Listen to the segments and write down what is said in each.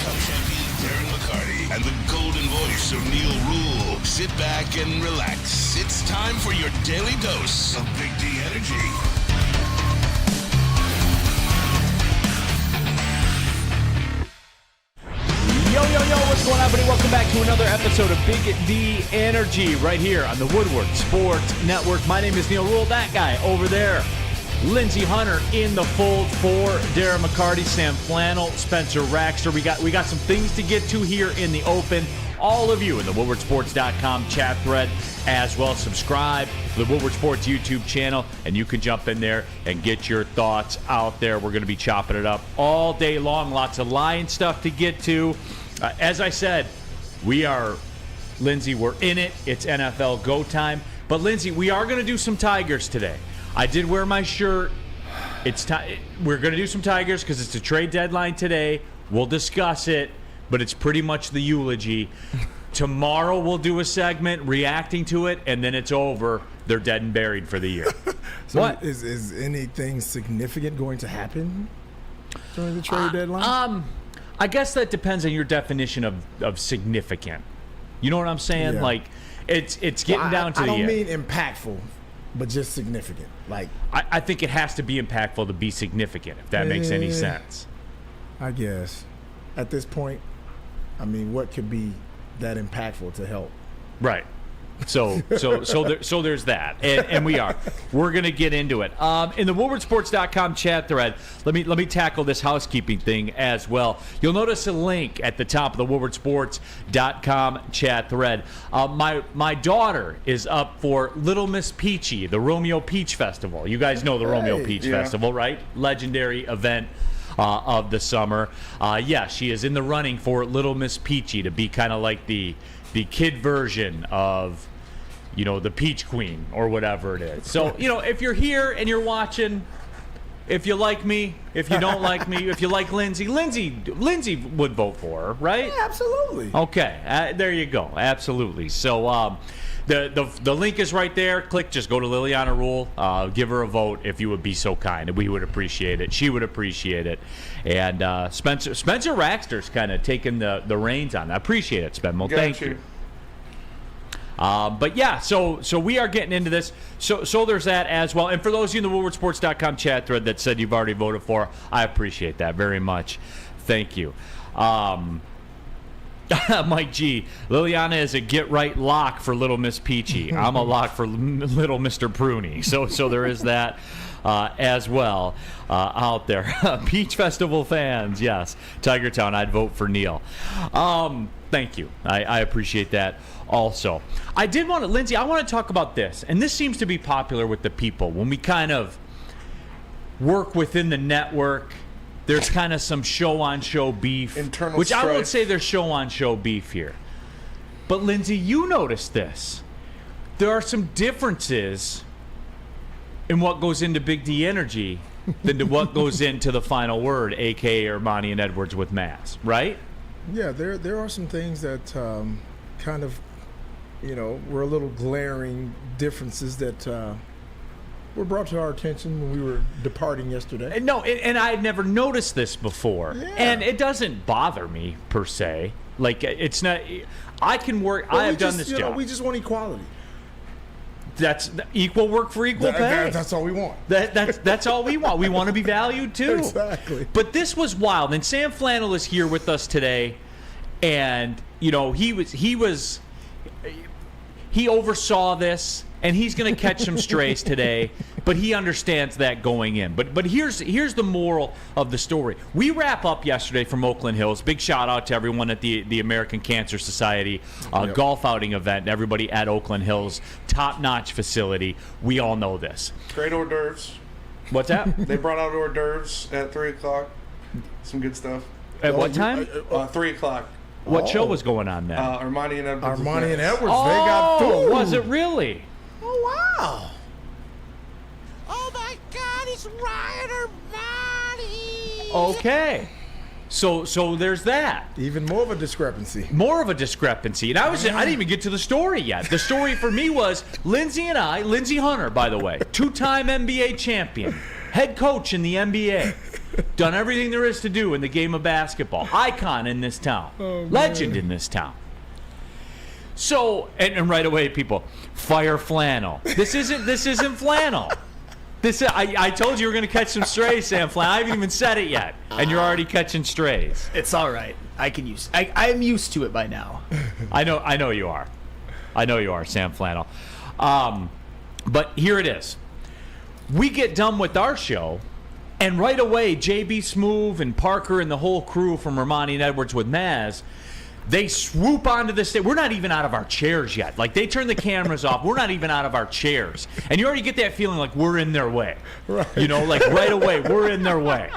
Cup champion Darren McCarty and the golden voice of Neal Ruhl. Sit back and relax. It's time for your daily dose of Big D energy. Yo, what's going on, everybody? Welcome back to another episode of Big D Energy right here on the Woodward Sports Network. My name is Neal Ruhl. That guy over there, Lindsey Hunter in the fold for Darren McCarty, Sam Flannel, Spencer Raxter. We got some things to get to here in the open. All of you in the WoodwardSports.com chat thread as well. Subscribe to the Woodward Sports YouTube channel, and you can jump in there and get your thoughts out there. We're going to be chopping it up all day long. Lots of Lion stuff to get to. As I said, Lindsey, we're in it. It's NFL go time. But, Lindsey, we are going to do some Tigers today. I did wear my shirt. We're going to do some Tigers because it's a trade deadline today. We'll discuss it, but it's pretty much the eulogy. Tomorrow we'll do a segment reacting to it, and then it's over. They're dead and buried for the year. So what? Is anything significant going to happen during the trade deadline? I guess that depends on your definition of significant. You know what I'm saying? Yeah. Like, it's getting down to I the don't end. mean impactful, but just significant. Like, I think it has to be impactful to be significant, if that makes any sense. I guess at this point, I mean, what could be that impactful to help? Right. So there's that, and we're gonna get into it. In the WoodwardSports.com chat thread, let me tackle this housekeeping thing as well. You'll notice a link at the top of the WoodwardSports.com chat thread. My daughter is up for Little Miss Peachy, the Romeo Peach Festival. You guys know the Romeo Peach Festival, right? Legendary event of the summer. She is in the running for Little Miss Peachy to be kind of like the kid version of, the Peach Queen or whatever it is. So, if you're here and you're watching, if you like me, if you don't like me, if you like Lindsey would vote for her, right? Yeah, absolutely. Okay, there you go. Absolutely. So, the link is right there. Just go to Liliana Ruhl. Give her a vote if you would be so kind. We would appreciate it. She would appreciate it. And Spencer Raxter's kind of taking the reins on that. I appreciate it, Spenmo. Thank you. So we are getting into this. So there's that as well. And for those of you in the WoodwardSports.com chat thread that said you've already voted for, I appreciate that very much. Thank you. Mike G. Liliana is a get-right lock for Little Miss Peachy. I'm a lock for Little Mr. Pruny. So there is that as well out there. Peach Festival fans, yes. Tiger Town, I'd vote for Neal. Thank you. I appreciate that also. Lindsey, I want to talk about this. And this seems to be popular with the people. When we kind of work within the network, there's kind of some show-on-show beef. Internal which strife. I would say there's show-on-show beef here. But, Lindsey, you noticed this. There are some differences in what goes into Big D Energy than to what goes into the final word, a.k.a. Ermanni and Edwards with Mass, right? Yeah, there are some things that kind of, were a little glaring differences that were brought to our attention when we were departing yesterday. No, and I had never noticed this before. Yeah. And it doesn't bother me, per se. Like, it's not... I can work... I have done this job. We just want equality. That's equal work for equal pay. That's all we want. That's all we want. We want to be valued, too. Exactly. But this was wild. And Sam Flannel is here with us today. And, he oversaw this. And he's going to catch some strays today, but he understands that going in. But here's the moral of the story. We wrap up yesterday from Oakland Hills. Big shout out to everyone at the American Cancer Society golf outing event. Everybody at Oakland Hills, top-notch facility. We all know this. Great hors d'oeuvres. What's that? They brought out hors d'oeuvres at 3 o'clock. Some good stuff. At what time? 3 o'clock. What show was going on then? Ermanni and Edwards. Ermanni and Edwards, oh, they got food. Was it really? Oh, wow. Oh, my God, it's Ryan Ermanni. Okay. So there's that. Even more of a discrepancy. And I didn't even get to the story yet. The story for me was Lindsey and I, Lindsey Hunter, by the way, 2-time NBA champion, head coach in the NBA. Done everything there is to do in the game of basketball. Icon in this town. Legend in this town. So, and right away, people, fire flannel. This isn't flannel. I told you were going to catch some strays, Sam Flannel. I haven't even said it yet, and you're already catching strays. It's all right. I'm used to it by now. I know you are. I know you are, Sam Flannel. But here it is. We get done with our show, and right away, JB Smoove and Parker and the whole crew from Ermanni and Edwards with Maz, they swoop onto the stage. We're not even out of our chairs yet. Like, they turn the cameras off. We're not even out of our chairs. And you already get that feeling like we're in their way. Right. You know, like right away, we're in their way.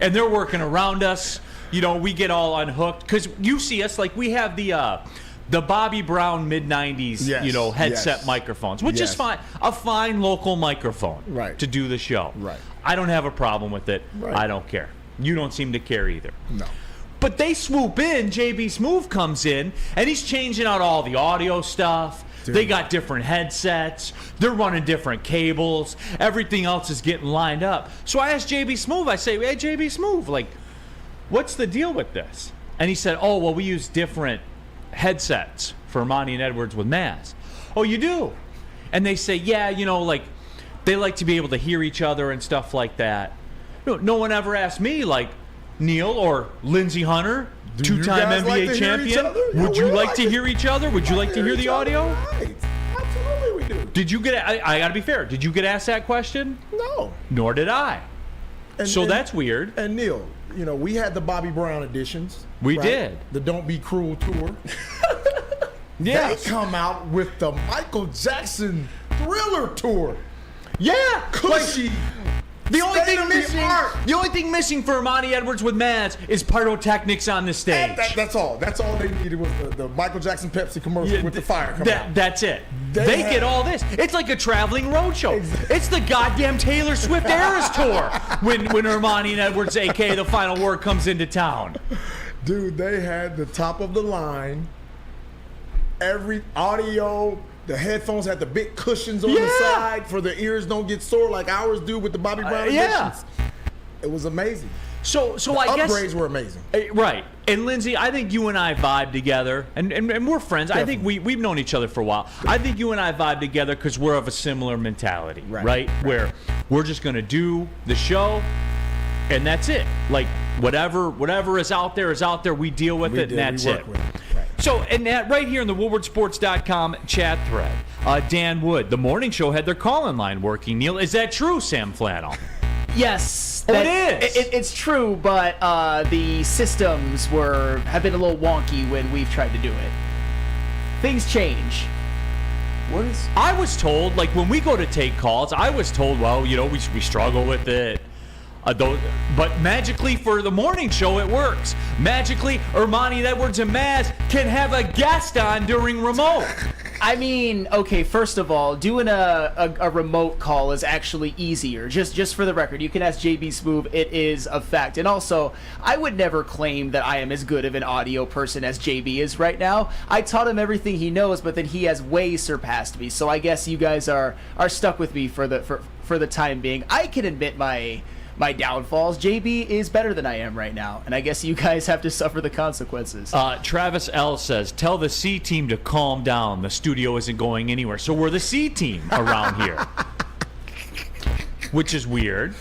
And they're working around us. You know, we get all unhooked. Because you see us, like, we have the Bobby Brown mid-'90s, Yes, headset yes. microphones, which Yes. is fine. A fine local microphone Right. to do the show. Right. I don't have a problem with it. Right. I don't care. You don't seem to care either. No. But they swoop in, JB Smoove comes in, and he's changing out all the audio stuff. Dude. They got different headsets. They're running different cables. Everything else is getting lined up. So I asked JB Smoove, I say, hey, JB Smoove, like, what's the deal with this? And he said, oh, well, we use different headsets for Ermanni and Edwards with Maz. Oh, you do? And they say, yeah, like, they like to be able to hear each other and stuff like that. No one ever asked me, like, Neal or Lindsey Hunter, Do you two-time guys NBA like to hear each champion. other? Yeah, Would you we like like to it. hear each other? Would you like to hear the audio? Right. Absolutely we do. Did you get? I got to be fair. Did you get asked that question? No. Nor did I. And, So that's weird. And Neal, we had the Bobby Brown editions. We right? did. The Don't Be Cruel tour. Yes. They come out with the Michael Jackson Thriller tour. Yeah. Cushy. The only State of the art. thing missing for Ermanni Edwards with Maz is pyrotechnics on the stage. That's all. That's all they needed was the Michael Jackson Pepsi commercial with the fire coming out. That's it. They They had- get all this. It's like a traveling roadshow. Exactly. It's the goddamn Taylor Swift Eras tour when Ermanni and Edwards, a.k.a. the final word, comes into town. Dude, they had the top of the line. Every audio, the headphones had the big cushions on the Yeah. side for their ears don't get sore like ours do with the Bobby Brown yeah. editions. It was amazing. So I guess Upgrades were amazing. Right. And Lindsey, I think you and I vibe together, and we're friends. I think Definitely. we've known each other for a while. I think you and I vibe together because we're of a similar mentality, right? Where we're just going to do the show, and that's it. Like, whatever is out there. We deal with it, and that's we work it. with it. Right. So, and that right here in the WoodwardSports.com chat thread, Dan Wood, the morning show had their call-in line working. Neal, is that true, Sam Flannel? Yes, Oh, it is. It's true, but the systems have been a little wonky when we've tried to do it. Things change. What is I was told, like, when we go to take calls, I was told, well, we struggle with it. But magically for the morning show, it works. Magically, Ermanni, Edwards, and Maz can have a guest on during remote. I mean, okay, first of all, doing a remote call is actually easier. Just for the record, you can ask JB Smoove. It is a fact. And also, I would never claim that I am as good of an audio person as JB is right now. I taught him everything he knows, but then he has way surpassed me. So I guess you guys are stuck with me for the time being. I can admit my downfalls. JB is better than I am right now, and I guess you guys have to suffer the consequences. Travis L says, tell the C team to calm down. The studio isn't going anywhere. So we're the C team around here. Which is weird.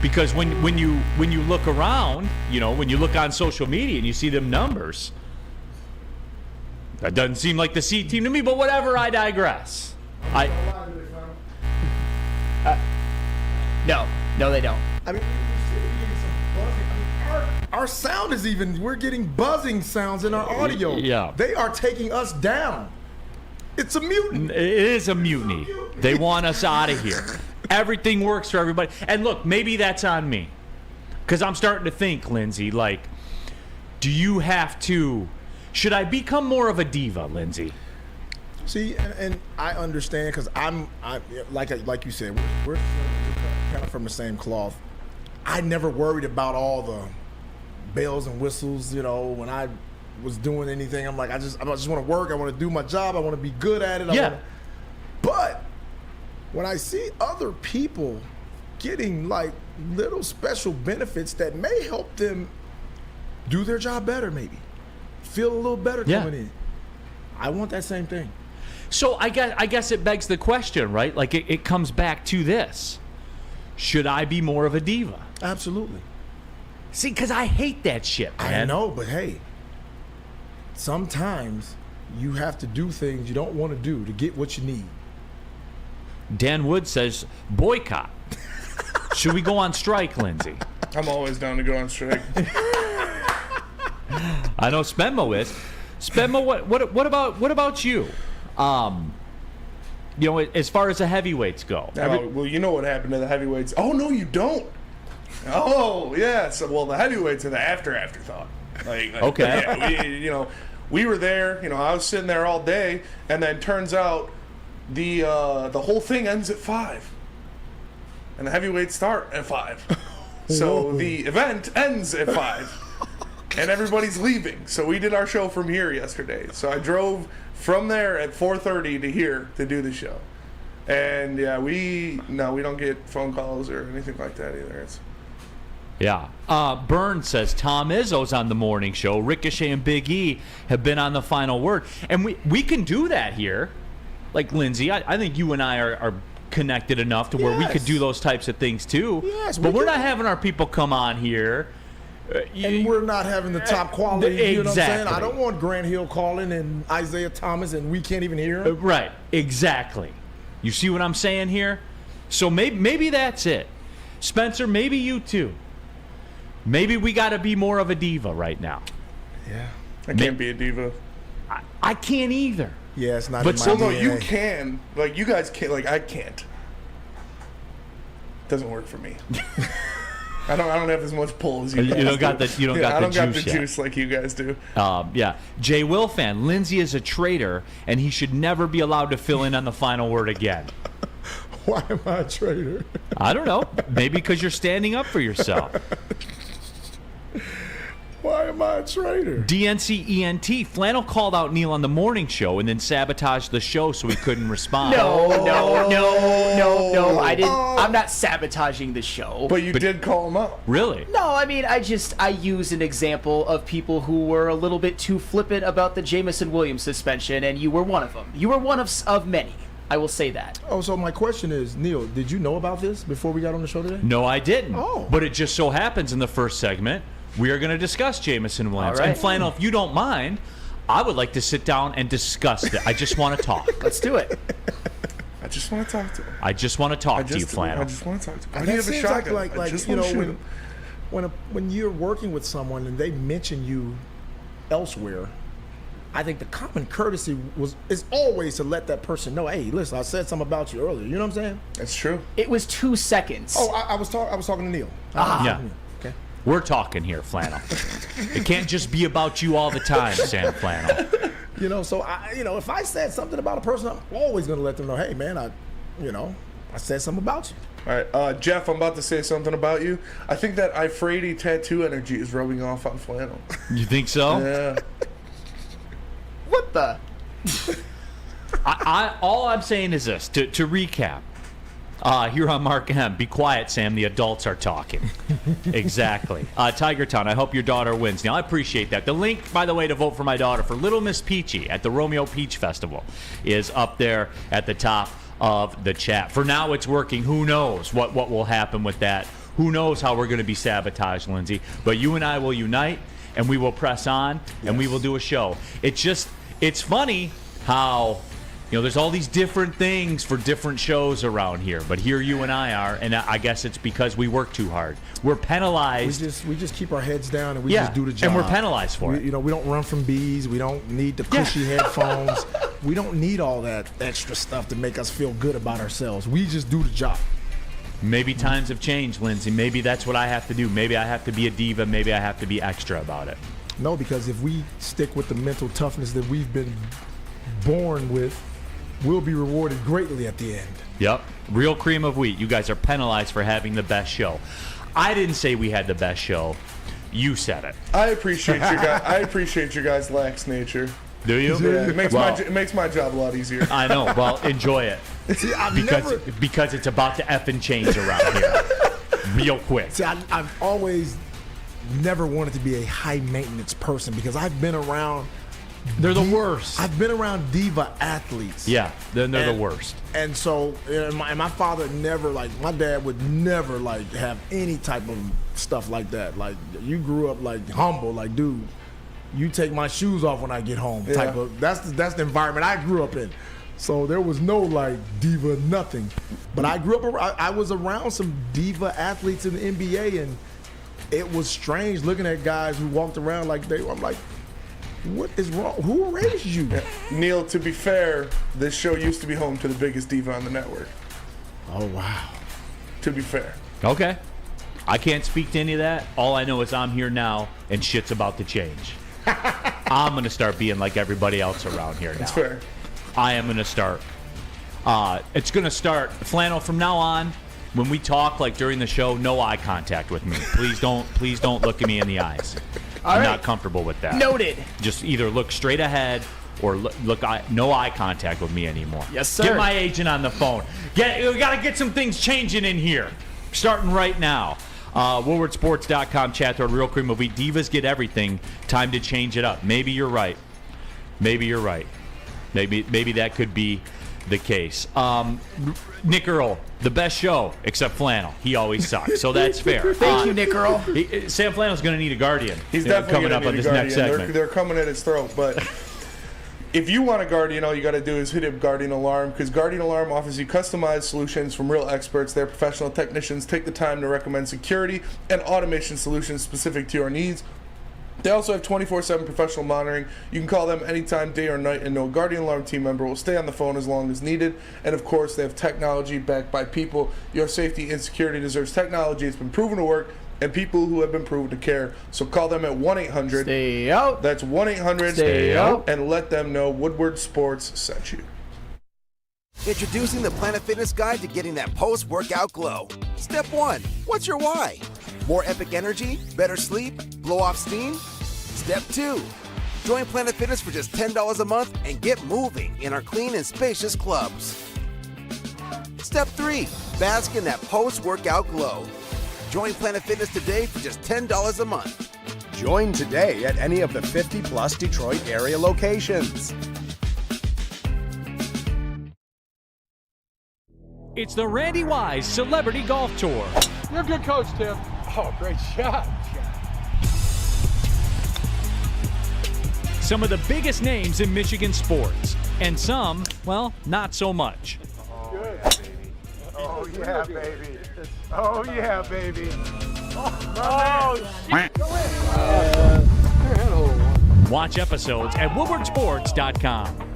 Because when you look around, when you look on social media and you see them numbers, that doesn't seem like the C team to me, but whatever, I digress. No, they don't. I mean, we're getting some buzzing. I mean, our sound is we're getting buzzing sounds in our audio. Yeah. They are taking us down. It's a mutiny. It is a mutiny. They want us out of here. Everything works for everybody. And look, maybe that's on me. Because I'm starting to think, Lindsey, like, should I become more of a diva, Lindsey? See, and I understand because I'm like you said, we're kind of from the same cloth. I never worried about all the bells and whistles. When I was doing anything, I'm like, I just want to work. I want to do my job. I want to be good at it. Yeah. But when I see other people getting like little special benefits that may help them do their job better, maybe feel a little better coming in. I want that same thing. So I guess it begs the question, right? Like it comes back to this: should I be more of a diva? Absolutely. See, because I hate that shit, man. I know, but hey, sometimes you have to do things you don't want to do to get what you need. Dan Wood says boycott. Should we go on strike, Lindsey? I'm always down to go on strike. I know Spenmo is. Spenmo, what about you? As far as the heavyweights go. Well, you know what happened to the heavyweights. Oh, no, you don't. Oh, yeah. So, well, the heavyweights are the afterthought. Like okay. Yeah, we were there. I was sitting there all day, and then turns out the whole thing ends at 5, and the heavyweights start at 5. So the event ends at 5. And everybody's leaving. So we did our show from here yesterday. So I drove from there at 4:30 to here to do the show. And yeah, we don't get phone calls or anything like that either. Yeah. Burns says Tom Izzo's on the morning show. Ricochet and Big E have been on the final word. And we can do that here. Like, Lindsey, I think you and I are connected enough to where we could do those types of things too. Yes, but we're not having our people come on here. And we're not having the top quality. You know what I'm saying? Exactly. I don't want Grant Hill calling and Isaiah Thomas and we can't even hear him. Right. Exactly. You see what I'm saying here? So maybe that's it. Spencer, maybe you too. Maybe we got to be more of a diva right now. Yeah. I can't be a diva. I can't either. Yeah, it's not. But in my So DNA. no, you can. Like, you guys can't. Like, I can't. Doesn't work for me. I don't have as much pull as you guys. You don't got the I don't got the juice yet. juice like you guys do. Yeah. Jay Will fan, Lindsey is a traitor, and he should never be allowed to fill in on the final word again. Why am I a traitor? I don't know. Maybe because you're standing up for yourself. Why am I a traitor? DNCENT, Flannel called out Neal on the morning show and then sabotaged the show so he couldn't respond. No. I didn't. I'm not sabotaging the show. But you did call him up. Really? No, I mean, I used an example of people who were a little bit too flippant about the Jamison Williams suspension, and you were one of them. You were one of many. I will say that. Oh, so my question is, Neal, did you know about this before we got on the show today? No, I didn't. Oh. But it just so happens in the first segment, we are going to discuss Jamison Williams. All right. And Flannel, if you don't mind, I would like to sit down and discuss it. I just want to talk. Let's do it. I just want to talk to him. I just want to talk to you, Flannel. I just want to talk to him. Why That do you have a seems shotgun? like I just you want know, to shoot him. when you're working with someone and they mention you elsewhere, I think the common courtesy is always to let that person know, hey, listen, I said something about you earlier. You know what I'm saying? That's true. It was 2 seconds. Oh, I was talking to Neal. Yeah. Okay. We're talking here, Flannel. It can't just be about you all the time, Sam Flannel. So if I said something about a person, I'm always going to let them know, hey, man, I said something about you. All right, Jeff, I'm about to say something about you. I think that Ifrady tattoo energy is rubbing off on Flannel. You think so? Yeah. What the? All I'm saying is this, to recap. Here on Mark M. Be quiet, Sam. The adults are talking. Exactly. Tiger Town, I hope your daughter wins. Now, I appreciate that. The link, by the way, to vote for my daughter for Little Miss Peachy at the Romeo Peach Festival is up there at the top of the chat. For now, it's working. Who knows what will happen with that? Who knows how we're going to be sabotaged, Lindsey? But you and I will unite, and we will press on, and we will do a show. It's funny how... there's all these different things for different shows around here, but here you and I are, and I guess it's because we work too hard. We're penalized. We just keep our heads down and we just do the job. And we're penalized for it. We don't run from bees. We don't need the cushy headphones. We don't need all that extra stuff to make us feel good about ourselves. We just do the job. Maybe times have changed, Lindsey. Maybe that's what I have to do. Maybe I have to be a diva. Maybe I have to be extra about it. No, because if we stick with the mental toughness that we've been born with, we'll be rewarded greatly at the end. Yep. Real cream of wheat. You guys are penalized for having the best show. I didn't say we had the best show. You said it. I appreciate your guys' lax nature. Do you? Yeah, it makes my job a lot easier. I know. Well, enjoy it. See, because it's about to effing change around here, real quick. See, I've always never wanted to be a high maintenance person because I've been around. They're the worst. I've been around diva athletes. Yeah, then they're the worst. And so, my father never, like, my dad would never, like, have any type of stuff like that. Like, you grew up, like, humble. Like, dude, you take my shoes off when I get home. Type of. That's the environment I grew up in. So there was no, like, diva nothing. But I grew up, I was around some diva athletes in the NBA, and it was strange looking at guys who walked around like I'm like, what is wrong? Who raised you? Neal, to be fair, this show used to be home to the biggest diva on the network. Oh, wow. To be fair. Okay. I can't speak to any of that. All I know is I'm here now, and shit's about to change. I'm going to start being like everybody else around here now. That's fair. I am going to start. It's going to start, Flannel, from now on, when we talk, like during the show, no eye contact with me. Please don't look at me in the eyes. I'm not comfortable with that. Noted. Just either look straight ahead or no eye contact with me anymore. Yes, sir. Get my agent on the phone. We got to get some things changing in here. Starting right now. WoodwardSports.com chat thread, Real Cream of Wheat. Divas get everything. Time to change it up. Maybe you're right. Maybe that could be the case. Nick Earl, the best show, except Flannel. He always sucks, so that's fair. Thank you, Nick Earl. Sam Flannel's going to need a guardian. He's definitely coming up on this next segment. They're coming at his throat, but if you want a guardian, all you got to do is hit up Guardian Alarm, because Guardian Alarm offers you customized solutions from real experts. Their professional technicians take the time to recommend security and automation solutions specific to your needs. They also have 24/7 professional monitoring. You can call them anytime, day or night, and no Guardian Alarm team member will stay on the phone as long as needed. And of course, they have technology backed by people. Your safety and security deserves technology. It's been proven to work, and people who have been proven to care. So call them at 1-800. Stay out. That's 1-800. Stay out. And let them know Woodward Sports sent you. Introducing the Planet Fitness Guide to getting that post-workout glow. Step 1. What's your why? More epic energy? Better sleep? Blow off steam? Step 2. Join Planet Fitness for just $10 a month and get moving in our clean and spacious clubs. Step 3. Bask in that post-workout glow. Join Planet Fitness today for just $10 a month. Join today at any of the 50-plus Detroit area locations. It's the Randy Wise Celebrity Golf Tour. You're a good coach, Tim. Oh, great shot. Some of the biggest names in Michigan sports, and some, well, not so much. Oh, yeah, baby. Oh, yeah, baby. Watch episodes at WoodwardSports.com.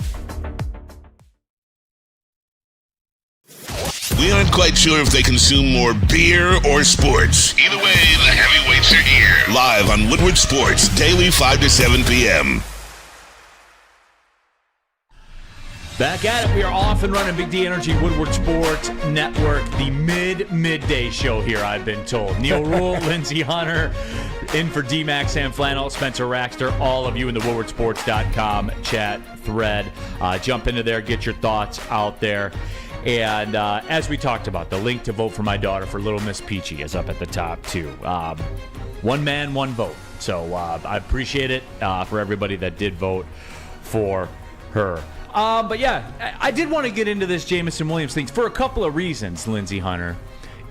We aren't quite sure if they consume more beer or sports. Either way, the heavyweights are here. Live on Woodward Sports, daily 5 to 7 p.m. Back at it. We are off and running. Big D Energy, Woodward Sports Network, the midday show here, I've been told. Neal Ruhl, Lindsey Hunter, in for D-Mac, Sam Flannel, Spencer Raxter, all of you in the WoodwardSports.com chat thread. Jump into there, get your thoughts out there. And as we talked about, the link to vote for my daughter for Little Miss Peachy is up at the top, too. One man, one vote. So I appreciate it for everybody that did vote for her. But yeah, I did want to get into this Jameson Williams thing for a couple of reasons, Lindsey Hunter.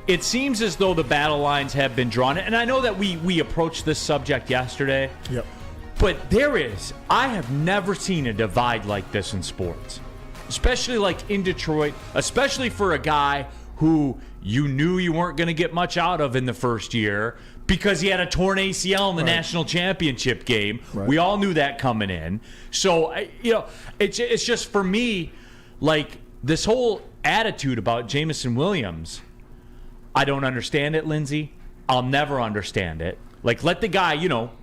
It seems as though the battle lines have been drawn. And I know that we approached this subject yesterday. Yep. But I have never seen a divide like this in sports. Especially like in Detroit, especially for a guy who you knew you weren't going to get much out of in the first year because he had a torn ACL in the national championship game. Right. We all knew that coming in. So, it's just for me, like this whole attitude about Jameson Williams, I don't understand it, Lindsey. I'll never understand it. Like, let the guy,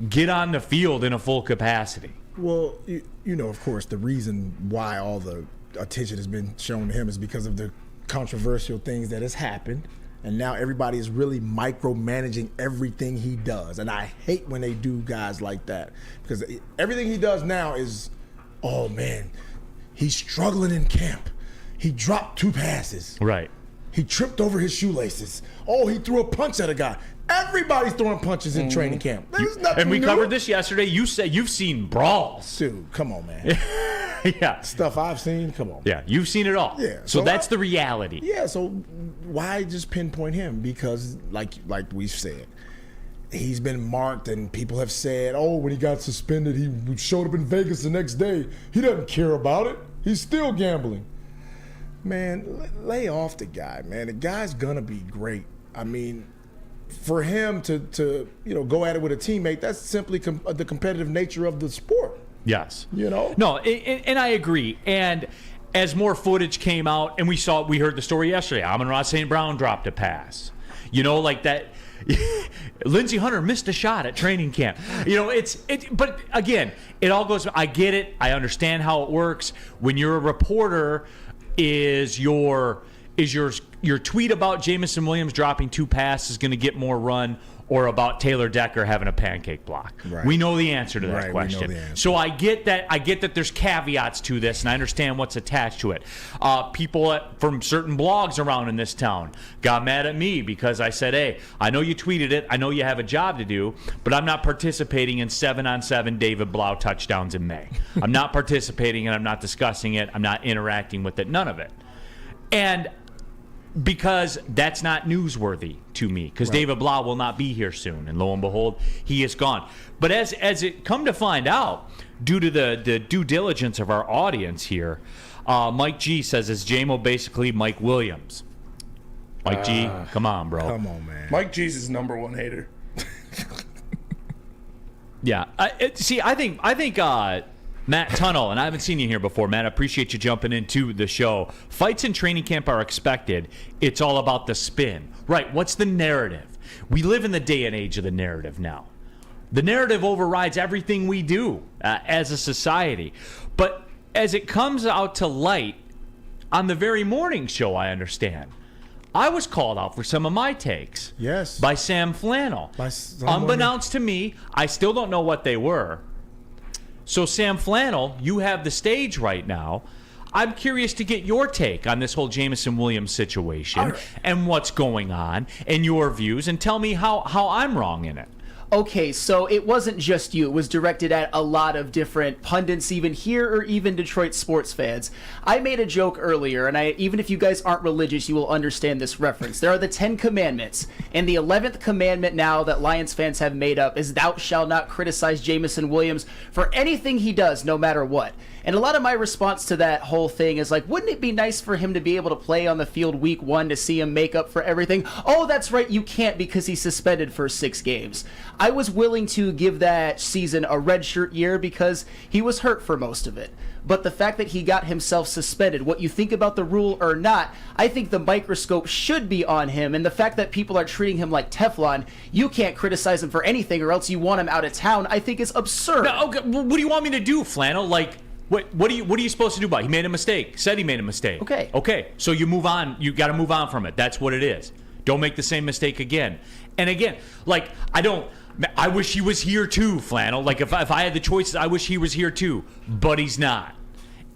get on the field in a full capacity. Well, of course, the reason why all the attention has been shown to him is because of the controversial things that has happened, and now everybody is really micromanaging everything he does, and I hate when they do guys like that, because everything he does now is, oh man, he's struggling in camp, He dropped 2 passes. Right. He tripped over his shoelaces. Oh, he threw a punch at a guy. Everybody's throwing punches in training camp. There's nothing And we new. covered this yesterday. You said you've seen brawls. Dude, come on, man. Yeah. Stuff I've seen, come on. Yeah, you've seen it all. Yeah. So that's the reality. Yeah, so why just pinpoint him? Because, like we've said, he's been marked, and people have said, oh, when he got suspended, he showed up in Vegas the next day. He doesn't care about it. He's still gambling. Man, lay off the guy, man. The guy's gonna be great. I mean, for him to go at it with a teammate, that's simply the competitive nature of the sport. Yes. No, and I agree. And as more footage came out, and we heard the story yesterday, Amon-Ra St. Brown dropped a pass. Like that. Lindsey Hunter missed a shot at training camp. But again, it all goes. I get it. I understand how it works. When you're a reporter, is your tweet about Jameson Williams dropping 2 passes going to get more run, or about Taylor Decker having a pancake block? Right. We know the answer to that question. We know the answer. So I get that there's caveats to this, and I understand what's attached to it. People from certain blogs around in this town got mad at me because I said, hey, I know you tweeted it, I know you have a job to do, but I'm not participating in 7-on-7 David Blau touchdowns in May. I'm not participating, and I'm not discussing it, I'm not interacting with it, none of it. And because that's not newsworthy to me, because David Blau will not be here soon, and lo and behold, he is gone. But as it come to find out, due to the due diligence of our audience here, Mike G says, is Jamo basically Mike Williams? Mike G, come on, bro. Come on, man. Mike G's his number 1 hater. Yeah. I think Matt Tunnel, and I haven't seen you here before, Matt. I appreciate you jumping into the show. Fights in training camp are expected. It's all about the spin. Right, what's the narrative? We live in the day and age of the narrative now. The narrative overrides everything we do as a society. But as it comes out to light, on the very morning show, I understand, I was called out for some of my takes. Yes. By Sam Flannel. Unbeknownst to me, I still don't know what they were. So, Sam Flannel, you have the stage right now. I'm curious to get your take on this whole Jameson Williams situation and what's going on and your views, and tell me how I'm wrong in it. Okay, so it wasn't just you. It was directed at a lot of different pundits, even here, or even Detroit sports fans. I made a joke earlier, and even if you guys aren't religious, you will understand this reference. There are the 10 commandments, and the 11th commandment now that Lions fans have made up is thou shalt not criticize Jameson Williams for anything he does, no matter what. And a lot of my response to that whole thing is like, wouldn't it be nice for him to be able to play on the field week 1 to see him make up for everything? Oh, that's right, you can't because he's suspended for 6 games. I was willing to give that season a redshirt year because he was hurt for most of it. But the fact that he got himself suspended, what you think about the rule or not, I think the microscope should be on him. And the fact that people are treating him like Teflon, you can't criticize him for anything or else you want him out of town, I think is absurd. No, okay, what do you want me to do, Flannel? Like, what are you supposed to do about it? He made a mistake. Said he made a mistake. Okay. So you move on. You got to move on from it. That's what it is. Don't make the same mistake again. And again, like, I wish he was here too, Flannel. Like, if I had the choices, I wish he was here too. But he's not.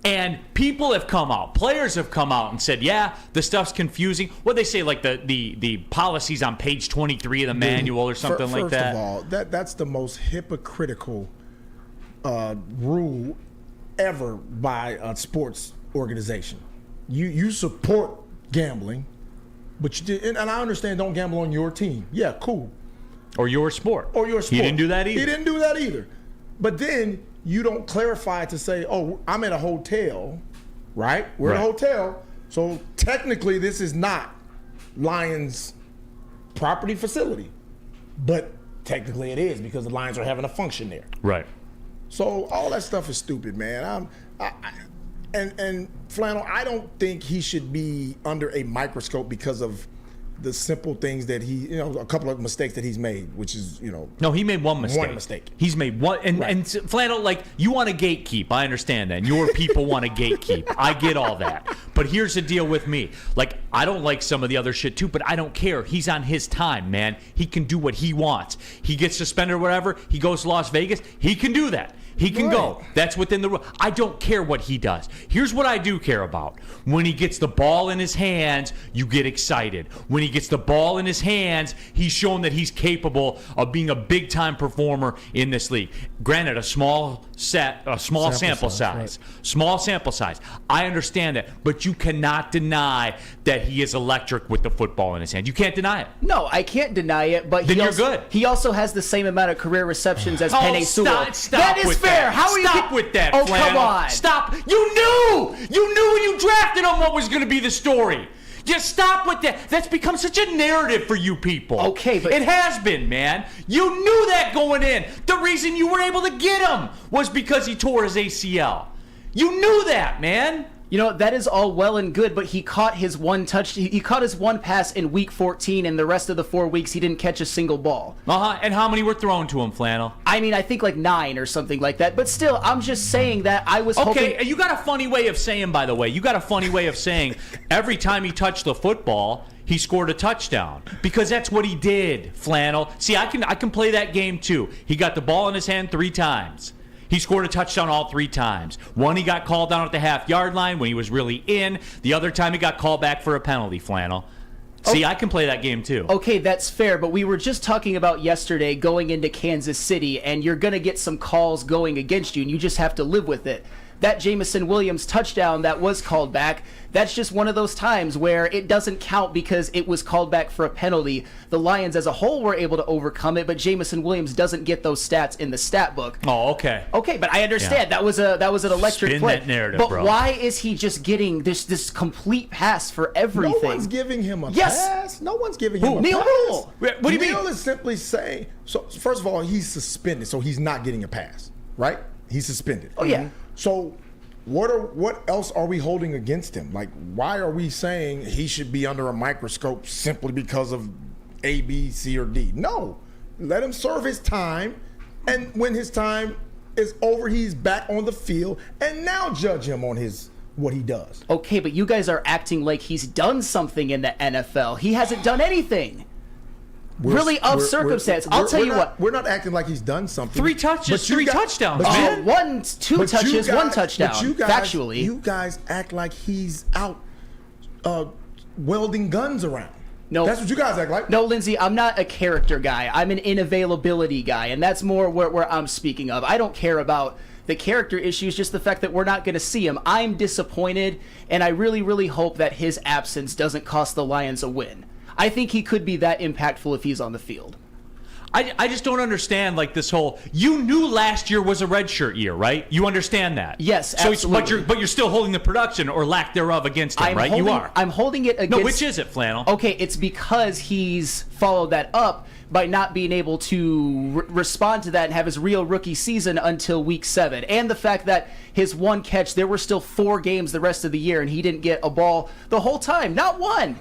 And people have come out, players have come out and said, yeah, the stuff's confusing. What they say, like the policies on page 23 of the manual or something like that. First of all, that's the most hypocritical rule ever by a sports organization. You support gambling, but you did, and I understand, don't gamble on your team. Yeah, cool. Or your sport. He didn't do that either. But then you don't clarify to say, oh, I'm at a hotel, right? We're at a hotel, so technically this is not Lions property facility. But technically it is because the Lions are having a function there. Right. So all that stuff is stupid, man. And Flannel, I don't think he should be under a microscope because of the simple things that a couple of mistakes that he's made, which is, No, he made one mistake. He's made one. And Flannel, like, you want to gatekeep. I understand that. And your people want to gatekeep. I get all that. But here's the deal with me. Like, I don't like some of the other shit too, but I don't care. He's on his time, man. He can do what he wants. He gets suspended or whatever. He goes to Las Vegas. He can do that. He can Right. go. That's within the rule. I don't care what he does. Here's what I do care about. When he gets the ball in his hands, you get excited. When he gets the ball in his hands, he's shown that he's capable of being a big-time performer in this league. Granted, a small sample size. right. Small sample size. I understand that, but you cannot deny that he is electric with the football in his hand. You can't deny it. No, I can't deny it, but Then he you're also, good. He also has the same amount of career receptions as Penei Sewell. Stop That is with fair. That. How are you? Stop with that, Oh, Flannel. come on. Stop. You knew when you drafted him what was going to be the story. Just stop with that. That's become such a narrative for you people. Okay, but- it has been, man. You knew that going in. The reason you were able to get him was because he tore his ACL. You knew that, man. You know, that is all well and good, but he caught his one he caught his one pass in week 14, and the rest of the 4 weeks he didn't catch a single ball. And how many were thrown to him, Flannel? I mean, I think like 9 or something like that. But still, I'm just saying that I was hoping. Okay, you got a funny way of saying, by the way, every time he touched the football, he scored a touchdown. Because that's what he did, Flannel. See, I can play that game too. He got the ball in his hand 3 times. He scored a touchdown all 3 times. One, he got called down at the half-yard line when he was really in. The other time, he got called back for a penalty, Flannel. See, I can play that game too. Okay, that's fair, but we were just talking about yesterday going into Kansas City, and you're going to get some calls going against you, and you just have to live with it. That Jamison Williams touchdown that was called back, that's just one of those times where it doesn't count because it was called back for a penalty. The Lions as a whole were able to overcome it, but Jamison Williams doesn't get those stats in the stat book. Oh, okay. Okay, but I understand that was an electric Spin play. that narrative, but bro. why is he just getting this complete pass for everything? No one's giving him a Yes. pass. No one's giving him a Neal pass. Ruhl. What do you mean? Neal is simply saying, so first of all, he's suspended, so he's not getting a pass, right? He's suspended. Oh, yeah. So what else are we holding against him? Like, why are we saying he should be under a microscope simply because of A, B, C, or D? No. Let him serve his time, and when his time is over, he's back on the field, and now judge him on what he does. Okay, but you guys are acting like he's done something in the NFL. He hasn't done anything. Really of circumstance. I'll tell you what. We're not acting like he's done something. 3 touches, 3 touchdowns, but man. One, two But touches, you guys- one touchdown. but you guys, Factually. you guys act like he's out welding guns around. No. That's what you guys act like. No, Lindsey, I'm not a character guy. I'm an inavailability guy, and that's more where I'm speaking of. I don't care about the character issues, just the fact that we're not going to see him. I'm disappointed, and I really, really hope that his absence doesn't cost the Lions a win. I think he could be that impactful if he's on the field. I just don't understand, like, this whole. You knew last year was a redshirt year, right? You understand that? Yes, So absolutely. but you're still holding the production or lack thereof against him, right? You are. I'm holding it against. No, which is it, Flannel? Okay, it's because he's followed that up by not being able to respond to that and have his real rookie season until week 7. And the fact that his one catch, there were still 4 games the rest of the year, and he didn't get a ball the whole time. Not one.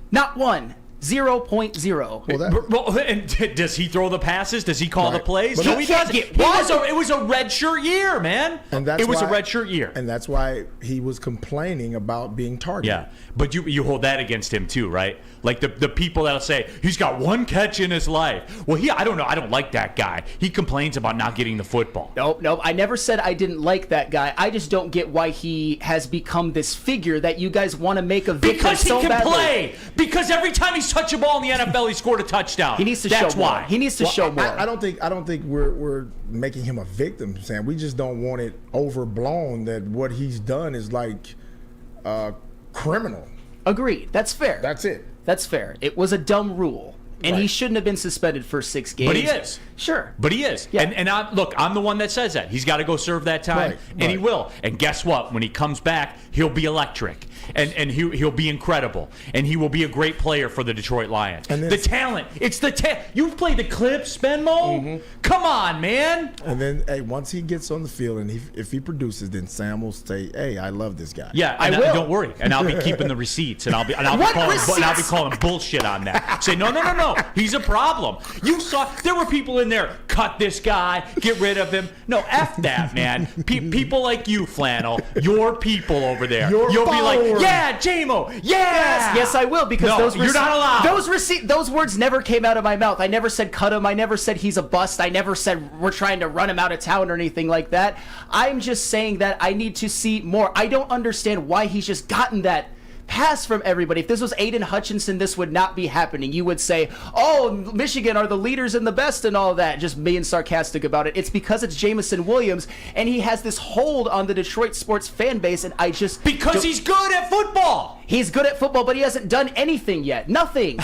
Not one. 0.0. And does he throw the passes? Does he call the plays? But No, he he can't doesn't. get one. It was a redshirt year, man. And that's it was why, a redshirt year. And that's why he was complaining about being targeted. Yeah, but you hold that against him too, right? Like the people that'll say he's got 1 catch in his life. Well, I don't know. I don't like that guy. He complains about not getting the football. Nope. I never said I didn't like that guy. I just don't get why he has become this figure that you guys want to make a victim Because he so can badly. play. Because every time he's touched a ball in the NFL, he scored a touchdown. He needs to That's show more. why. He needs to show more. I don't think we're making him a victim, Sam. We just don't want it overblown that what he's done is like criminal. Agreed. That's fair. That's it. That's fair. It was a dumb rule, and he Right. shouldn't have been suspended for 6 games. But he is. Sure. But he is. Yeah. And I'm the one that says that. He's got to go serve that time, Right, and he right. will. And guess what? When he comes back, he'll be electric. And he'll be incredible. And he will be a great player for the Detroit Lions. And then- the talent. It's the talent. You've played the clips, Benmo? Come on, man. And then, hey, once he gets on the field and if he produces, then Sam will say, "Hey, I love this guy." Yeah, I and will. don't worry. And I'll be keeping the receipts, and I'll be What calling receipts? bullshit on that. Say no. He's a problem. You saw there were people in in there, cut this guy, get rid of him. No, F that, man. People like you, Flannel, your people over there. You'll be like, yeah, Jamo, yeah. Yes, I will, because you're not allowed. Those words never came out of my mouth. I never said cut him. I never said he's a bust. I never said we're trying to run him out of town or anything like that. I'm just saying that I need to see more. I don't understand why he's just gotten that pass from everybody. If this was Aiden Hutchinson, this would not be happening. You would say, oh, Michigan are the leaders and the best and all that, just being sarcastic about it. It's because it's Jamison Williams, and he has this hold on the Detroit sports fan base, and I just... Because he's good at football! He's good at football, but he hasn't done anything yet. Nothing.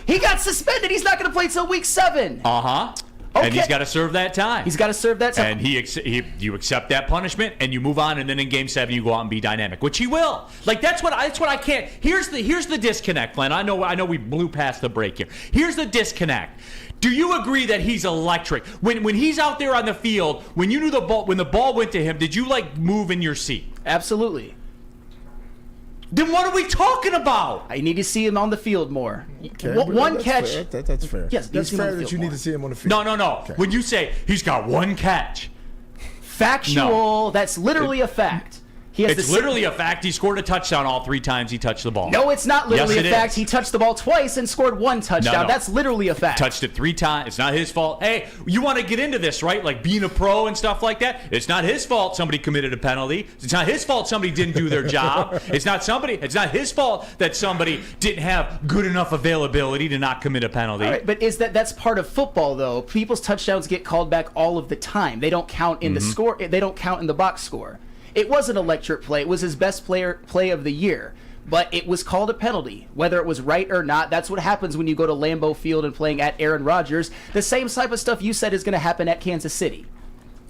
He got suspended. He's not going to play till week 7. Uh-huh. Okay. And he's got to serve that time. He's got to serve that time. And you accept that punishment, and you move on, and then in Game 7 you go out and be dynamic, which he will. Like that's what I can't. Here's the disconnect, Glenn. I know we blew past the break here. Here's the disconnect. Do you agree that he's electric when he's out there on the field? When you knew when the ball went to him, did you move in your seat? Absolutely. Then what are we talking about? I need to see him on the field more. Okay, one catch. Fair. That's fair. Yes, that's fair that you need to see him on the field. No. Okay. When you say he's got one catch, factual. That's literally a fact. It's literally a fact. He scored a touchdown all 3 times he touched the ball. No, it's not literally yes, a fact. He touched the ball twice and scored 1 touchdown. No. That's literally a fact. Touched it 3 times. It's not his fault. Hey, you want to get into this, right? Like being a pro and stuff like that. It's not his fault somebody committed a penalty. It's not his fault somebody didn't do their job. It's not his fault that somebody didn't have good enough availability to not commit a penalty. All right, but that's part of football though. People's touchdowns get called back all of the time. They don't count in the score. They don't count in the box score. It was an electric play. It was his best play of the year. But it was called a penalty. Whether it was right or not, that's what happens when you go to Lambeau Field and playing at Aaron Rodgers. The same type of stuff you said is going to happen at Kansas City.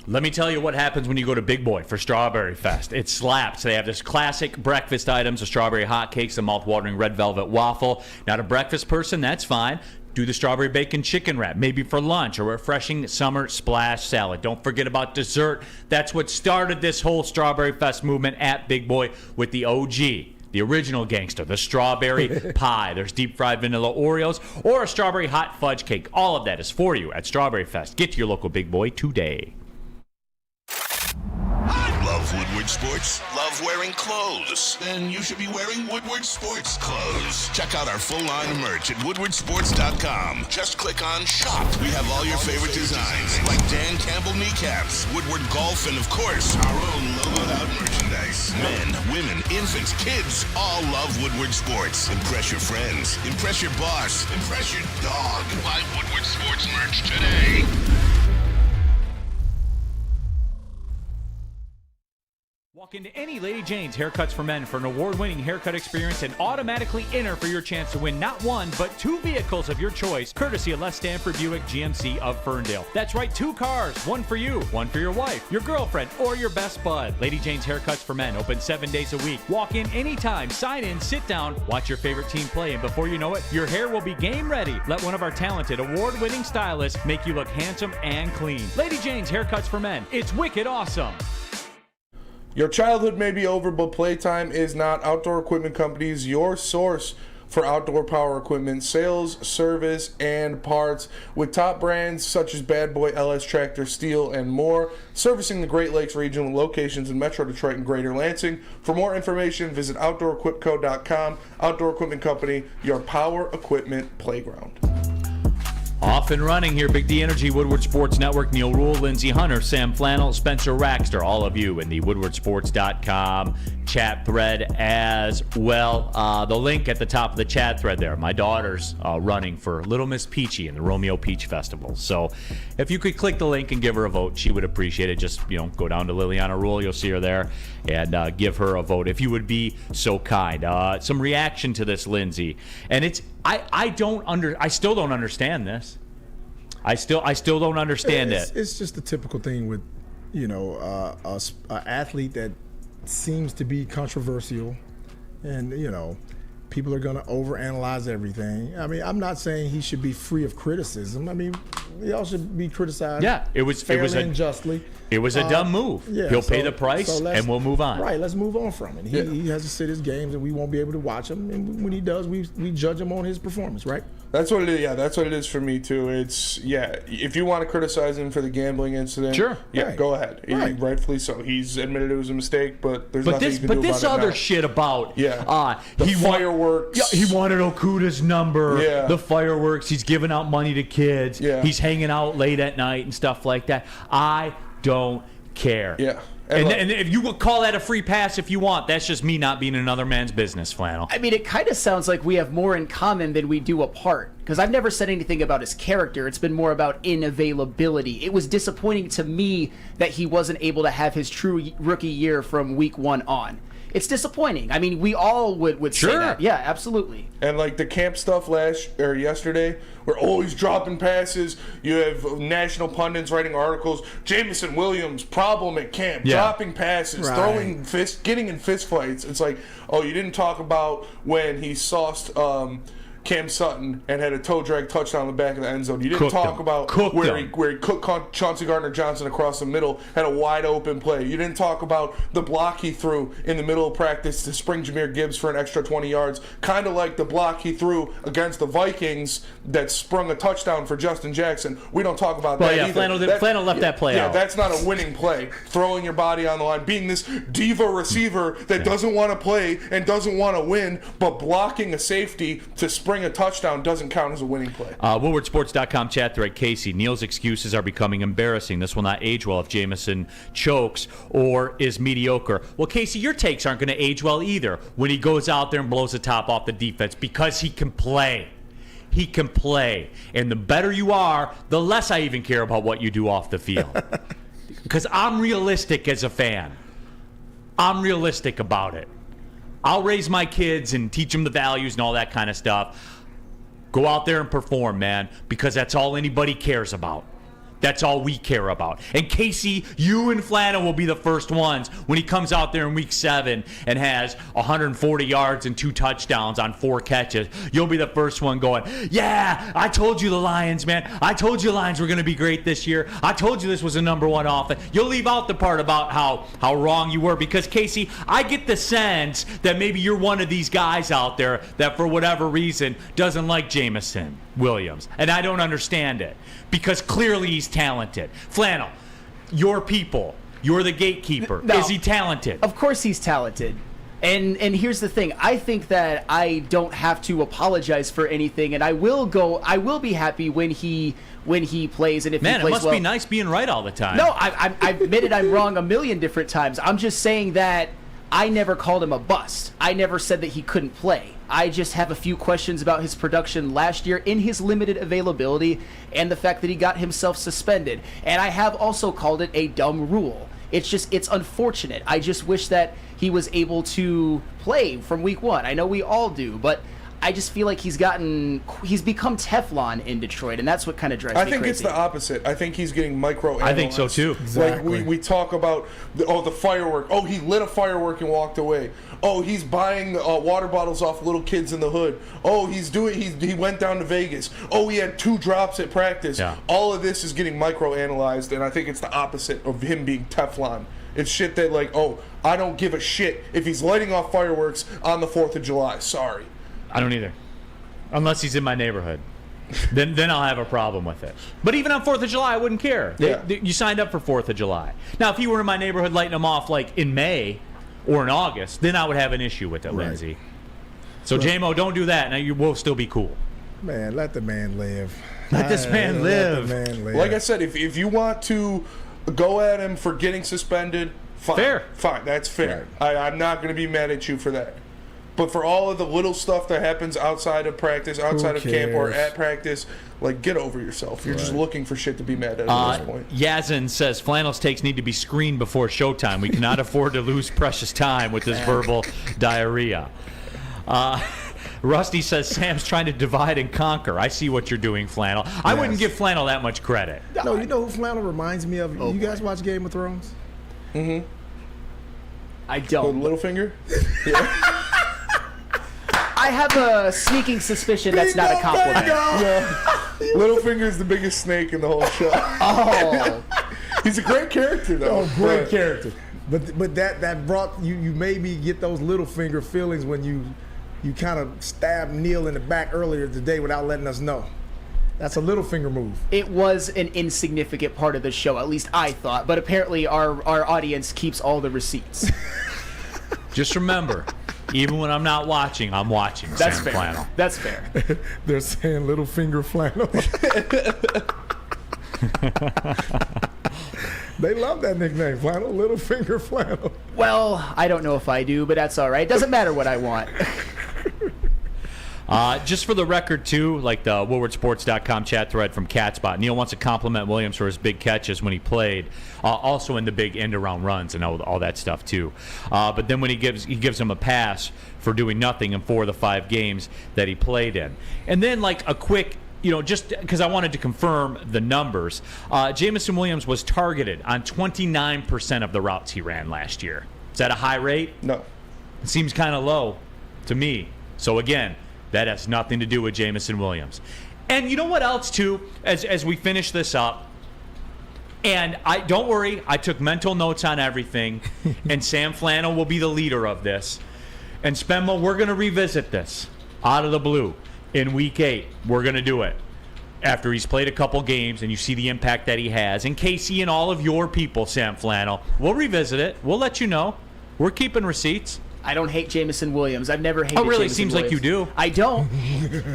Let me tell you what happens when you go to Big Boy for Strawberry Fest. It slaps. They have this classic breakfast items, the strawberry hotcakes, the mouth-watering red velvet waffle. Not a breakfast person, that's fine. Do the strawberry bacon chicken wrap, maybe for lunch, or refreshing summer splash salad. Don't forget about dessert. That's what started this whole Strawberry Fest movement at Big Boy with the OG, the original gangster, the strawberry pie. There's deep-fried vanilla Oreos or a strawberry hot fudge cake. All of that is for you at Strawberry Fest. Get to your local Big Boy today. Love Woodward Sports? Love wearing clothes? Then you should be wearing Woodward Sports clothes. Check out our full line of merch at woodwardsports.com. Just click on shop. We have all your favorite designs, like Dan Campbell kneecaps, Woodward golf, and of course, our own logoed out merchandise. Men, women, infants, kids all love Woodward Sports. Impress your friends. Impress your boss. Impress your dog. Buy Woodward Sports merch today. Walk into any Lady Jane's Haircuts for Men for an award-winning haircut experience and automatically enter for your chance to win not 1, but 2 vehicles of your choice, courtesy of Les Stanford Buick GMC of Ferndale. That's right, 2 cars, 1 for you, 1 for your wife, your girlfriend, or your best bud. Lady Jane's Haircuts for Men, open 7 days a week. Walk in anytime, sign in, sit down, watch your favorite team play, and before you know it, your hair will be game ready. Let one of our talented, award-winning stylists make you look handsome and clean. Lady Jane's Haircuts for Men. It's wicked awesome. Your childhood may be over, but playtime is not. Outdoor Equipment Company is your source for outdoor power equipment, sales, service, and parts, with top brands such as Bad Boy, LS Tractor, Steel, and more, servicing the Great Lakes region with locations in Metro Detroit and Greater Lansing. For more information, visit OutdoorEquipCo.com. Outdoor Equipment Company, your power equipment playground. Off and running here, Big D Energy, Woodward Sports Network, Neal Ruhl, Lindsey Hunter, Sam Flannel, Spencer Raxter, all of you in the woodwardsports.com chat thread as well. The link at the top of the chat thread there. My daughter's running for Little Miss Peachy in the Romeo Peach Festival. So if you could click the link and give her a vote, she would appreciate it. Just, go down to Liliana Ruhl, you'll see her there, and give her a vote if you would be so kind. Some reaction to this, Lindsey. And it's I still don't understand this. I still don't understand it. It's just the typical thing with, a athlete that seems to be controversial, and people are going to overanalyze everything. I mean, I'm not saying he should be free of criticism. I mean, y'all should be criticized. Yeah, it was and justly. It was a dumb move. Yeah, He'll pay the price, and we'll move on. Right, let's move on from it. He has to sit his games, and we won't be able to watch him. And when he does, we judge him on his performance, right? That's what it is. Yeah, that's what it is for me too. It's if you want to criticize him for the gambling incident, sure, go ahead. Right. Rightfully so. He's admitted it was a mistake, but there's nothing you can do about it. But this other now. shit about the fireworks. He wanted Okuda's number. Yeah. The fireworks. He's giving out money to kids. Yeah. He's hanging out late at night and stuff like that. I don't care. Yeah. And if you would call that a free pass if you want, that's just me not being another man's business, Flannel. I mean, it kind of sounds like we have more in common than we do apart. Because I've never said anything about his character. It's been more about inavailability. It was disappointing to me that he wasn't able to have his true rookie year from week 1 on. It's disappointing. I mean, we all would say that. Yeah, absolutely. And like the camp stuff yesterday, where he's dropping passes. You have national pundits writing articles. Jameson Williams problem at camp, dropping passes, throwing fists, getting in fist fights. It's like, you didn't talk about when he sauced Cam Sutton and had a toe drag touchdown in the back of the end zone. You didn't talk about where he cooked Chauncey Gardner-Johnson across the middle, had a wide open play. You didn't talk about the block he threw in the middle of practice to spring Jahmyr Gibbs for an extra 20 yards, kind of like the block he threw against the Vikings that sprung a touchdown for Justin Jackson. We don't talk about that either. Flannel left that play out. Yeah, that's not a winning play. Throwing your body on the line, being this diva receiver that doesn't want to play and doesn't want to win, but blocking a safety to spring a touchdown doesn't count as a winning play. WoodwardSports.com chat thread, Casey. Neal's excuses are becoming embarrassing. This will not age well if Jameson chokes or is mediocre. Well, Casey, your takes aren't going to age well either when he goes out there and blows the top off the defense because he can play. He can play. And the better you are, the less I even care about what you do off the field. Because I'm realistic as a fan. I'm realistic about it. I'll raise my kids and teach them the values and all that kind of stuff. Go out there and perform, man, because that's all anybody cares about. That's all we care about. And Casey, you and Flannel will be the first ones when he comes out there in week 7 and has 140 yards and 2 touchdowns on 4 catches. You'll be the first one going, yeah, I told you the Lions, man. I told you the Lions were going to be great this year. I told you this was a number 1 offense. You'll leave out the part about how wrong you were because, Casey, I get the sense that maybe you're one of these guys out there that for whatever reason doesn't like Jameson Williams. And I don't understand it because clearly he's talented. Flannel, your people, you're the gatekeeper. No, is he talented? Of course he's talented. And here's the thing. I think that I don't have to apologize for anything, and I will be happy when he plays and if he plays well. Man, it must be nice being right all the time. No, I've admitted I'm wrong a million different times. I'm just saying that I never called him a bust. I never said that he couldn't play. I just have a few questions about his production last year in his limited availability and the fact that he got himself suspended. And I have also called it a dumb rule. It's unfortunate. I just wish that he was able to play from week 1. I know we all do, but I just feel like he's become Teflon in Detroit, and that's what kind of drives me crazy. I think it's the opposite. I think he's getting micro-analyzed. I think so too. Exactly. Like we talk about the firework. Oh, he lit a firework and walked away. Oh, he's buying water bottles off little kids in the hood. Oh, he went down to Vegas. Oh, he had 2 drops at practice. Yeah. All of this is getting micro-analyzed, and I think it's the opposite of him being Teflon. It's shit that I don't give a shit if he's lighting off fireworks on the 4th of July. Sorry. I don't either. Unless he's in my neighborhood. then I'll have a problem with it. But even on 4th of July, I wouldn't care. You signed up for 4th of July. Now, if he were in my neighborhood lighting them off like in May or in August, then I would have an issue with it, Right. Lindsey. So, Jamo, don't do that. Now, you will still be cool. Man, let the man live. Let this man live. Let the man live. Like I said, if you want to go at him for getting suspended, fine. Fair. Fine, that's fair. Right. I'm not going to be mad at you for that. But for all of the little stuff that happens outside of practice, outside of camp, or at practice, get over yourself. You're just looking for shit to be mad at this point. Yazin says Flannel's takes need to be screened before showtime. We cannot afford to lose precious time with this verbal diarrhea. Rusty says Sam's trying to divide and conquer. I see what you're doing, Flannel. I wouldn't give Flannel that much credit. No, you know who Flannel reminds me of? You guys watch Game of Thrones? Mm-hmm. I don't. Littlefinger? I have a sneaking suspicion that's not a compliment. Littlefinger's the biggest snake in the whole show. Oh. He's a great character, though. Oh, great character. But that brought you maybe get those Littlefinger feelings when you kind of stabbed Neal in the back earlier today without letting us know. That's a Littlefinger move. It was an insignificant part of the show, at least I thought. But apparently our audience keeps all the receipts. Just remember, even when I'm not watching, I'm watching. That's Sam fair. Flannel. That's fair. They're saying Littlefinger Flannel. They love that nickname, Flannel. Littlefinger Flannel. Well, I don't know if I do, but that's all right. It doesn't matter what I want. Just for the record, too, like the WoodwardSports.com chat thread from Catspot, Neal wants to compliment Williams for his big catches when he played, also in the big end-around runs and all that stuff, too. But then when he gives him a pass for doing nothing in 4 of the 5 games that he played in. And then, like, a quick, just because I wanted to confirm the numbers, Jamison Williams was targeted on 29% of the routes he ran last year. Is that a high rate? No. It seems kind of low to me. So, again, that has nothing to do with Jamison Williams. And you know what else, too, as we finish this up? And don't worry, I took mental notes on everything, and Sam Flannel will be the leader of this. And Spenma, we're going to revisit this out of the blue in Week 8. We're going to do it after he's played a couple games and you see the impact that he has. And Casey and all of your people, Sam Flannel, we'll revisit it. We'll let you know. We're keeping receipts. I don't hate Jamison Williams. I've never hated. Oh, really? Jamison Seems Williams. like you do. I don't.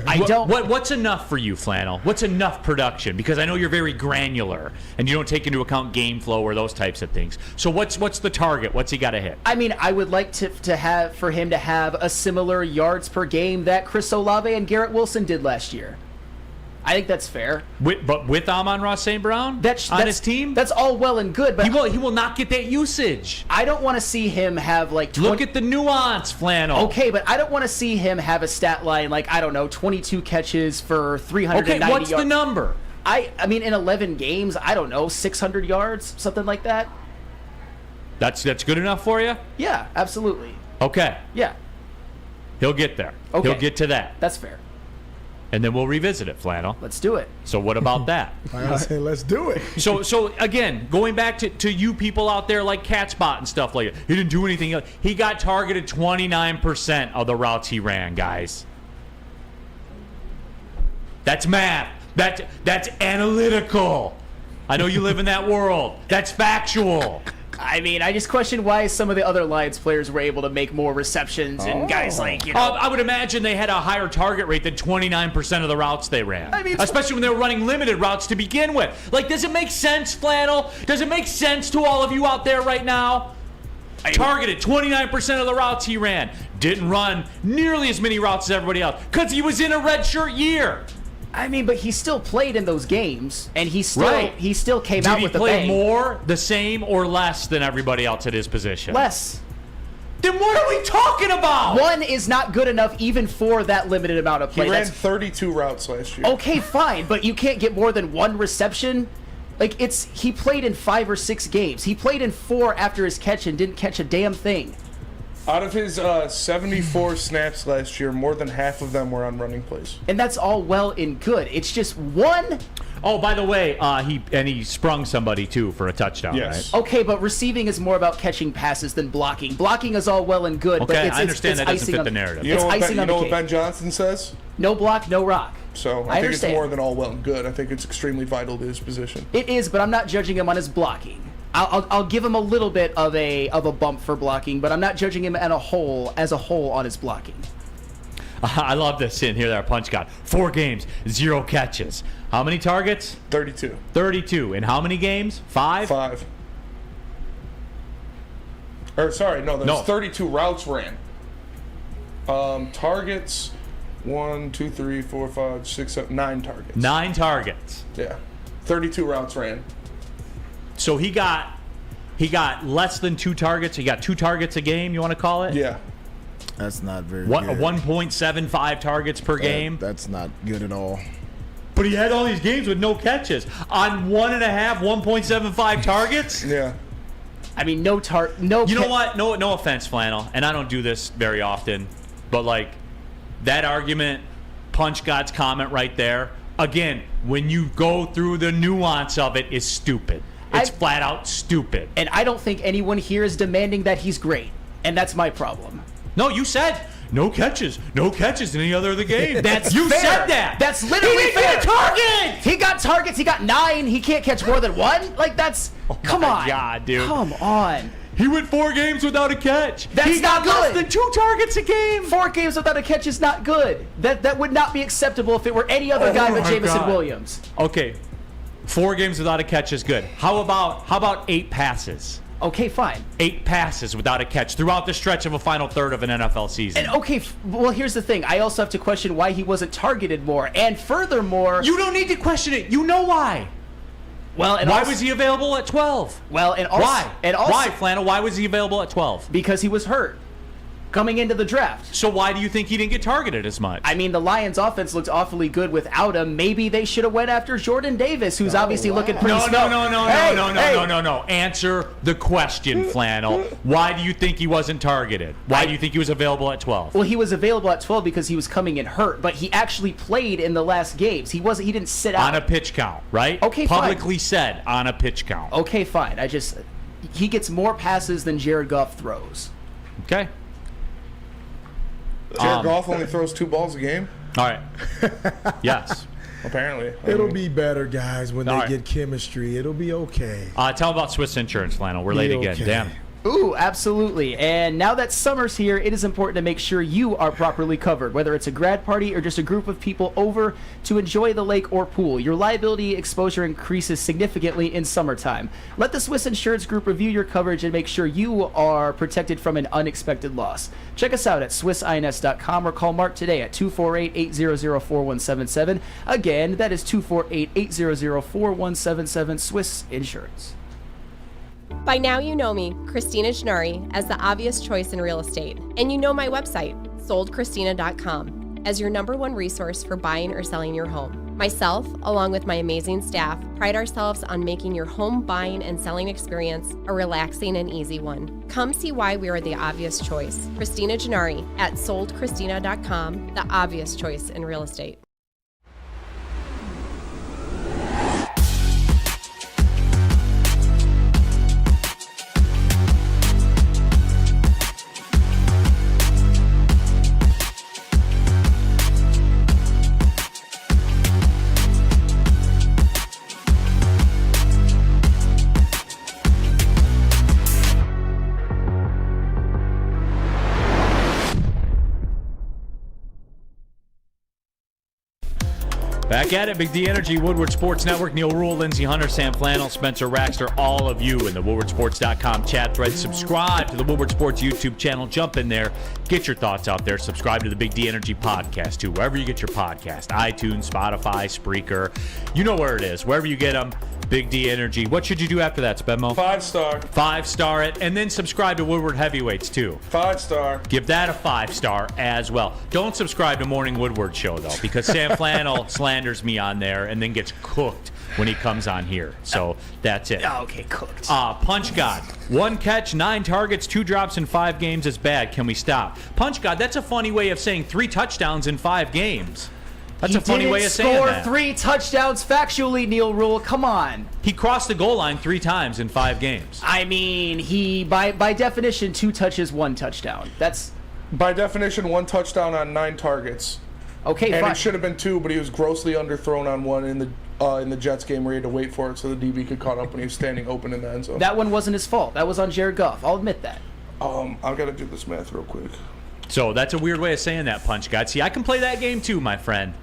I don't. What's enough for you, Flannel? What's enough production? Because I know you're very granular and you don't take into account game flow or those types of things. So what's the target? What's he got to hit? I mean, I would like for him to have a similar yards per game that Chris Olave and Garrett Wilson did last year. I think that's fair. But with Amon-Ra St. Brown on his team? That's all well and good, but he will not get that usage. I don't want to see him have like Look at the nuance, Flannel. Okay, but I don't want to see him have a stat line like, I don't know, 22 catches for 390 yards. Okay, what's the number? I mean, in 11 games, I don't know, 600 yards, something like that. That's good enough for you? Yeah, absolutely. Okay. Yeah. He'll get there. Okay. He'll get to that. That's fair. And then we'll revisit it, Flannel. Let's do it. So what about that? I say let's do it. So again, going back to you people out there like Catspot and stuff like that, he didn't do anything else. He got targeted 29% of the routes he ran, guys. That's math. That's analytical. I know you live in that world. That's factual. I mean, I just question why some of the other Lions players were able to make more receptions and guys like, I would imagine they had a higher target rate than 29% of the routes they ran. I mean, especially when they were running limited routes to begin with. Like, does it make sense, Flannel? Does it make sense to all of you out there right now? Targeted 29% of the routes he ran. Didn't run nearly as many routes as everybody else because he was in a redshirt year. I mean, but he still played in those games, and he still came out with a bang. Did he play more, the same, or less than everybody else at his position? Less. Then what are we talking about? One is not good enough even for that limited amount of play. He ran 32 routes last year. Okay, fine, but you can't get more than one reception. Like, he played in 5 or 6 games. He played in 4 after his catch and didn't catch a damn thing. Out of his 74 snaps last year, more than half of them were on running plays. And that's all well and good. It's just one. Oh, by the way, he sprung somebody too for a touchdown, yes. Right? Okay, but receiving is more about catching passes than blocking. Blocking is all well and good, okay, but I understand that doesn't fit the narrative. You know what Ben Johnson says? No block, no rock. So I think it's more than all well and good. I think it's extremely vital to his position. It is, but I'm not judging him on his blocking. I'll give him a little bit of a bump for blocking, but I'm not judging him as a whole on his blocking. I love this in here that our punch got. 4 games, 0 catches. How many targets? 32. 32. In how many games? 5? 5. Or sorry, no, there's 32 routes ran. Targets, 1, 2, 3, 4, 5, 6, 7, 9 targets. 9 targets. Yeah. 32 routes ran. So he got less than 2 targets. He got 2 targets a game, you want to call it? Yeah. That's not very good. 1.75 targets per game. That's not good at all. But he had all these games with no catches on 1.75 targets. Yeah. I mean, no. You know what? No offense, Flannel, and I don't do this very often, but like that argument, Punch God's comment right there, again, when you go through the nuance of it, is stupid. It's flat out stupid. And I don't think anyone here is demanding that he's great. And that's my problem. No, you said no catches in any other of the game. That's you fair. said that. That's literally he didn't fair. Get a target. He got targets. He got 9. He can't catch more than 1. Like that's come on. God, dude. Come on. He went 4 games without a catch. That's he not got good. less than 2 targets a game. 4 games without a catch is not good. That would not be acceptable if it were any other guy but Jamison Williams. Okay, 4 games without a catch is good. How about 8 passes? Okay, fine. 8 passes without a catch throughout the stretch of a final third of an NFL season. And okay, well, here's the thing. I also have to question why he wasn't targeted more. And furthermore... You don't need to question it. You know why. Well, and why also, was he available at 12? Well, and also... Why? And also, why, Flannel? Why was he available at 12? Because he was hurt coming into the draft. So why do you think he didn't get targeted as much? I mean, the Lions' offense looked awfully good without him. Maybe they should have went after Jordan Davis, who's obviously looking pretty swell. No. Answer the question, Flannel. Why do you think he wasn't targeted? Why do you think he was available at 12? Well, he was available at 12 because he was coming in hurt, but he actually played in the last games. He didn't sit out. On a pitch count, right? Okay, Publicly fine. said on a pitch count. Okay, fine. He gets more passes than Jared Goff throws. Okay. Jared Goff only throws 2 balls a game? All right. Yes. Apparently. It'll be better, guys, when they right. get chemistry. It'll be okay. Tell them about Swiss Insurance, Flannel. We're late again. Okay. Damn. Ooh, absolutely. And now that summer's here, it is important to make sure you are properly covered, whether it's a grad party or just a group of people over to enjoy the lake or pool. Your liability exposure increases significantly in summertime. Let the Swiss Insurance Group review your coverage and make sure you are protected from an unexpected loss. Check us out at swissins.com or call Mark today at 248-800-4177. Again, that is 248-800-4177, Swiss Insurance. By now you know me, Christina Gennari, as the obvious choice in real estate. And you know my website, soldchristina.com, as your #1 resource for buying or selling your home. Myself, along with my amazing staff, pride ourselves on making your home buying and selling experience a relaxing and easy one. Come see why we are the obvious choice. Christina Gennari at soldchristina.com, the obvious choice in real estate. Back at it, Big D Energy, Woodward Sports Network, Neal, Ruhl, Lindsey, Hunter, Sam Flannel, Spencer Raxter, all of you in the WoodwardSports.com chat thread. Subscribe to the Woodward Sports YouTube channel. Jump in there. Get your thoughts out there. Subscribe to the Big D Energy podcast, too, wherever you get your podcast. iTunes, Spotify, Spreaker. You know where it is. Wherever you get them, Big D Energy. What should you do after that, Spenmo? 5-star. 5-star it, and then subscribe to Woodward Heavyweights, too. 5-star. Give that a 5-star as well. Don't subscribe to Morning Woodward Show, though, because Sam Flannel slanders me on there and then gets cooked when he comes on here. So that's it. Okay, cooked. Punch God. 1 catch, 9 targets, 2 drops in 5 games is bad. Can we stop? Punch God, that's a funny way of saying 3 touchdowns in 5 games. That's a funny way of saying that. He didn't score 3 touchdowns factually, Neal Ruhl. Come on. He crossed the goal line 3 times in 5 games. I mean, he, by definition, 2 touches, 1 touchdown. That's... By definition, 1 touchdown on 9 targets. Okay, and fine. it should have been 2, but he was grossly underthrown on 1 in the Jets game where he had to wait for it so the DB could caught up when he was standing open in the end zone. That one wasn't his fault. That was on Jared Goff. I'll admit that. I've got to do this math real quick. So that's a weird way of saying that, Punch God. See, I can play that game too, my friend.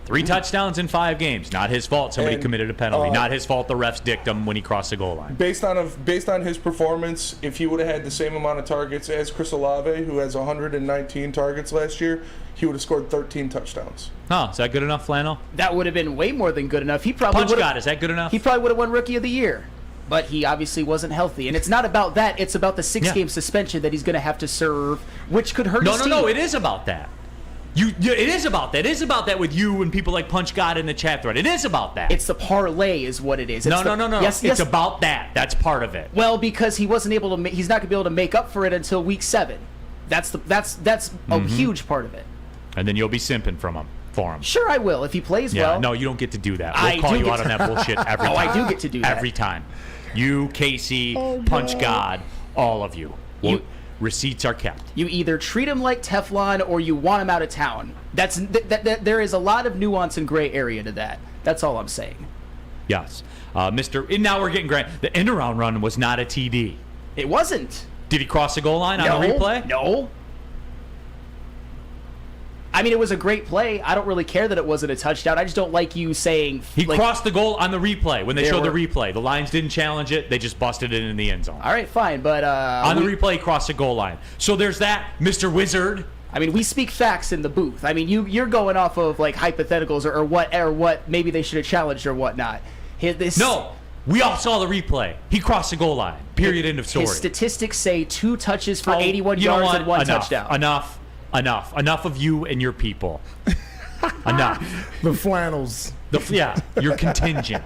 3 touchdowns in 5 games. Not his fault. Somebody committed a penalty. Not his fault. The refs dicked him when he crossed the goal line. Based on his performance, if he would have had the same amount of targets as Chris Olave, who has 119 targets last year, he would have scored 13 touchdowns. Oh, is that good enough, Flannel? That would have been way more than good enough. He probably Punch God, is that good enough? He probably would have won Rookie of the Year. But he obviously wasn't healthy. And it's not about that. It's about the 6-game suspension that he's going to have to serve, which could hurt his team. No, it is about that. It is about that. It is about that with you and people like Punch God in the chat thread. It is about that. It's the parlay is what it is. No. Yes, it's about that. That's part of it. Well, because he wasn't able to he's not going to be able to make up for it until week 7. That's a huge part of it. And then you'll be simping from him for him. Sure, I will if he plays Yeah, well. no, you don't get to do that. I We'll call do you get out to- on that bullshit every Oh, time. I do get to do that. Every time. You, Casey, Punch God, all of you. Receipts are kept. You either treat him like Teflon or you want him out of town. There is a lot of nuance and gray area to that. That's all I'm saying. Yes. And now we're getting grand. The end-around run was not a TD. It wasn't. Did he cross the goal line on the replay? No. I mean, it was a great play. I don't really care that it wasn't a touchdown. I just don't like you saying... He crossed the goal on the replay when they showed the were- replay. The Lions didn't challenge it. They just busted it in the end zone. All right, fine, but... on the replay, he crossed the goal line. So there's that, Mr. Wizard. I mean, we speak facts in the booth. I mean, you're going off of, like, hypotheticals or what maybe they should have challenged or whatnot. No, we all saw the replay. He crossed the goal line. Period, end of story. His statistics say 2 touches for 81 you know yards what? and 1 Enough, touchdown. Enough of you and your people. Enough. The flannels. Your contingent.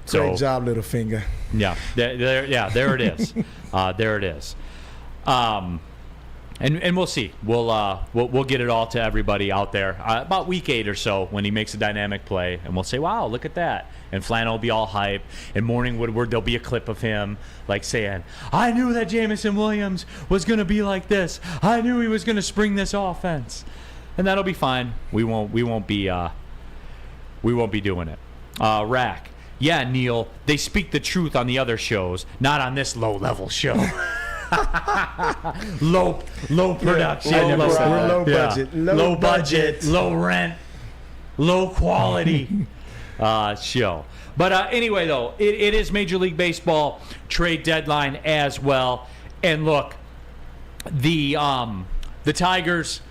Great job, little finger. Yeah, there it is. There it is. And we'll see. We'll get it all to everybody out there about week 8 or so when he makes a dynamic play, and we'll say, "Wow, look at that!" And Flannel will be all hype. And Morning Woodward, there'll be a clip of him like saying, "I knew that Jamison Williams was going to be like this. I knew he was going to spring this offense," and that'll be fine. We won't be doing it. Rack. Yeah, Neal, they speak the truth on the other shows, not on this low-level show. low production, Low budget. low budget, low rent, low quality show. But anyway, though, it is Major League Baseball trade deadline as well. And look, the Tigers.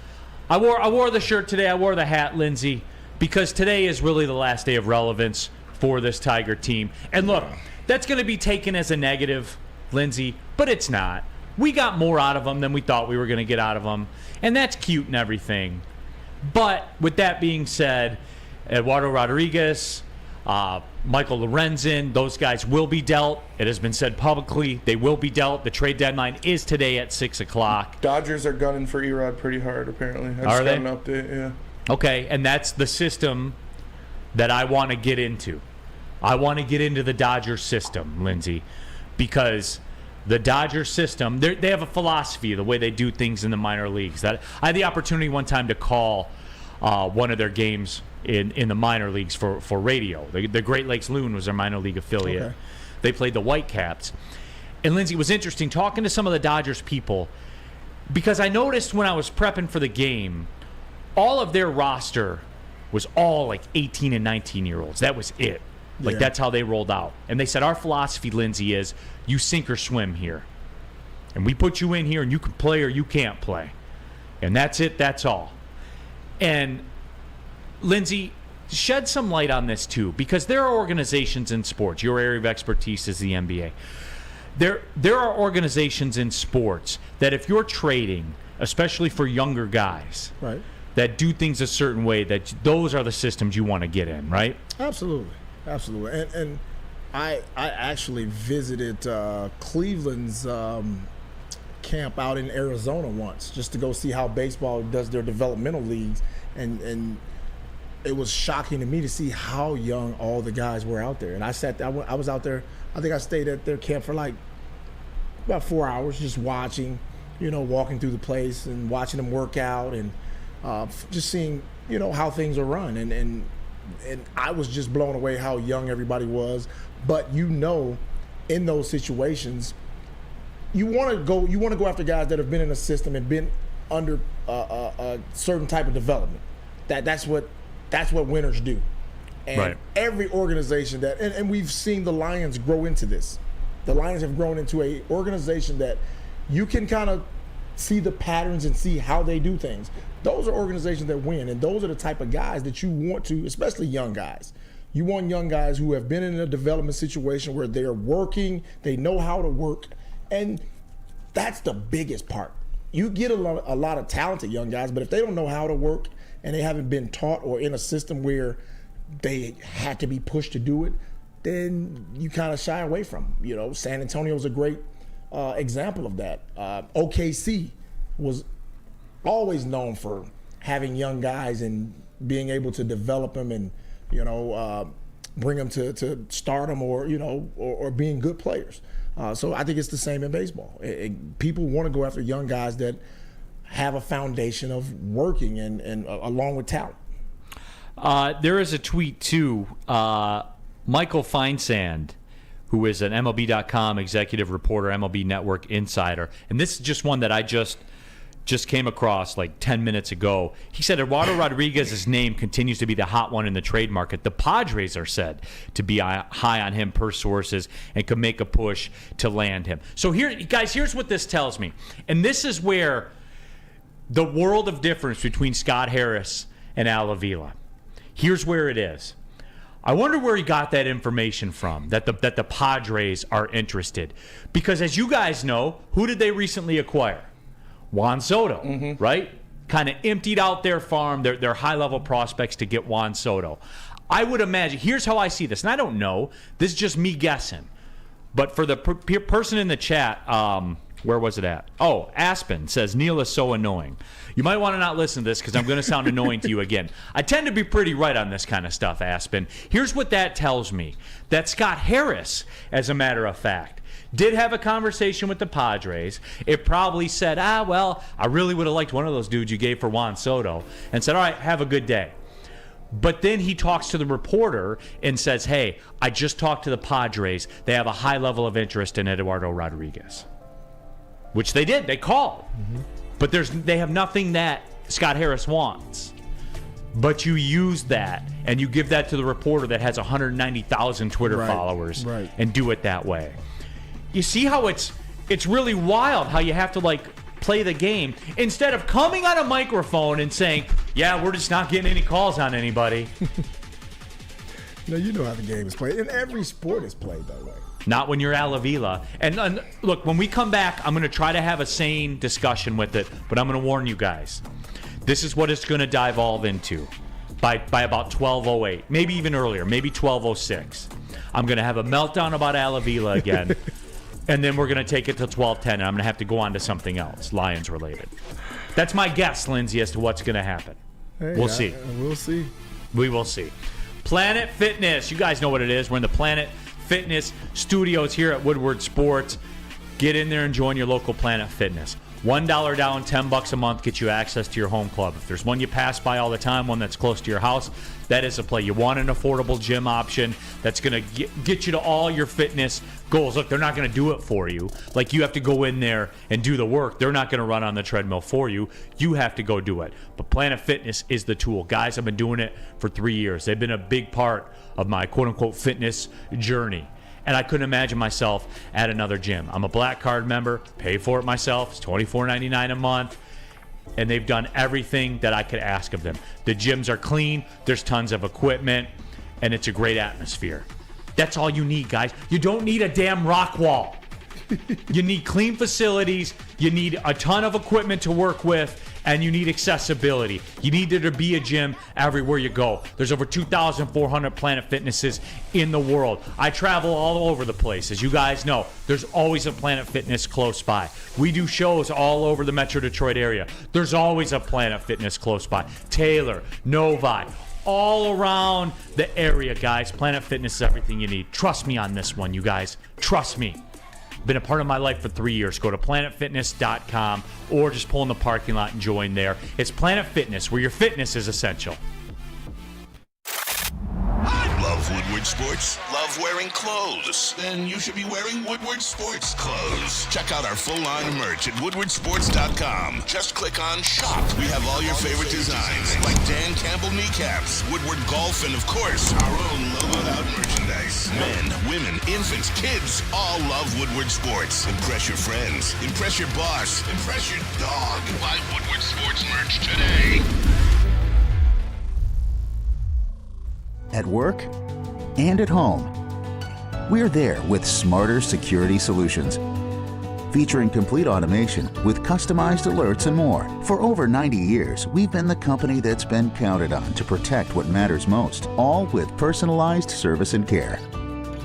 I wore the shirt today. I wore the hat, Lindsey, because today is really the last day of relevance for this Tiger team. And look, that's going to be taken as a negative, Lindsey, but it's not. We got more out of them than we thought we were going to get out of them, and that's cute and everything. But with that being said, Eduardo Rodriguez, Michael Lorenzen, those guys will be dealt. It has been said publicly they will be dealt. The trade deadline is today at 6 o'clock. Dodgers are gunning for Erod pretty hard, apparently. I just Are they? got an update, yeah. Okay, and that's the system that I want to get into. I want to get into the Dodgers system, Lindsey, because the Dodgers system, they have a philosophy, the way they do things in the minor leagues. That I had the opportunity one time to call one of their games in the minor leagues for radio. The Great Lakes Loon was their minor league affiliate. Okay. They played the Whitecaps. And, Lindsey, it was interesting talking to some of the Dodgers people because I noticed when I was prepping for the game, all of their roster was all like 18 and 19-year-olds. That was it. Like, that's how they rolled out. And they said, our philosophy, Lindsey, is you sink or swim here. And we put you in here, and you can play or you can't play. And that's it. That's all. And, Lindsey, shed some light on this, too, because there are organizations in sports. Your area of expertise is the NBA. There are organizations in sports that if you're trading, especially for younger guys, Right. that do things a certain way, that those are the systems you want to get in, right? Absolutely. And I actually visited Cleveland's camp out in Arizona once just to go see how baseball does their developmental leagues, and it was shocking to me to see how young all the guys were out there. And I was out there. I think I stayed at their camp for like about 4 hours just watching, walking through the place and watching them work out and just seeing, how things are run. And I was just blown away how young everybody was. But in those situations, you want to go after guys that have been in a system and been under a certain type of development. That's what winners do. And Right. every organization and we've seen the Lions grow into this. The Lions have grown into a organization that you can kind of see the patterns and see how they do things. Those are organizations that win, and those are the type of guys that you want to, especially young guys. You want young guys who have been in a development situation where they're working, they know how to work, and that's the biggest part. You get a lot of talented young guys, but if they don't know how to work and they haven't been taught or in a system where they had to be pushed to do it, then you kind of shy away from them. San Antonio's a great example of that. OKC was always known for having young guys and being able to develop them and, bring them to stardom or being good players. So I think it's the same in baseball. People want to go after young guys that have a foundation of working and along with talent. There is a tweet too. Michael Feinsand, who is an MLB.com executive reporter, MLB Network insider, and this is just one that I just came across like 10 minutes ago. He said Eduardo Rodriguez's name continues to be the hot one in the trade market. The Padres are said to be high on him per sources and could make a push to land him. So here, guys, here's what this tells me. And this is where the world of difference between Scott Harris and Al Avila. Here's where it is. I wonder where he got that information from, that the Padres are interested. Because as you guys know, who did they recently acquire? Juan Soto, right? Kind of emptied out their farm, their high-level prospects to get Juan Soto. I would imagine, here's how I see this, and I don't know, this is just me guessing. But for the person in the chat, where was it at? Oh, Aspen says, Neal is so annoying. You might want to not listen to this because I'm going to sound annoying to you again. I tend to be pretty right on this kind of stuff, Aspen. Here's what that tells me. That Scott Harris, as a matter of fact, did have a conversation with the Padres. It probably said, well, I really would have liked one of those dudes you gave for Juan Soto. And said, all right, have a good day. But then he talks to the reporter and says, hey, I just talked to the Padres. They have a high level of interest in Eduardo Rodriguez. Which they did. They called. But they have nothing that Scott Harris wants. But you use that, and you give that to the reporter that has 190,000 Twitter followers and do it that way. You see how it's really wild how you have to, play the game instead of coming on a microphone and saying, yeah, we're just not getting any calls on anybody. No, you know how the game is played. And every sport is played that way. Not when you're Al Avila. And look, when we come back, I'm going to try to have a sane discussion with it, but I'm going to warn you guys. This is what it's going to devolve into by about 12:08, maybe even earlier, maybe 12:06. I'm going to have a meltdown about Al Avila again, and then we're going to take it to 12:10, and I'm going to have to go on to something else, Lions related. That's my guess, Lindsey, as to what's going to happen. Hey, we'll see. We'll see. We will see. Planet Fitness. You guys know what it is. We're in the Planet Fitness studios here at Woodward Sports. Get in there and join your local Planet Fitness. $1 down, $10 a month gets you access to your home club. If there's one you pass by all the time, one that's close to your house, that is a play. You want an affordable gym option that's going to get you to all your fitness goals. Look, they're not going to do it for you. Like, you have to go in there and do the work. They're not going to run on the treadmill for you. You have to go do it. But Planet Fitness is the tool. Guys, I've been doing it for 3 years. They've been a big part of my quote-unquote fitness journey. And I couldn't imagine myself at another gym. I'm a Black Card member, pay for it myself. It's $24.99 a month. And they've done everything that I could ask of them. The gyms are clean. There's tons of equipment. And it's a great atmosphere. That's all you need, guys. You don't need a damn rock wall. You need clean facilities. You need a ton of equipment to work with. And you need accessibility. You need there to be a gym everywhere you go. There's over 2,400 Planet Fitnesses in the world. I travel all over the place. As you guys know, there's always a Planet Fitness close by. We do shows all over the Metro Detroit area. There's always a Planet Fitness close by. Taylor, Novi, all around the area, guys. Planet Fitness is everything you need. Trust me on this one, you guys. Trust me. Been a part of my life for 3 years. Go to planetfitness.com or just pull in the parking lot and join there. It's Planet Fitness, where your fitness is essential. Love Woodward Sports? Love wearing clothes? Then you should be wearing Woodward Sports clothes. Check out our full line of merch at woodwardsports.com. Just click on shop. We have all your favorite designs, like Dan Campbell kneecaps, Woodward golf, and of course, our own logoed out merchandise. Men, women, infants, kids all love Woodward Sports. Impress your friends. Impress your boss. Impress your dog. Buy Woodward Sports merch today. At work and at home, we're there with smarter security solutions. Featuring complete automation with customized alerts and more. For over 90 years, we've been the company that's been counted on to protect what matters most, all with personalized service and care.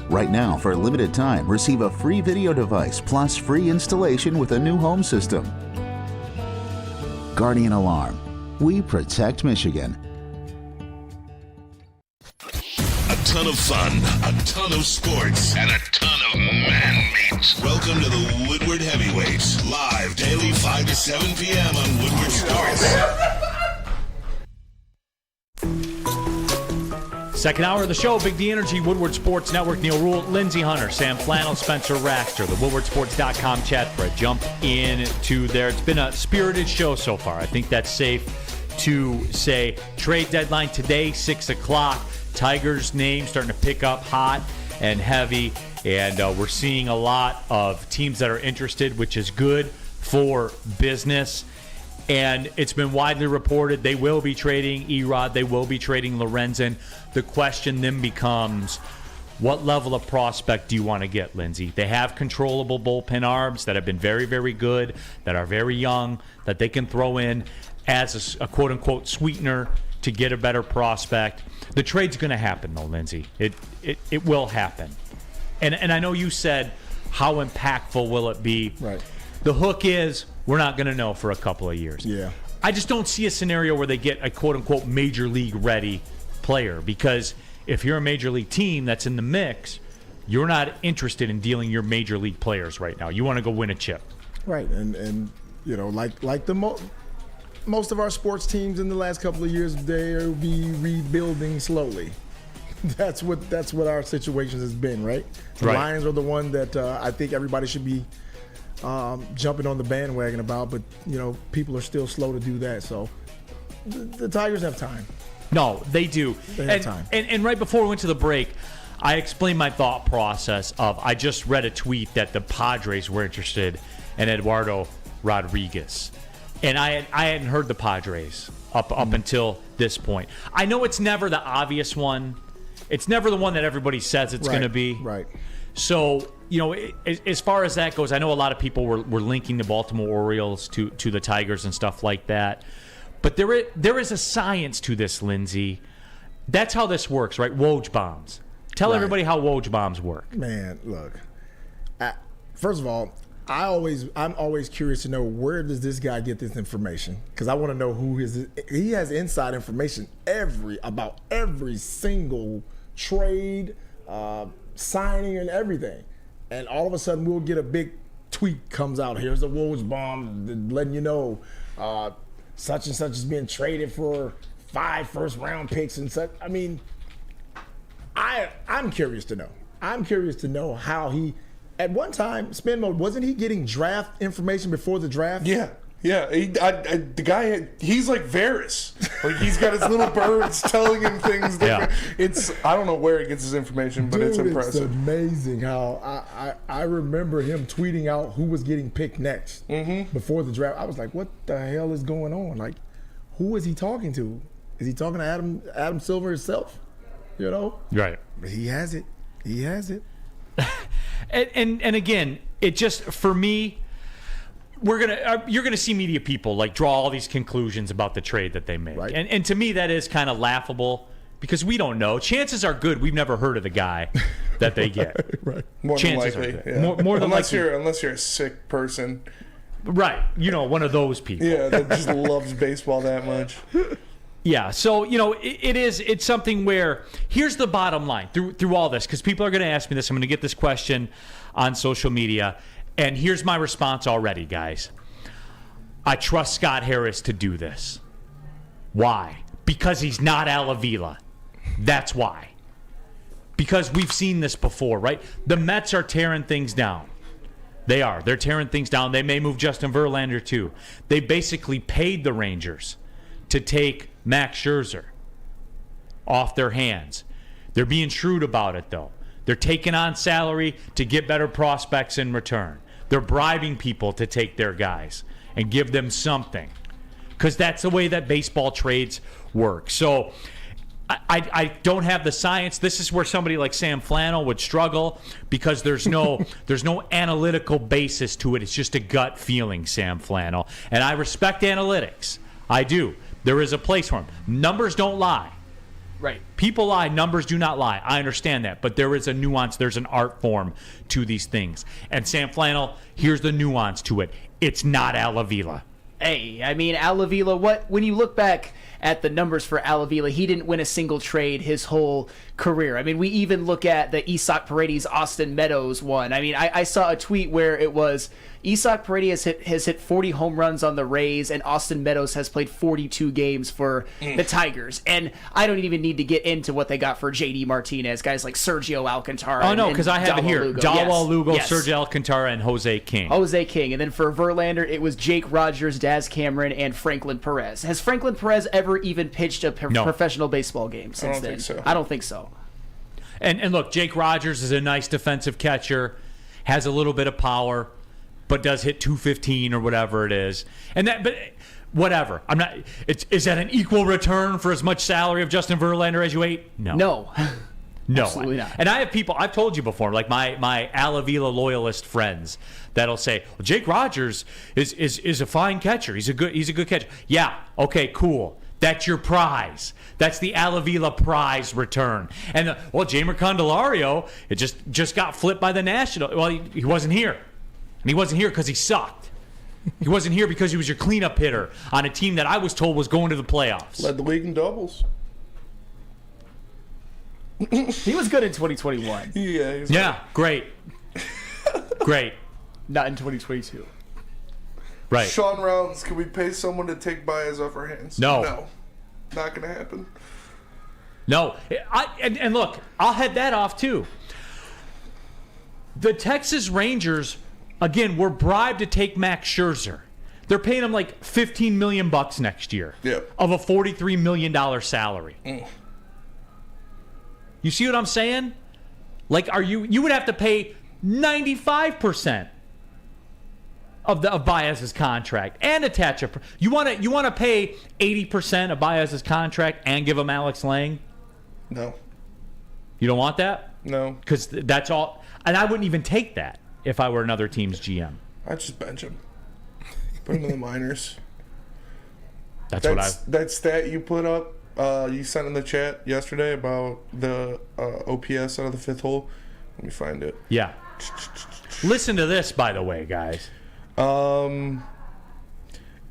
Right now, for a limited time, receive a free video device plus free installation with a new home system. Guardian Alarm. We protect Michigan. A ton of fun, a ton of sports, and a ton of man-meat. Welcome to the Woodward Heavyweights, live daily 5 to 7 p.m. on Woodward Sports. Second hour of the show, Big D Energy, Woodward Sports Network, Neal, Ruhl, Lindsey Hunter, Sam Flannel, Spencer Raxter, the WoodwardSports.com chat thread. Jump into there. It's been a spirited show so far. I think that's safe to say. Trade deadline today, 6 o'clock. Tigers' name starting to pick up hot and heavy, and we're seeing a lot of teams that are interested, which is good for business. And it's been widely reported they will be trading Erod, they will be trading Lorenzen. The question then becomes, what level of prospect do you want to get, Lindsey? They have controllable bullpen arms that have been very, very good, that are very young, that they can throw in as a quote-unquote sweetener to get a better prospect. The trade's going to happen, though, Lindsey. It will happen. And I know you said, how impactful will it be? Right. The hook is, we're not going to know for a couple of years. Yeah. I just don't see a scenario where they get a quote-unquote major league ready player, because if you're a major league team that's in the mix, you're not interested in dealing your major league players right now. You want to go win a chip. Right. And you know, like the most of our sports teams in the last couple of years, they'll be rebuilding slowly. That's what our situation has been, right? The Right. Lions are the one that I think everybody should be jumping on the bandwagon about, but you know, people are still slow to do that. So the Tigers have time. No, they do. They have time. And right before we went to the break, I explained my thought process of, I just read a tweet that the Padres were interested in Eduardo Rodriguez. And I hadn't heard the Padres up until this point. I know it's never the obvious one. It's never the one that everybody says it's going to be. Right. So, you know, as far as that goes, I know a lot of people were linking the Baltimore Orioles to the Tigers and stuff like that. But there is a science to this, Lindsey. That's how this works, right? Woj bombs. Tell everybody how Woj bombs work. Man, look. First of all, I'm always curious to know, where does this guy get this information? Because I want to know he has inside information about every single trade, signing, and everything. And all of a sudden, we'll get a big tweet comes out. Here's a Woj bomb letting you know such and such is being traded for 5 first-round picks and such. I mean, I'm curious to know. I'm curious to know how he. At one time, Spin Mode, wasn't he getting draft information before the draft? Yeah. The guy, he's like Varys. Like, he's got his little birds telling him things. I don't know where he gets his information, but it's impressive. It's amazing how I remember him tweeting out who was getting picked next before the draft. I was like, what the hell is going on? Like, who is he talking to? Is he talking to Adam Silver himself? You know? Right. But he has it. He has it. And again, it just, for me, you're gonna see media people like draw all these conclusions about the trade that they make, right. and to me that is kind of laughable, because we don't know. Chances are good we've never heard of the guy that they get. Right. More Chances than likely. are good. Yeah. More than likely. Unless you're a sick person. Right. You know, one of those people. Yeah, that just loves baseball that much. Yeah, so, you know, it's something where, here's the bottom line through all this, because people are going to ask me this. I'm going to get this question on social media, and here's my response already, guys. I trust Scott Harris to do this. Why? Because he's not Al Avila. That's why. Because we've seen this before, right? The Mets are tearing things down. They are. They're tearing things down. They may move Justin Verlander, too. They basically paid the Rangers to take Max Scherzer off their hands. They're being shrewd about it, though. They're taking on salary to get better prospects in return. They're bribing people to take their guys and give them something, because that's the way that baseball trades work. So I don't have the science. This is where somebody like Sam Flannel would struggle, because there's no analytical basis to it. It's just a gut feeling, Sam Flannel. And I respect analytics. I do. There is a place for them. Numbers don't lie. Right. People lie. Numbers do not lie. I understand that. But there is a nuance. There's an art form to these things. And Sam Flannel, here's the nuance to it. It's not Al Avila. Hey, I mean, Al Avila, when you look back at the numbers for Al Avila, he didn't win a single trade his whole career. I mean, we even look at the Isak Paredes Austin Meadows one. I mean, I saw a tweet where it was Isak Paredes has hit 40 home runs on the Rays, and Austin Meadows has played 42 games for the Tigers. And I don't even need to get into what they got for JD Martinez, guys like Sergio Alcantara. Oh, no, because I have it here. Dawa Lugo, Yes. Sergio Alcantara, and Jose King. And then for Verlander, it was Jake Rogers, Daz Cameron, and Franklin Perez. Has Franklin Perez ever even pitched a professional baseball game since then? I don't think so. And look, Jake Rogers is a nice defensive catcher, has a little bit of power, but does hit 215 or whatever it is. But whatever. I'm not. Is that an equal return for as much salary of Justin Verlander as you ate? No. No. Absolutely not. And I have people, I've told you before, like my Al Avila loyalist friends that'll say, well, Jake Rogers is a fine catcher. He's a good catcher. Yeah, okay, cool. That's your prize. That's the Al Avila prize return. And Jamer Candelario, it just got flipped by the National. Well, he wasn't here. And he wasn't here because he sucked. He wasn't here because he was your cleanup hitter on a team that I was told was going to the playoffs. Led the league in doubles. He was good in 2021. Yeah, great. Great. Not in 2022. Right. Sean Rounds, can we pay someone to take Baez off our hands? No. Not going to happen. No. And look, I'll head that off too. The Texas Rangers, again, were bribed to take Max Scherzer. They're paying him like $15 million next year of a $43 million salary. You see what I'm saying? Like, you would have to pay 95% of Baez's contract and attach you want to pay 80% of Baez's contract and give him Alex Lang? No. You don't want that? No. Because that's all, and I wouldn't even take that if I were another team's GM. I'd just bench him. Put him in the minors. That stat you put up, you sent in the chat yesterday about the OPS out of the fifth hole. Let me find it. Yeah. Listen to this, by the way, guys. In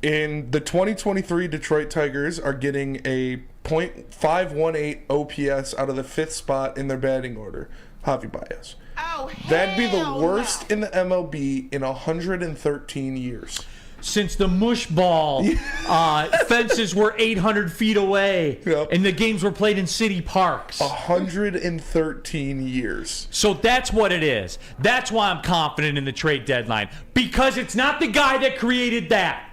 the 2023 Detroit Tigers are getting a .518 OPS out of the fifth spot in their batting order. Javi Baez. Oh, that'd be the worst in the MLB in 113 years. Since the mush ball fences were 800 feet away and the games were played in city parks. 113 years. So that's what it is. That's why I'm confident in the trade deadline. Because it's not the guy that created that.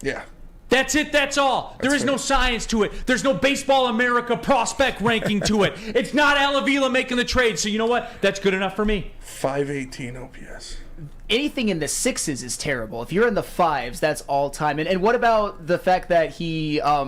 Yeah. That's it. That's all. There is no science to it. There's no Baseball America prospect ranking to it. It's not Al Avila making the trade. So you know what? That's good enough for me. 518 OPS. Anything in the sixes is terrible. If you're in the fives, that's all time. And what about the fact that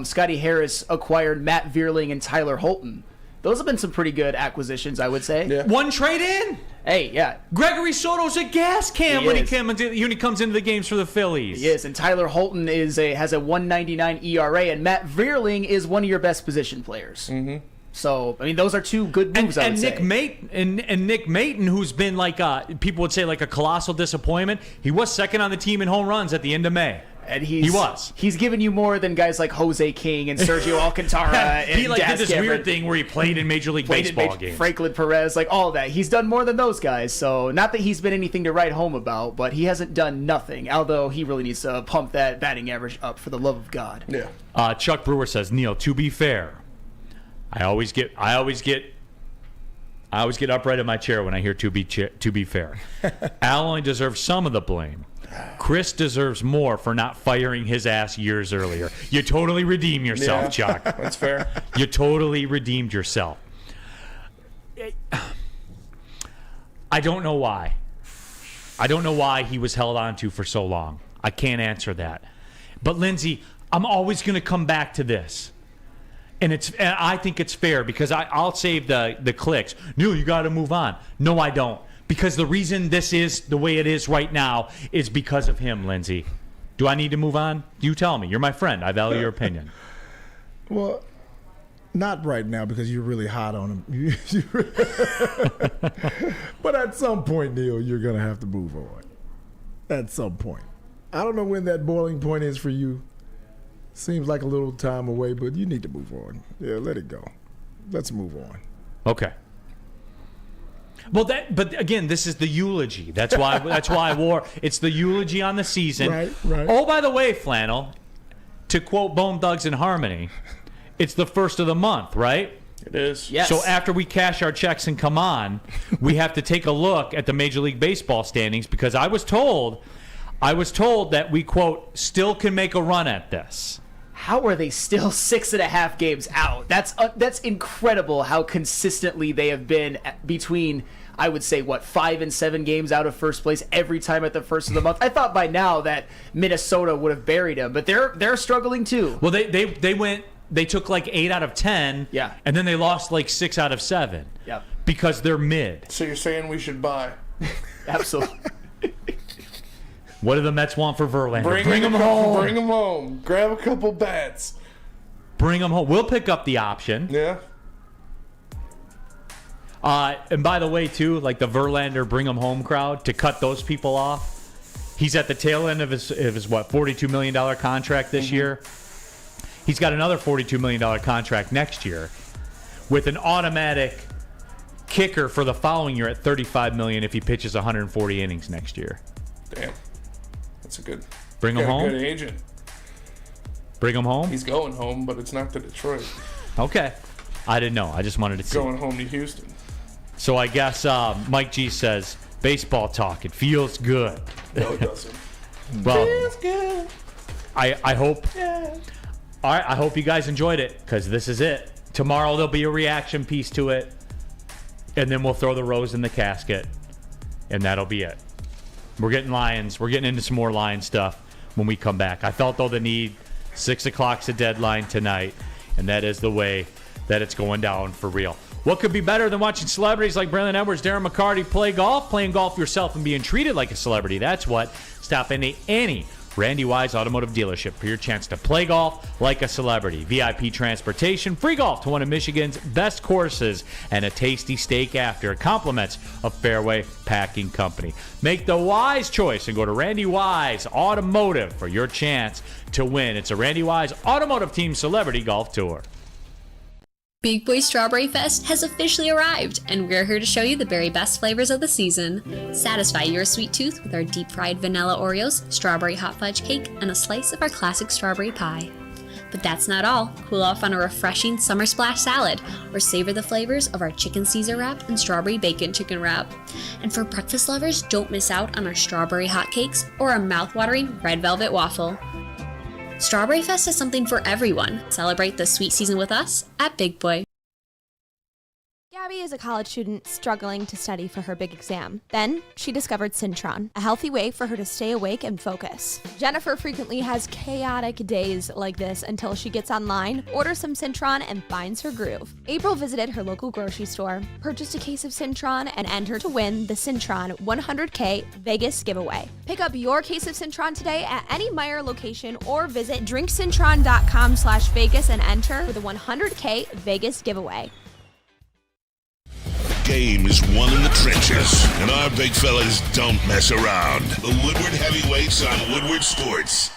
Scotty Harris acquired Matt Vierling and Tyler Holton? Those have been some pretty good acquisitions, I would say. Yeah. One trade in. Hey, yeah. Gregory Soto's a gas can when he comes into the games for the Phillies. He is, and Tyler Holton has a 1.99 ERA, and Matt Vierling is one of your best position players. Mm-hmm. So, I mean, those are two good moves, I would say. Nick Maton, who's been like people would say like a colossal disappointment. He was second on the team in home runs at the end of May. And he's given you more than guys like Jose King and Sergio Alcantara. And he did this weird thing where he played in Major League Baseball games. Franklin Perez, like all that. He's done more than those guys. So not that he's been anything to write home about, but he hasn't done nothing. Although he really needs to pump that batting average up for the love of God. Yeah. Chuck Brewer says, Neal, to be fair, I always get upright in my chair when I hear to be fair. Al only deserves some of the blame. Chris deserves more for not firing his ass years earlier. You totally redeem yourself, Chuck. That's fair. You totally redeemed yourself. I don't know why. I don't know why he was held on to for so long. I can't answer that. But Lindsey, I'm always going to come back to this. And I think it's fair because I'll save the clicks. Neal, you got to move on. No, I don't. Because the reason this is the way it is right now is because of him, Lindsey. Do I need to move on? You tell me. You're my friend. I value your opinion. Well, not right now because you're really hot on him. But at some point, Neal, you're going to have to move on. At some point. I don't know when that boiling point is for you. Seems like a little time away, but you need to move on. Yeah, let it go. Let's move on. Okay. Well, but again, this is the eulogy. That's why I wore. It's the eulogy on the season. Right. Oh, by the way, Flannel, to quote Bone Thugs and Harmony, it's the first of the month, right? It is. Yes. So after we cash our checks and come on, we have to take a look at the Major League Baseball standings because I was told that we, quote, still can make a run at this. How are they still 6.5 games out? That's incredible how consistently they have been between, I would say, 5 and 7 games out of first place every time at the first of the month. I thought by now that Minnesota would have buried them, but they're struggling too. Well, they took like 8 out of 10, yeah, and then they lost like 6 out of 7, yeah, because they're mid. So you're saying we should buy? Absolutely. What do the Mets want for Verlander? Bring him home. Bring him home. Grab a couple bats. Bring him home. We'll pick up the option. Yeah. And by the way, too, like the Verlander bring him home crowd, to cut those people off, he's at the tail end of his $42 million contract this year. He's got another $42 million contract next year with an automatic kicker for the following year at $35 million if he pitches 140 innings next year. Damn. That's a good. Bring him home? Good agent. Bring him home? He's going home, but it's not to Detroit. Okay. I didn't know. I just wanted to see. Going home to Houston. So I guess Mike G says, baseball talk, it feels good. No, it doesn't. Well, feels good. I hope. Yeah. All right, I hope you guys enjoyed it, because this is it. Tomorrow there'll be a reaction piece to it, and then we'll throw the rose in the casket, and that'll be it. We're getting Lions. We're getting into some more Lions stuff when we come back. I felt, though, the need. 6 o'clock's the deadline tonight, and that is the way that it's going down for real. What could be better than watching celebrities like Braylon Edwards, Darren McCarty play golf? Playing golf yourself and being treated like a celebrity. That's what. Stop into any Randy Wise Automotive dealership for your chance to play golf like a celebrity. VIP transportation, free golf to one of Michigan's best courses, and a tasty steak after. Compliments of Fairway Packing Company. Make the wise choice and go to Randy Wise Automotive for your chance to win. It's a Randy Wise Automotive Team Celebrity Golf Tour. Big Boy Strawberry Fest has officially arrived, and we're here to show you the very best flavors of the season. Satisfy your sweet tooth with our deep-fried vanilla Oreos, strawberry hot fudge cake, and a slice of our classic strawberry pie. But that's not all. Cool off on a refreshing summer splash salad, or savor the flavors of our chicken Caesar wrap and strawberry bacon chicken wrap. And for breakfast lovers, don't miss out on our strawberry hotcakes or our mouth-watering red velvet waffle. Strawberry Fest is something for everyone. Celebrate the sweet season with us at Big Boy. Gabby is a college student struggling to study for her big exam. Then she discovered Syntron, a healthy way for her to stay awake and focus. Jennifer frequently has chaotic days like this until she gets online, orders some Syntron, and finds her groove. April visited her local grocery store, purchased a case of Syntron, and entered to win the Syntron 100K Vegas giveaway. Pick up your case of Syntron today at any Meijer location or visit drinksyntron.com/Vegas and enter for the 100K Vegas giveaway. Game is won in the trenches, and our big fellas don't mess around. The Woodward Heavyweights on Woodward Sports.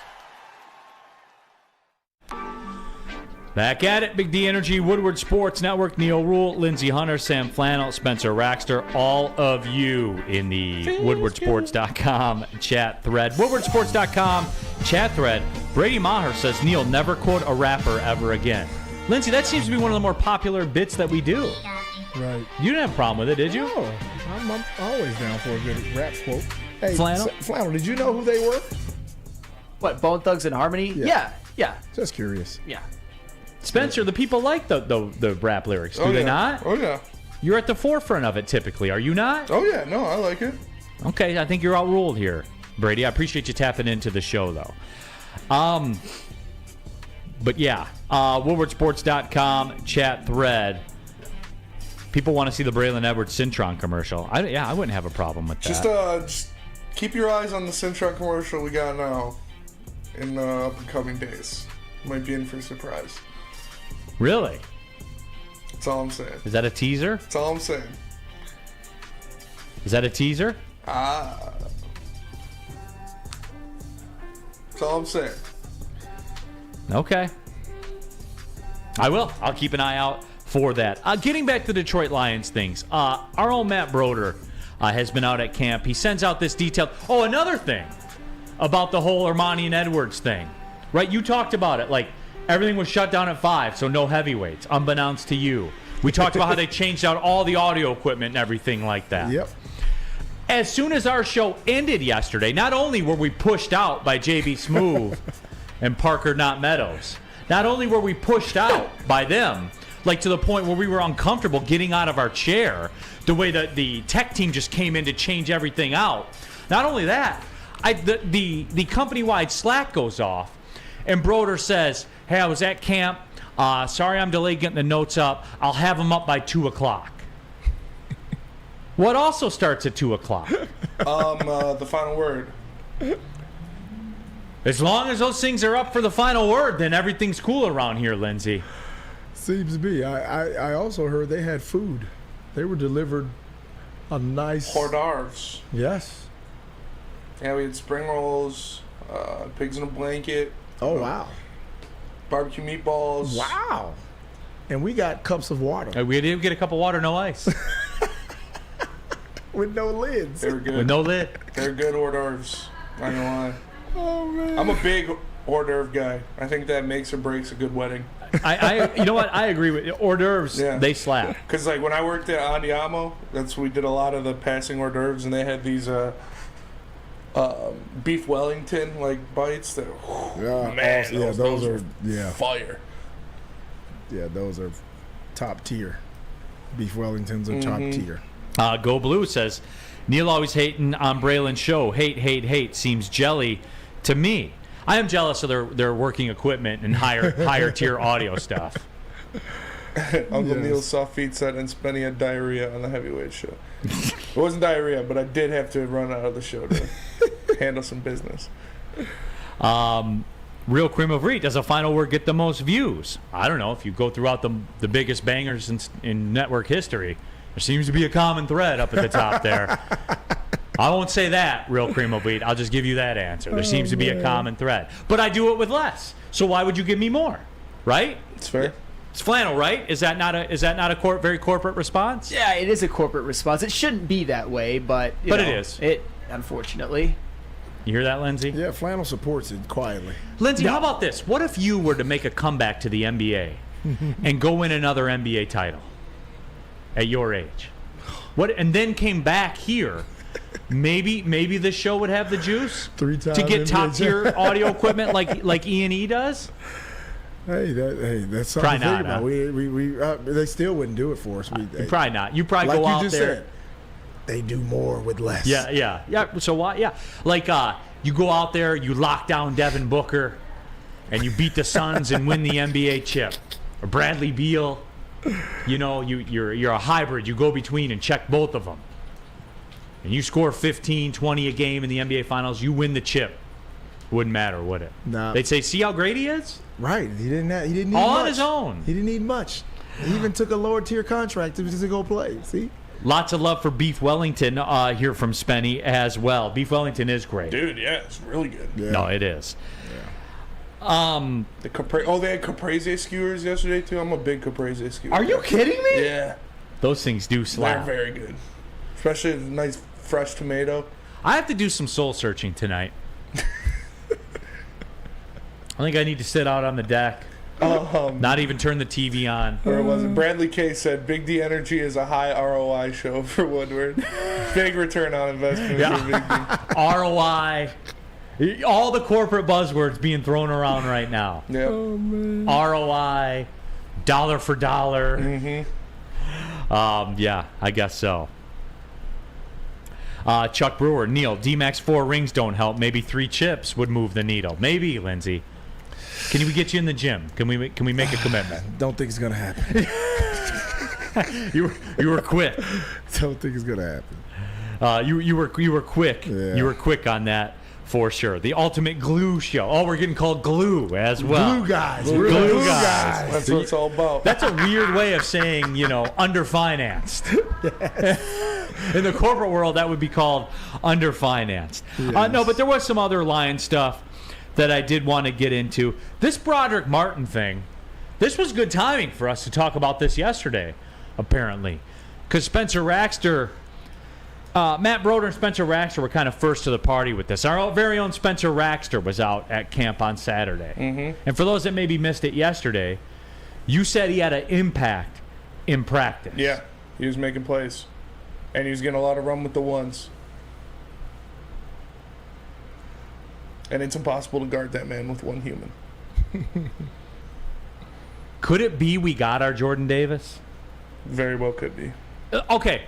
Back at it, Big D Energy, Woodward Sports Network, Neal, Ruhl, Lindsey Hunter, Sam Flannel, Spencer Raxter, all of you in the woodwardsports.com chat thread. Woodwardsports.com chat thread. Brady Maher says, Neal, never quote a rapper ever again. Lindsey, that seems to be one of the more popular bits that we do. Right. You didn't have a problem with it, did you? No. I'm always down for a good rap quote. Hey, Flannel? Flannel, did you know who they were? What, Bone Thugs and Harmony? Yeah. Just curious. Yeah. Spencer, the people like the rap lyrics, do they not? Oh, yeah. You're at the forefront of it typically, are you not? Oh, yeah. No, I like it. Okay, I think you're outruled here, Brady. I appreciate you tapping into the show, though. But yeah, woodwardsports.com chat thread. People want to see the Braylon Edwards Syntron commercial. I wouldn't have a problem with that. Just keep your eyes on the Syntron commercial we got now in upcoming days. Might be in for a surprise. Really? That's all I'm saying. Is that a teaser? That's all I'm saying. Is that a teaser? That's all I'm saying. Okay. I will. I'll keep an eye out for that. Getting back to the Detroit Lions things, our own Matt Broder has been out at camp. He sends out this detail. Oh, another thing about the whole Ermanni and Edwards thing, right? You talked about it. Like, everything was shut down at 5, so no heavyweights, unbeknownst to you. We talked about how they changed out all the audio equipment and everything like that. Yep. As soon as our show ended yesterday, not only were we pushed out by JB Smoove and Parker Not Meadows, not only were we pushed out by them, like to the point where we were uncomfortable getting out of our chair, the way that the tech team just came in to change everything out. Not only that, the company-wide Slack goes off, and Broder says, hey, I was at camp. Sorry I'm delayed getting the notes up. I'll have them up by 2 o'clock. What also starts at 2 o'clock? The final word. As long as those things are up for the final word, then everything's cool around here, Lindsey. Seems to be. I also heard they had food. They were delivered a nice... Hors d'oeuvres. Yes. Yeah, we had spring rolls, pigs in a blanket. Oh, wow. Barbecue meatballs. Wow. And we got cups of water. We did get a cup of water, no ice. With no lids. They were good. With no lid. They're good hors d'oeuvres. Not gonna lie. Oh, man. I'm a big hors d'oeuvre guy. I think that makes or breaks a good wedding. You know what? I agree with you. Hors d'oeuvres. Yeah. They slap. Because like when I worked at Jamo, we did a lot of the passing hors d'oeuvres, and they had these beef Wellington like bites that. Man, yeah, those are fire. Yeah, those are top tier. Beef Wellingtons are top tier. Go Blue says, Neal always hating on Braylon's show. Hate seems jelly to me. I am jealous of their working equipment and higher tier audio stuff. Uncle Neal's soft feet said, and Spenny had diarrhea on the heavyweight show. It wasn't diarrhea, but I did have to run out of the show to handle some business. Real Cream of Wheat, does a final word get the most views? I don't know. If you go throughout the biggest bangers in network history, there seems to be a common thread up at the top there. I won't say that, Real Cream of Wheat. I'll just give you that answer. There seems to be a common thread. But I do it with less. So why would you give me more? Right? It's fair. It's flannel, right? Is that not a very corporate response? Yeah, it is a corporate response. It shouldn't be that way, but it is. It unfortunately. You hear that, Lindsey? Yeah, flannel supports it quietly. Lindsey, how about this? What if you were to make a comeback to the NBA and go win another NBA title at your age? And then came back here? Maybe the show would have the juice 3 times to get NBA top tier audio equipment like E&E does. That's something probably to think not. about. They still wouldn't do it for us. Probably not. You probably like go you out just there. Said, they do more with less. Yeah. So why? Yeah, like you go out there, you lock down Devin Booker, and you beat the Suns and win the NBA chip, or Bradley Beal. You know, you're a hybrid. You go between and check both of them. And you score 15, 20 a game in the NBA Finals, you win the chip. Wouldn't matter, would it? Nah. They'd say, see how great he is? Right. He didn't need all much. on his own. He didn't need much. He even took a lower tier contract to go play. See? Lots of love for Beef Wellington here from Spenny as well. Beef Wellington is great. Dude, yeah, it's really good. Yeah. No, it is. Yeah. They had caprese skewers yesterday too. I'm a big caprese skewer. Are you kidding me? Yeah. Those things do slap. They're very good. Especially a nice fresh tomato. I have to do some soul searching tonight. I think I need to sit out on the deck. Not even turn the TV on. Or was it Bradley K said Big D Energy is a high ROI show for Woodward. Big return on investment for Big D. ROI. All the corporate buzzwords being thrown around right now. Yep. Oh, man. ROI, dollar for dollar. Mm-hmm. Yeah, I guess so. Chuck Brewer, Neal, D-Max 4 rings don't help. Maybe 3 chips would move the needle. Maybe, Lindsey. Can we get you in the gym? Can we make a commitment? Don't think it's gonna happen. You were quick. Don't think it's gonna happen. You were quick. Yeah. You were quick on that for sure. The ultimate glue show. Oh, we're getting called glue as well. Glue guys. Glue guys. That's what it's all about. That's a weird way of saying, underfinanced. In the corporate world, that would be called underfinanced. Yes. No, but there was some other Lion stuff that I did want to get into. This Broderick Martin thing, this was good timing for us to talk about this yesterday, apparently. Because Spencer Raxter, Matt Broder and Spencer Raxter were kind of first to the party with this. Our very own Spencer Raxter was out at camp on Saturday. Mm-hmm. And for those that maybe missed it yesterday, you said he had an impact in practice. Yeah, he was making plays. And he was getting a lot of run with the ones. And it's impossible to guard that man with one human. Could it be we got our Jordan Davis? Very well could be. Okay.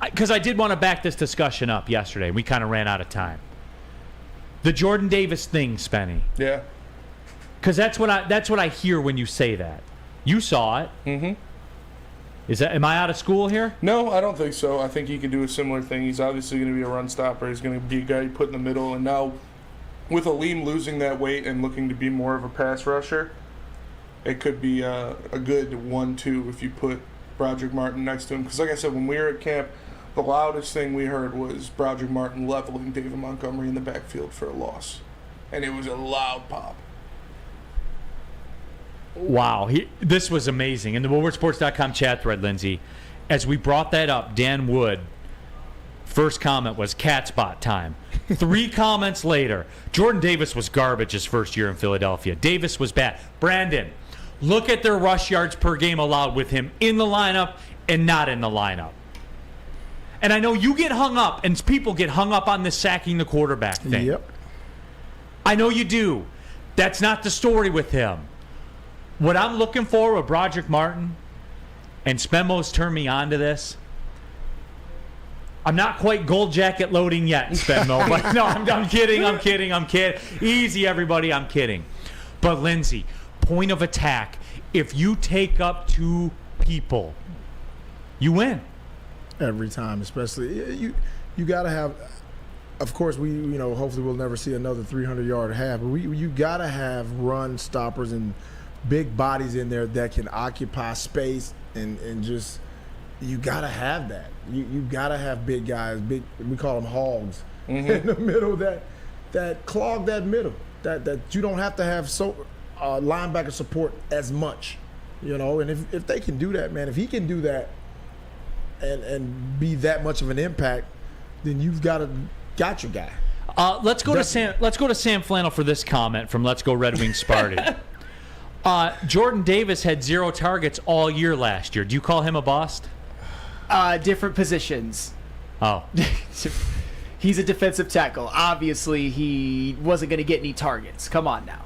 Because I did want to back this discussion up yesterday. We kind of ran out of time. The Jordan Davis thing, Spenny. Yeah. Because that's what I hear when you say that. You saw it. Mm-hmm. Am I out of school here? No, I don't think so. I think he can do a similar thing. He's obviously going to be a run stopper. He's going to be a guy you put in the middle. And now, with Aleem losing that weight and looking to be more of a pass rusher, it could be a good 1-2 if you put Broderick Martin next to him. Because like I said, when we were at camp, the loudest thing we heard was Broderick Martin leveling David Montgomery in the backfield for a loss. And it was a loud pop. Wow. This was amazing. In the WoodwardSports.com chat thread, Lindsey, as we brought that up, Dan Wood, first comment was cat spot time. 3 comments later, Jordan Davis was garbage his first year in Philadelphia. Davis was bad. Brandon, look at their rush yards per game allowed with him in the lineup and not in the lineup. And I know you get hung up, and people get hung up on this sacking the quarterback thing. Yep. I know you do. That's not the story with him. What I'm looking for with Broderick Martin, and Spenmo's turned me on to this, I'm not quite gold jacket loading yet, Spenmo. But no, I'm kidding. Easy, everybody, I'm kidding. But, Lindsey, point of attack. If you take up 2 people, you win. Every time, especially. You got to have, of course, hopefully we'll never see another 300-yard half, but you got to have run stoppers and big bodies in there that can occupy space and just, you got to have that. You got to have big guys, we call them hogs, in the middle that clog that middle, that you don't have to have linebacker support as much, and if they can do that, man, if he can do that and be that much of an impact, then you've got your guy. Let's go to Sam Flannel for this comment from Let's Go Red Wings Sparty. Jordan Davis had 0 targets all year last year. Do you call him a bust? Different positions. Oh. He's a defensive tackle. Obviously, he wasn't going to get any targets. Come on now.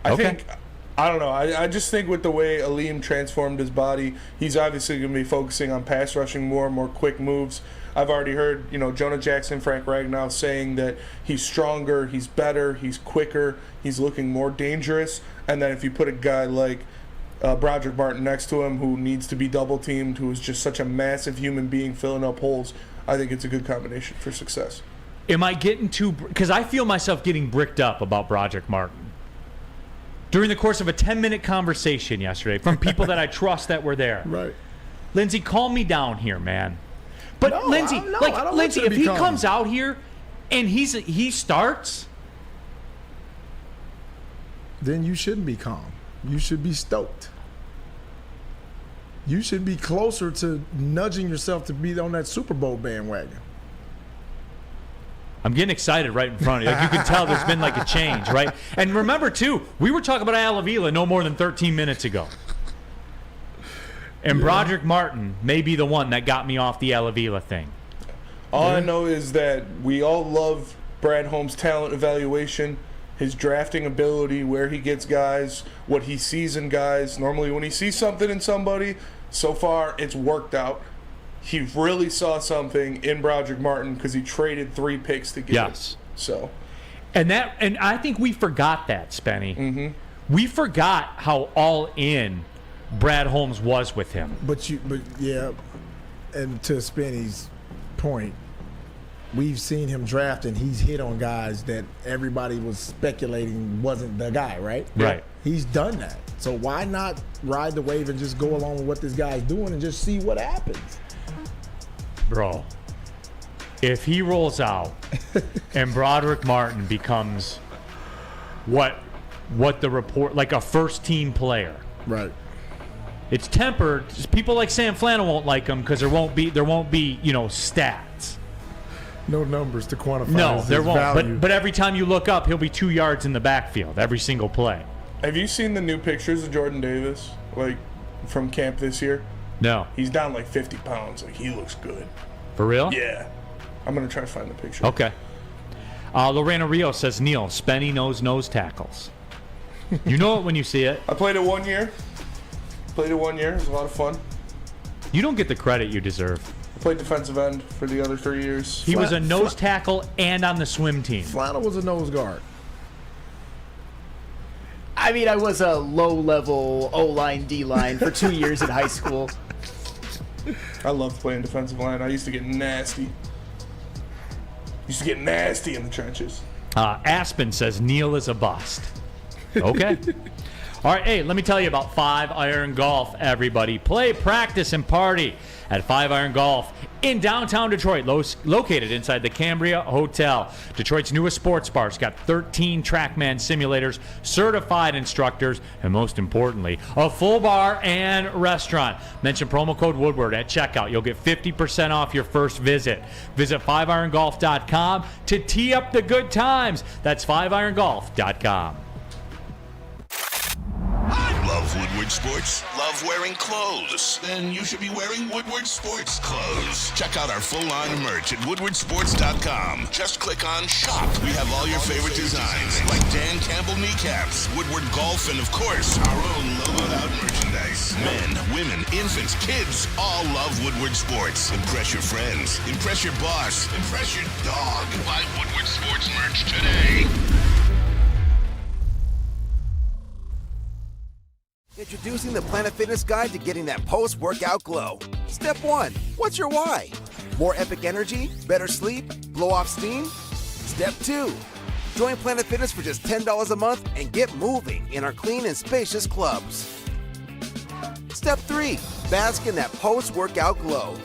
I don't know. I just think with the way Aleem transformed his body, he's obviously going to be focusing on pass rushing more quick moves. I've already heard, Jonah Jackson, Frank Ragnow saying that he's stronger, he's better, he's quicker, he's looking more dangerous. And then if you put a guy like Broderick Martin next to him who needs to be double teamed, who is just such a massive human being filling up holes, I think it's a good combination for success. Am I getting too... Because I feel myself getting bricked up about Broderick Martin during the course of a 10-minute conversation yesterday from people that I trust that were there. Right. Lindsey, calm me down here, man. But no, Lindsey, Lindsey, if he comes out here and he starts, then you shouldn't be calm. You should be stoked. You should be closer to nudging yourself to be on that Super Bowl bandwagon. I'm getting excited right in front of you. Like you can tell there's been like a change, right? And remember, too, we were talking about Al Avila no more than 13 minutes ago. And Broderick Martin may be the one that got me off the Al Avila thing. All I know is that we all love Brad Holmes' talent evaluation, his drafting ability, where he gets guys, what he sees in guys. Normally when he sees something in somebody, so far it's worked out. He really saw something in Broderick Martin because he traded 3 picks to get it. So, and I think we forgot that, Spenny. Mm-hmm. We forgot how all in Brad Holmes was with him. But yeah, and to Spenny's point, we've seen him draft and he's hit on guys that everybody was speculating wasn't the guy, right? Right. He's done that. So why not ride the wave and just go along with what this guy's doing and just see what happens? Bro, if he rolls out and Broderick Martin becomes what the report, like a first-team player. Right. It's tempered. People like Sam Flannel won't like him because there won't be stats. No numbers to quantify. No, there won't. Value. But every time you look up, he'll be 2 yards in the backfield every single play. Have you seen the new pictures of Jordan Davis, like from camp this year? No. He's down like 50 pounds. Like, he looks good. For real? Yeah. I'm gonna try to find the picture. Okay. Lorena Rio says, Neal, Spenny knows nose tackles. You know it when you see it. I played it 1 year. It was a lot of fun. You don't get the credit you deserve. I played defensive end for the other 3 years. He was a nose tackle and on the swim team. Flannel was a nose guard. I mean, I was a low-level O-line, D-line for 2 years in high school. I loved playing defensive line. I used to get nasty. In the trenches. Aspen says Neal is a bust. Okay. All right, hey, let me tell you about 5 Iron Golf, everybody. Play, practice, and party at 5 Iron Golf in downtown Detroit, located inside the Cambria Hotel. Detroit's newest sports bar. It's got 13 TrackMan simulators, certified instructors, and most importantly, a full bar and restaurant. Mention promo code Woodward at checkout. You'll get 50% off your first visit. Visit 5irongolf.com to tee up the good times. That's 5irongolf.com. Love Woodward Sports? Love wearing clothes? Then you should be wearing Woodward Sports clothes. Check out our full line of merch at woodwardsports.com. Just click on shop. We have all your favorite designs, like Dan Campbell kneecaps, Woodward Golf, and of course, our own logoed out merchandise. Men, women, infants, kids all love Woodward Sports. Impress your friends. Impress your boss. Impress your dog. Buy Woodward Sports merch today. Introducing the Planet Fitness Guide to getting that post-workout glow. Step 1. What's your why? More epic energy? Better sleep? Blow off steam? Step 2. Join Planet Fitness for just $10 a month and get moving in our clean and spacious clubs. Step 3. Bask in that post-workout glow.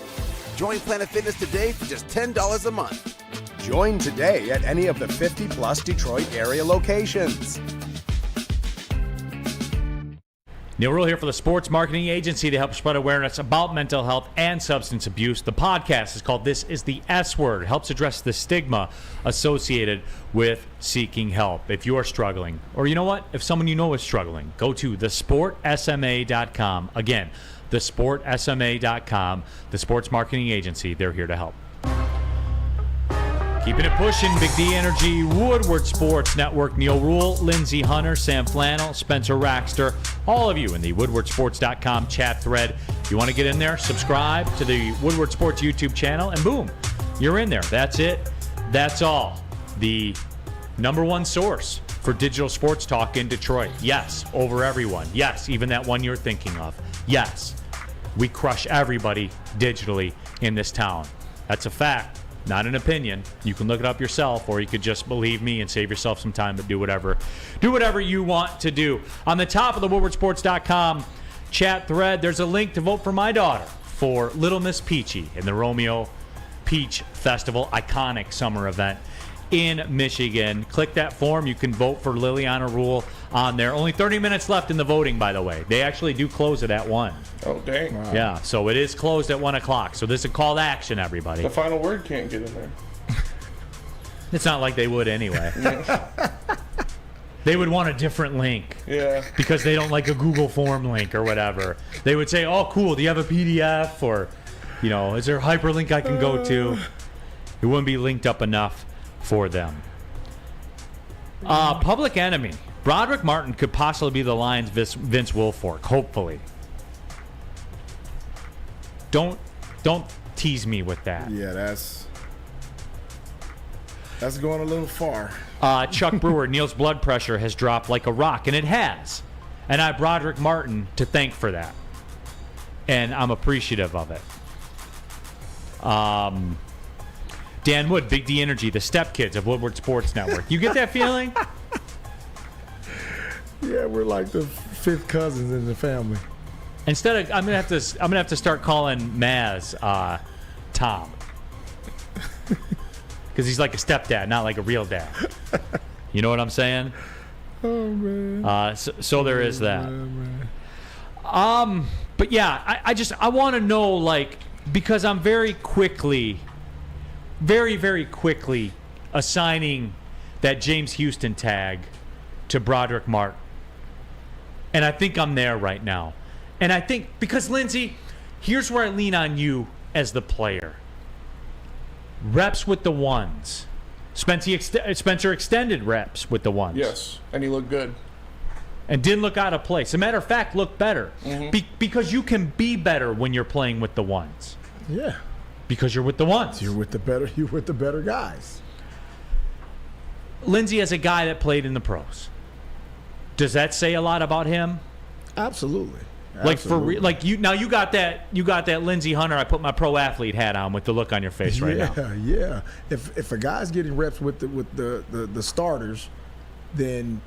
Join Planet Fitness today for just $10 a month. Join today at any of the 50-plus Detroit area locations. Neal Ruhl here for the Sports Marketing Agency to help spread awareness about mental health and substance abuse. The podcast is called This is the S Word. It helps address the stigma associated with seeking help. If you are struggling, or you know what, if someone you know is struggling, go to thesportsma.com. Again, thesportsma.com, the Sports Marketing Agency. They're here to help. Keeping it pushing, Big D Energy, Woodward Sports Network, Neal Ruhl, Lindsey Hunter, Sam Flannel, Spencer Raxter, all of you in the woodwardsports.com chat thread. You want to get in there, subscribe to the Woodward Sports YouTube channel, and boom, you're in there. That's it. That's all. The number one source for digital sports talk in Detroit. Yes, over everyone. Yes, even that one you're thinking of. Yes, we crush everybody digitally in this town. That's a fact. Not an opinion. You can look it up yourself, or you could just believe me and save yourself some time, but do whatever you want to do. On the top of the woodwardsports.com chat thread, there's a link to vote for my daughter for Little Miss Peachy in the Romeo Peach Festival, iconic summer event in Michigan. Click that form. You can vote for Liliana Ruhl on there. Only 30 minutes left in the voting, by the way. They actually do close it at 1. Oh, dang. Wow. Yeah, so it is closed at 1 o'clock. So this is a call to action, everybody. The final word can't get in there. It's not like they would anyway. They would want a different link. Yeah. Because they don't like a Google form link or whatever. They would say, oh, cool, do you have a PDF? Or, is there a hyperlink I can go to? It wouldn't be linked up enough for them. Public Enemy. Broderick Martin could possibly be the Lions' Vince Wilfork, hopefully. Don't tease me with that. Yeah, that's going a little far. Chuck Brewer, Neal's blood pressure has dropped like a rock, and it has. And I have Broderick Martin to thank for that. And I'm appreciative of it. Dan Wood, Big D Energy, the stepkids of Woodward Sports Network. You get that feeling? Yeah, we're like the fifth cousins in the family. Instead of, I'm gonna have to start calling Maz Tom. because he's like a stepdad, not like a real dad. You know what I'm saying? Oh man. So there is that. But yeah, I want to know, like, because I'm very quickly assigning that James Houston tag to Broderick Martin. And I think I'm there right now. And I think, because Lindsey, here's where I lean on you as the player. Reps with the ones. Spencer extended reps with the ones. Yes, and he looked good. And didn't look out of place. As a matter of fact, looked better. Because you can be better when you're playing with the ones. Yeah. Because you're with the ones. You're with the better guys. Lindsey, as a guy that played in the pros, does that say a lot about him? Absolutely. Like you got that Lindsey Hunter, I put my pro athlete hat on with the look on your face right now. Yeah. If a guy's getting reps with the starters, then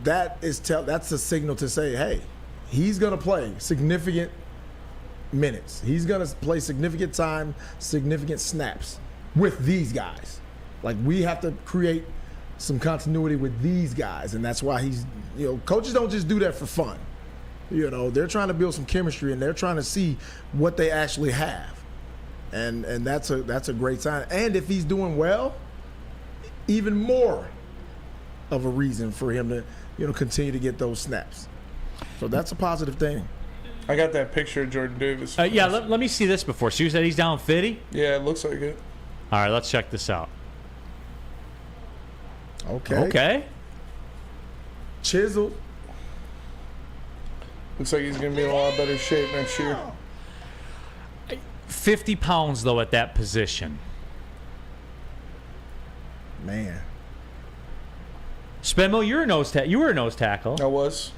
that's a signal to say, hey, he's gonna play significant minutes. He's gonna play significant time, significant snaps with these guys. Like, we have to create some continuity with these guys, and that's why coaches don't just do that for fun. They're trying to build some chemistry, and they're trying to see what they actually have, and that's a great sign. And if he's doing well, even more of a reason for him to continue to get those snaps. So that's a positive thing. I got that picture of Jordan Davis. Yeah, let me see this before. So you said he's down 50? Yeah, it looks like it. All right, let's check this out. Okay. Chiseled. Looks like he's going to be in a lot better shape next year. 50 pounds, though, at that position. Man. Spenmo, you were a nose tackle. I was.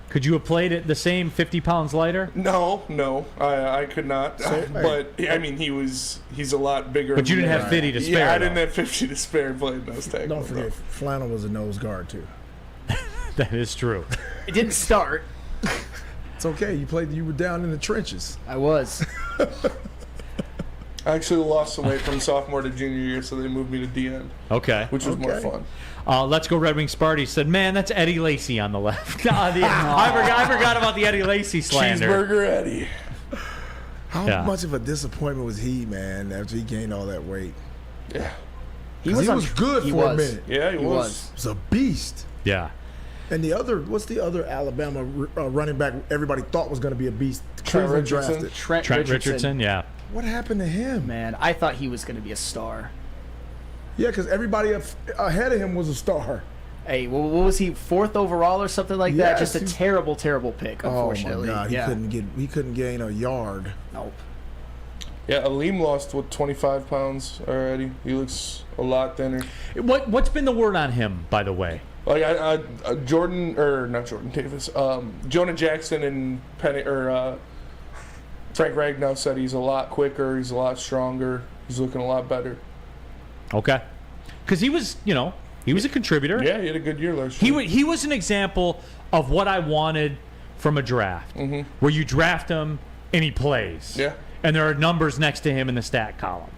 Could you have played it the same 50 pounds lighter? No, I could not. But I mean, he's a lot bigger. But you didn't have 50 to spare. Yeah, I didn't have 50 to spare playing nose tackle. Don't forget, Flannel was a nose guard too. That is true. It didn't start. It's okay. You were down in the trenches. I was. I actually lost some weight from sophomore to junior year, so they moved me to D-end. Okay. Which was more fun. Let's Go Red Wing Sparty said, man, that's Eddie Lacy on the left. I forgot about the Eddie Lacy slander. Cheeseburger Eddie. How much of a disappointment was he, man, after he gained all that weight? Yeah. He was good for a minute. Yeah, he was. He was a beast. Yeah. And what's the other Alabama running back everybody thought was going to be a beast? Trent Richardson. Trent Richardson, yeah. What happened to him? Man, I thought he was going to be a star. Yeah, because everybody ahead of him was a star. Hey, what was he, 4th overall or something like that? Just a terrible pick, unfortunately. Oh my God, he couldn't gain a yard. Nope. Yeah, Aleem lost 25 pounds already. He looks a lot thinner. What's been the word on him, by the way? Like not Jordan Davis, Jonah Jackson and Frank Ragnow said he's a lot quicker, he's a lot stronger, he's looking a lot better. Okay, because he was a contributor. Yeah, he had a good year last year. He was an example of what I wanted from a draft, where you draft him and he plays. Yeah, and there are numbers next to him in the stat column.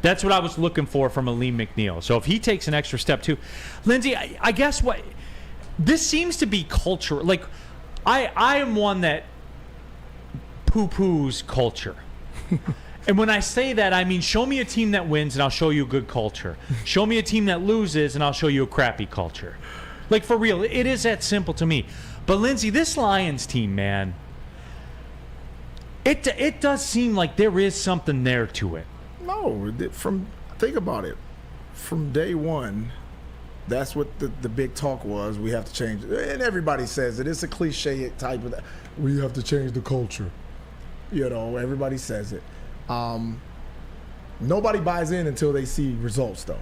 That's what I was looking for from Aleem McNeil. So if he takes an extra step too, Lindsey, I guess this seems to be culture. Like, I am one that poo-poos culture. And when I say that, I mean, show me a team that wins and I'll show you good culture. Show me a team that loses and I'll show you a crappy culture. Like, for real, it is that simple to me. But Lindsey, this Lions team, man, it does seem like there is something there to it. No, think about it. From day one, that's what the big talk was. We have to change it. And everybody says it. It's a cliche type of that. We have to change the culture. Everybody says it. Nobody buys in until they see results, though.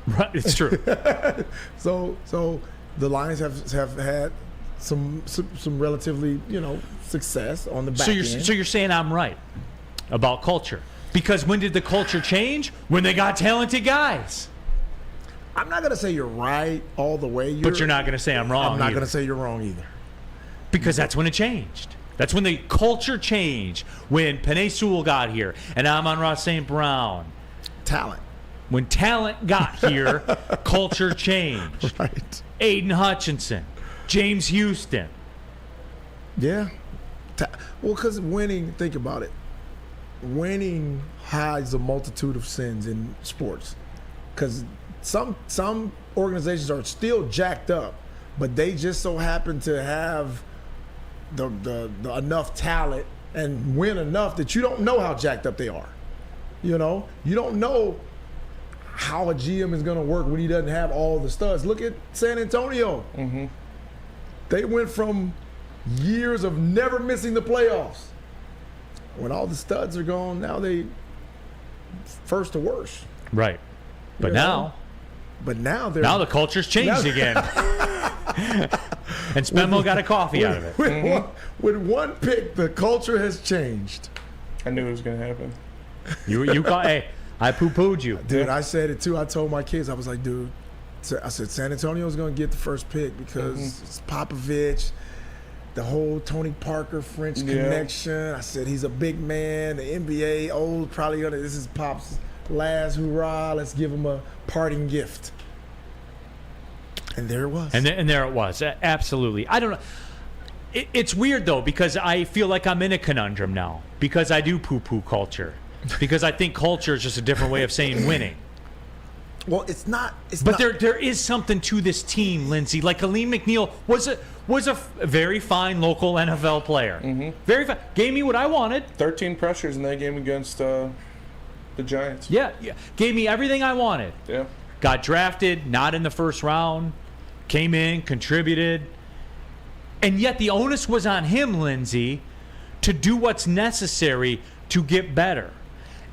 Right, it's true. So the Lions have had some relatively success on the back end. So you're saying I'm right about culture. Because when did the culture change? When they got talented guys. I'm not going to say you're right all the way. But you're not going to say I'm wrong. I'm not going to say you're wrong either. Because that's when it changed. That's when the culture changed. When Penei Sewell got here and Amon-Ra St. Brown. talent. When talent got here, culture changed. Right. Aiden Hutchinson, James Houston. Yeah. Well, because winning, think about it. Winning hides a multitude of sins in sports. Because some organizations are still jacked up, but they just so happen to have the enough talent and win enough that you don't know how jacked up they are. You know? You don't know how a GM is going to work when he doesn't have all the studs. Look at San Antonio. Mm-hmm. They went from years of never missing the playoffs. When all the studs are gone, now they first to worst. Right. But now they're the culture's changed again. And Spenmo got a coffee out of it. With one pick, the culture has changed. I knew it was going to happen. Hey, I poo-pooed you. Dude, I said it too. I told my kids, I was like, dude, I said San Antonio's going to get the first pick because it's Popovich, the whole Tony Parker French connection. I said he's a big man, the NBA, old, probably gonna. This is Pop's last hurrah. Let's give him a parting gift. And there it was. And there it was. Absolutely. I don't know. It's weird though because I feel like I'm in a conundrum now because I do poo-poo culture because I think culture is just a different way of saying winning. Well, it's not. There is something to this team, Lindsey. Like Aleem McNeil was a very fine local NFL player. Mm-hmm. Very fine. Gave me what I wanted. 13 pressures in that game against the Giants. Yeah. Gave me everything I wanted. Yeah. Got drafted, not in the first round. Came in, contributed. And yet the onus was on him, Lindsey, to do what's necessary to get better.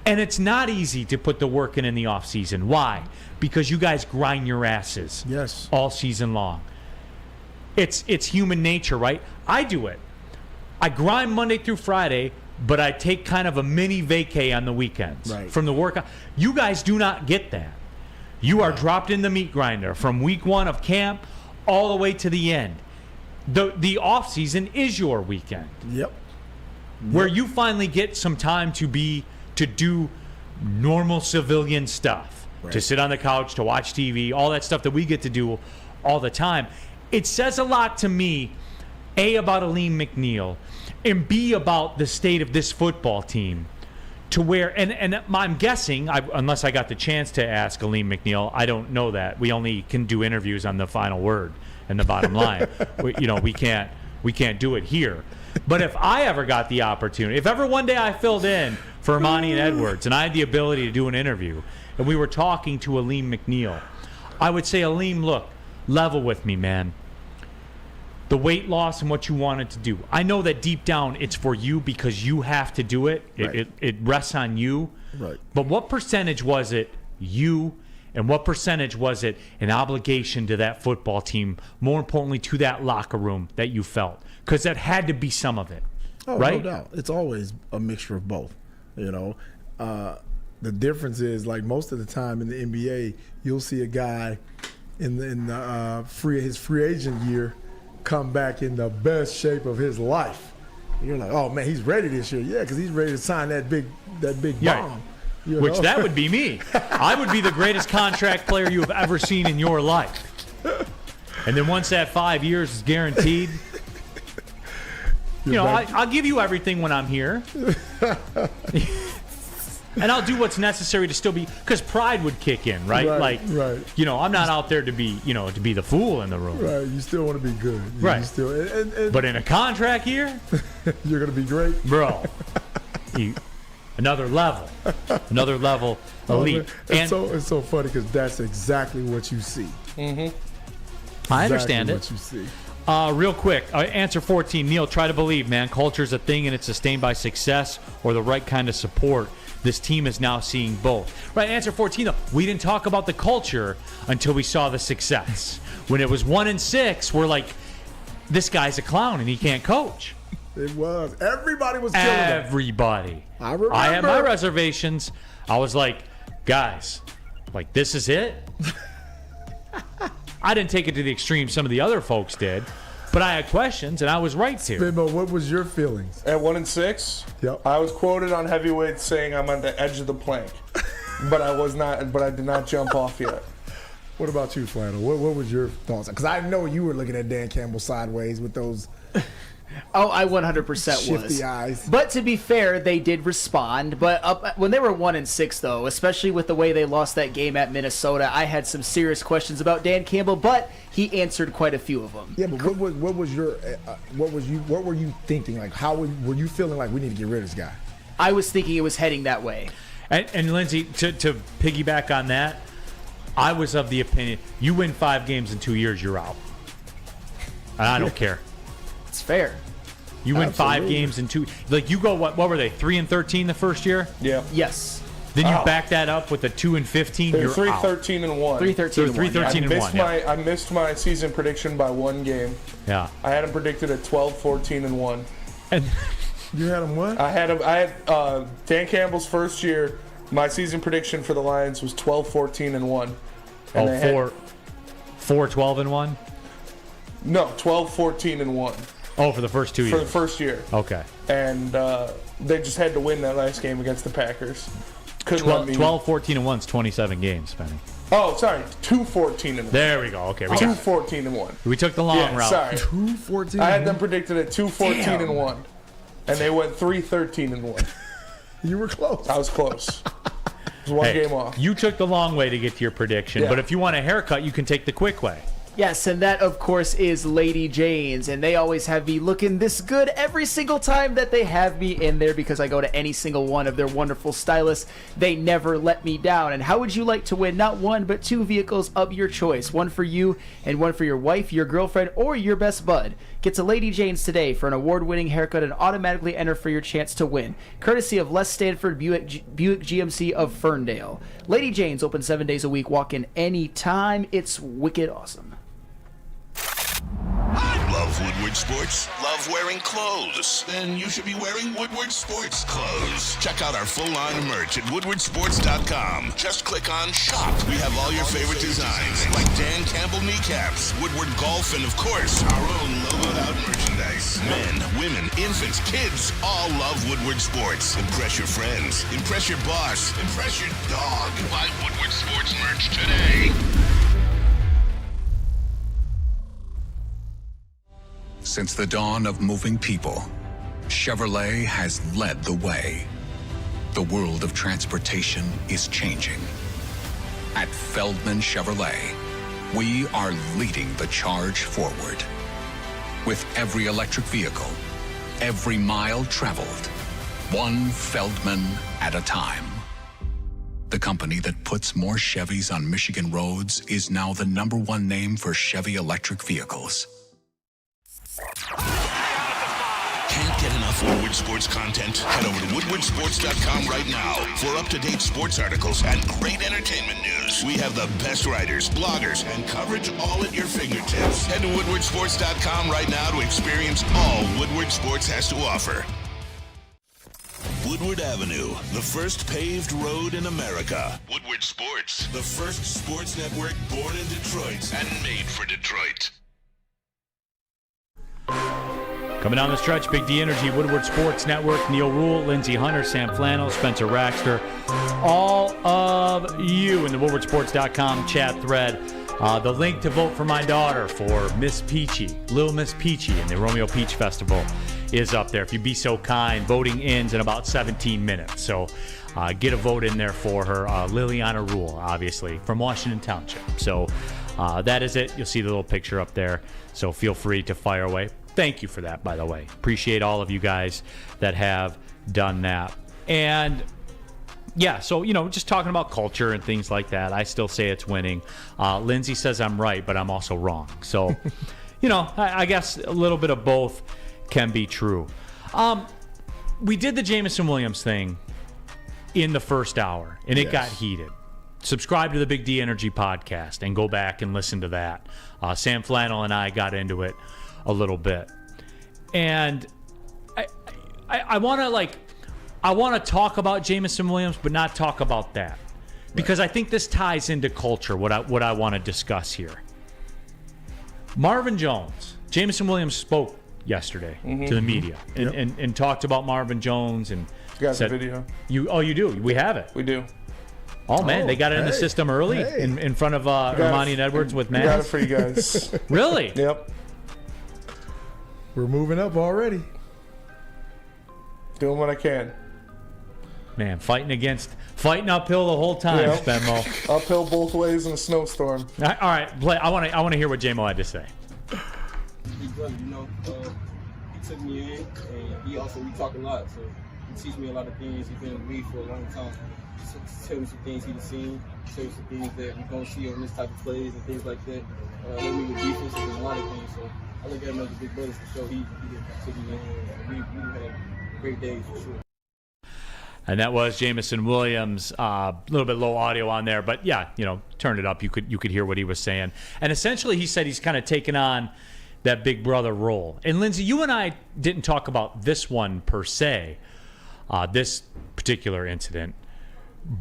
And it's not easy to put the work in the offseason. Why? Because you guys grind your asses all season long. It's human nature, right? I do it. I grind Monday through Friday, but I take kind of a mini vacay on the weekends from the work. You guys do not get that. You are dropped in the meat grinder from week one of camp all the way to the end. The off season is your weekend. Yep. Where you finally get some time to do normal civilian stuff, to sit on the couch, to watch TV, all that stuff that we get to do all the time. It says a lot to me, A, about Aleem McNeil, and B, about the state of this football team, to where, and I'm guessing, unless I got the chance to ask Aleem McNeil, I don't know that. We only can do interviews on the final word and the bottom line. We can't do it here. But if I ever got the opportunity, if ever one day I filled in for Ermanni and Edwards and I had the ability to do an interview and we were talking to Aleem McNeil, I would say, Aleem, look, level with me, man. The weight loss and what you wanted to do. I know that deep down it's for you because you have to do it. It rests on you. Right. But what percentage was it you and what percentage was it an obligation to that football team, more importantly to that locker room that you felt? Because that had to be some of it, right? No doubt. It's always a mixture of both, The difference is, like most of the time in the NBA, you'll see a guy in his free agent year come back in the best shape of his life. You're like, oh man, he's ready this year. Yeah, because he's ready to sign that big bomb. Which that would be me. I would be the greatest contract player you have ever seen in your life. And then once that 5 years is guaranteed, I'll give you everything when I'm here. And I'll do what's necessary to still be, because pride would kick in, right? I'm not out there to be the fool in the room. Right, you still want to be good. Right. But in a contract year, you're going to be great. Bro. Another level. Elite. It's so funny because that's exactly what you see. Mm-hmm. I understand what you see. Real quick, answer 14. Neal, try to believe, man. Culture's a thing and it's sustained by success or the right kind of support. This team is now seeing both. Right, answer 14, though. We didn't talk about the culture until we saw the success. When it was 1-6, we're like, this guy's a clown and he can't coach. It was. Everybody was killing him. Everybody. I remember. I had my reservations. I was like, guys, like, this is it? I didn't take it to the extreme some of the other folks did, but I had questions, and I was right to. Spenmo, what was your feelings? At 1-6, yep. I was quoted on Heavyweight saying I'm on the edge of the plank. but I did not jump off yet. What about you, Flannel? What was your thoughts? Because I know you were looking at Dan Campbell sideways with those. Oh, I 100% shifty was. eyes. But to be fair, they did respond. But when they were 1-6, though, especially with the way they lost that game at Minnesota, I had some serious questions about Dan Campbell. But he answered quite a few of them. Yeah, but what were you thinking? Like, how were you feeling like we need to get rid of this guy? I was thinking it was heading that way. And Lindsey, to piggyback on that, I was of the opinion you win 5 games in 2 years, you're out. And I don't care. It's fair. You win Absolutely. 5 games in 2. Like you go what were they? 3-13 the first year? Yeah. Yes. Then you back that up with a 2-15. They're You're 3-13 and 1. 3-13 I missed my season prediction by 1 game. Yeah. I had him predicted at 12-14 and 1. And you had him what? I had Dan Campbell's first year. My season prediction for the Lions was 12-14 and 1. And 4-12 and 1. No, 12-14 and 1. Oh, for the first 2 years. For the first year. Okay. And they just had to win that last game against the Packers. 12-14 and 1 is 27 games, Penny. Oh, sorry, 2-14 and 1. There we go. Okay, 2-14 and 1. We took the long route. Sorry, 2-14. I had them predicted at 2-14 and 1, and they went 3-13 and 1. You were close. I was close. It was one game off. You took the long way to get to your prediction, but if you want a haircut, you can take the quick way. Yes, and that, of course, is Lady Jane's, and they always have me looking this good every single time that they have me in there because I go to any single one of their wonderful stylists. They never let me down. And how would you like to win not 1 but 2 vehicles of your choice? One for you and one for your wife, your girlfriend, or your best bud. Get to Lady Jane's today for an award-winning haircut and automatically enter for your chance to win. Courtesy of Les Stanford Buick GMC of Ferndale. Lady Jane's open 7 days a week. Walk in anytime. It's wicked awesome. Love Woodward Sports? Love wearing clothes? Then you should be wearing Woodward Sports clothes. Check out our full line of merch at woodwardsports.com. Just click on Shop. We have all your favorite designs, like Dan Campbell kneecaps, Woodward Golf, and of course, our own logoed out merchandise. Men, women, infants, kids, all love Woodward Sports. Impress your friends. Impress your boss. Impress your dog. Buy Woodward Sports merch today. Since the dawn of moving people, Chevrolet has led the way. The world of transportation is changing. At Feldman Chevrolet, we are leading the charge forward. With every electric vehicle, every mile traveled, one Feldman at a time. The company that puts more Chevys on Michigan roads is now the #1 name for Chevy electric vehicles. Can't get enough Woodward Sports content? Head over to woodwardsports.com right now for up-to-date sports articles and great entertainment news. We have the best writers, bloggers, and coverage all at your fingertips. Head to woodwardsports.com right now to experience all Woodward Sports has to offer. Woodward Avenue, the first paved road in America. Woodward Sports, the first sports network born in Detroit and made for Detroit. Coming down the stretch, Big D Energy, Woodward Sports Network, Neal Ruhl, Lindsey Hunter, Sam Flannel, Spencer Raxter, all of you in the woodwardsports.com chat thread. The link to vote for my daughter for Miss Peachy, Little Miss Peachy in the Romeo Peach Festival is up there. If you'd be so kind, voting ends in about 17 minutes. So get a vote in there for her. Liliana Ruhl, obviously, from Washington Township. So that is it. You'll see the little picture up there. So feel free to fire away. Thank you for that, by the way. Appreciate all of you guys that have done that. And yeah, so, just talking about culture and things like that, I still say it's winning. Lindsey says I'm right, but I'm also wrong. So, I guess a little bit of both can be true. We did the Jameson Williams thing in the first hour, and it got heated. Subscribe to the Big D Energy podcast and go back and listen to that. Sam Flannel and I got into it a little bit, and I want to talk about Jameson Williams, but not talk about that, because I think this ties into culture. What I want to discuss here. Marvin Jones, Jameson Williams spoke yesterday to the media and talked about Marvin Jones and you got the video. You do. We have it. We do. Oh, man, they got it in the system early in front of Ermanni and Edwards with Matt. Got it for you guys. Really? Yep. We're moving up already. Doing what I can. Man, fighting uphill the whole time, Spenmo. Uphill both ways in a snowstorm. All right, I want to hear what Jamo had to say. Big brother, he took me in, and we talk a lot, so he teach me a lot of things. He's been with me for a long time. So, tell me some things he's seen, tell me some things that we don't see on this type of plays and things like that. Let me with defense and a lot of things. So I look at him as a big brother for sure. He took me in, and we had great days for sure. And that was Jamison Williams. A little bit low audio on there, but yeah, turn it up. You could hear what he was saying. And essentially, he said he's kind of taken on that big brother role. And Lindsey, you and I didn't talk about this one per se, this particular incident,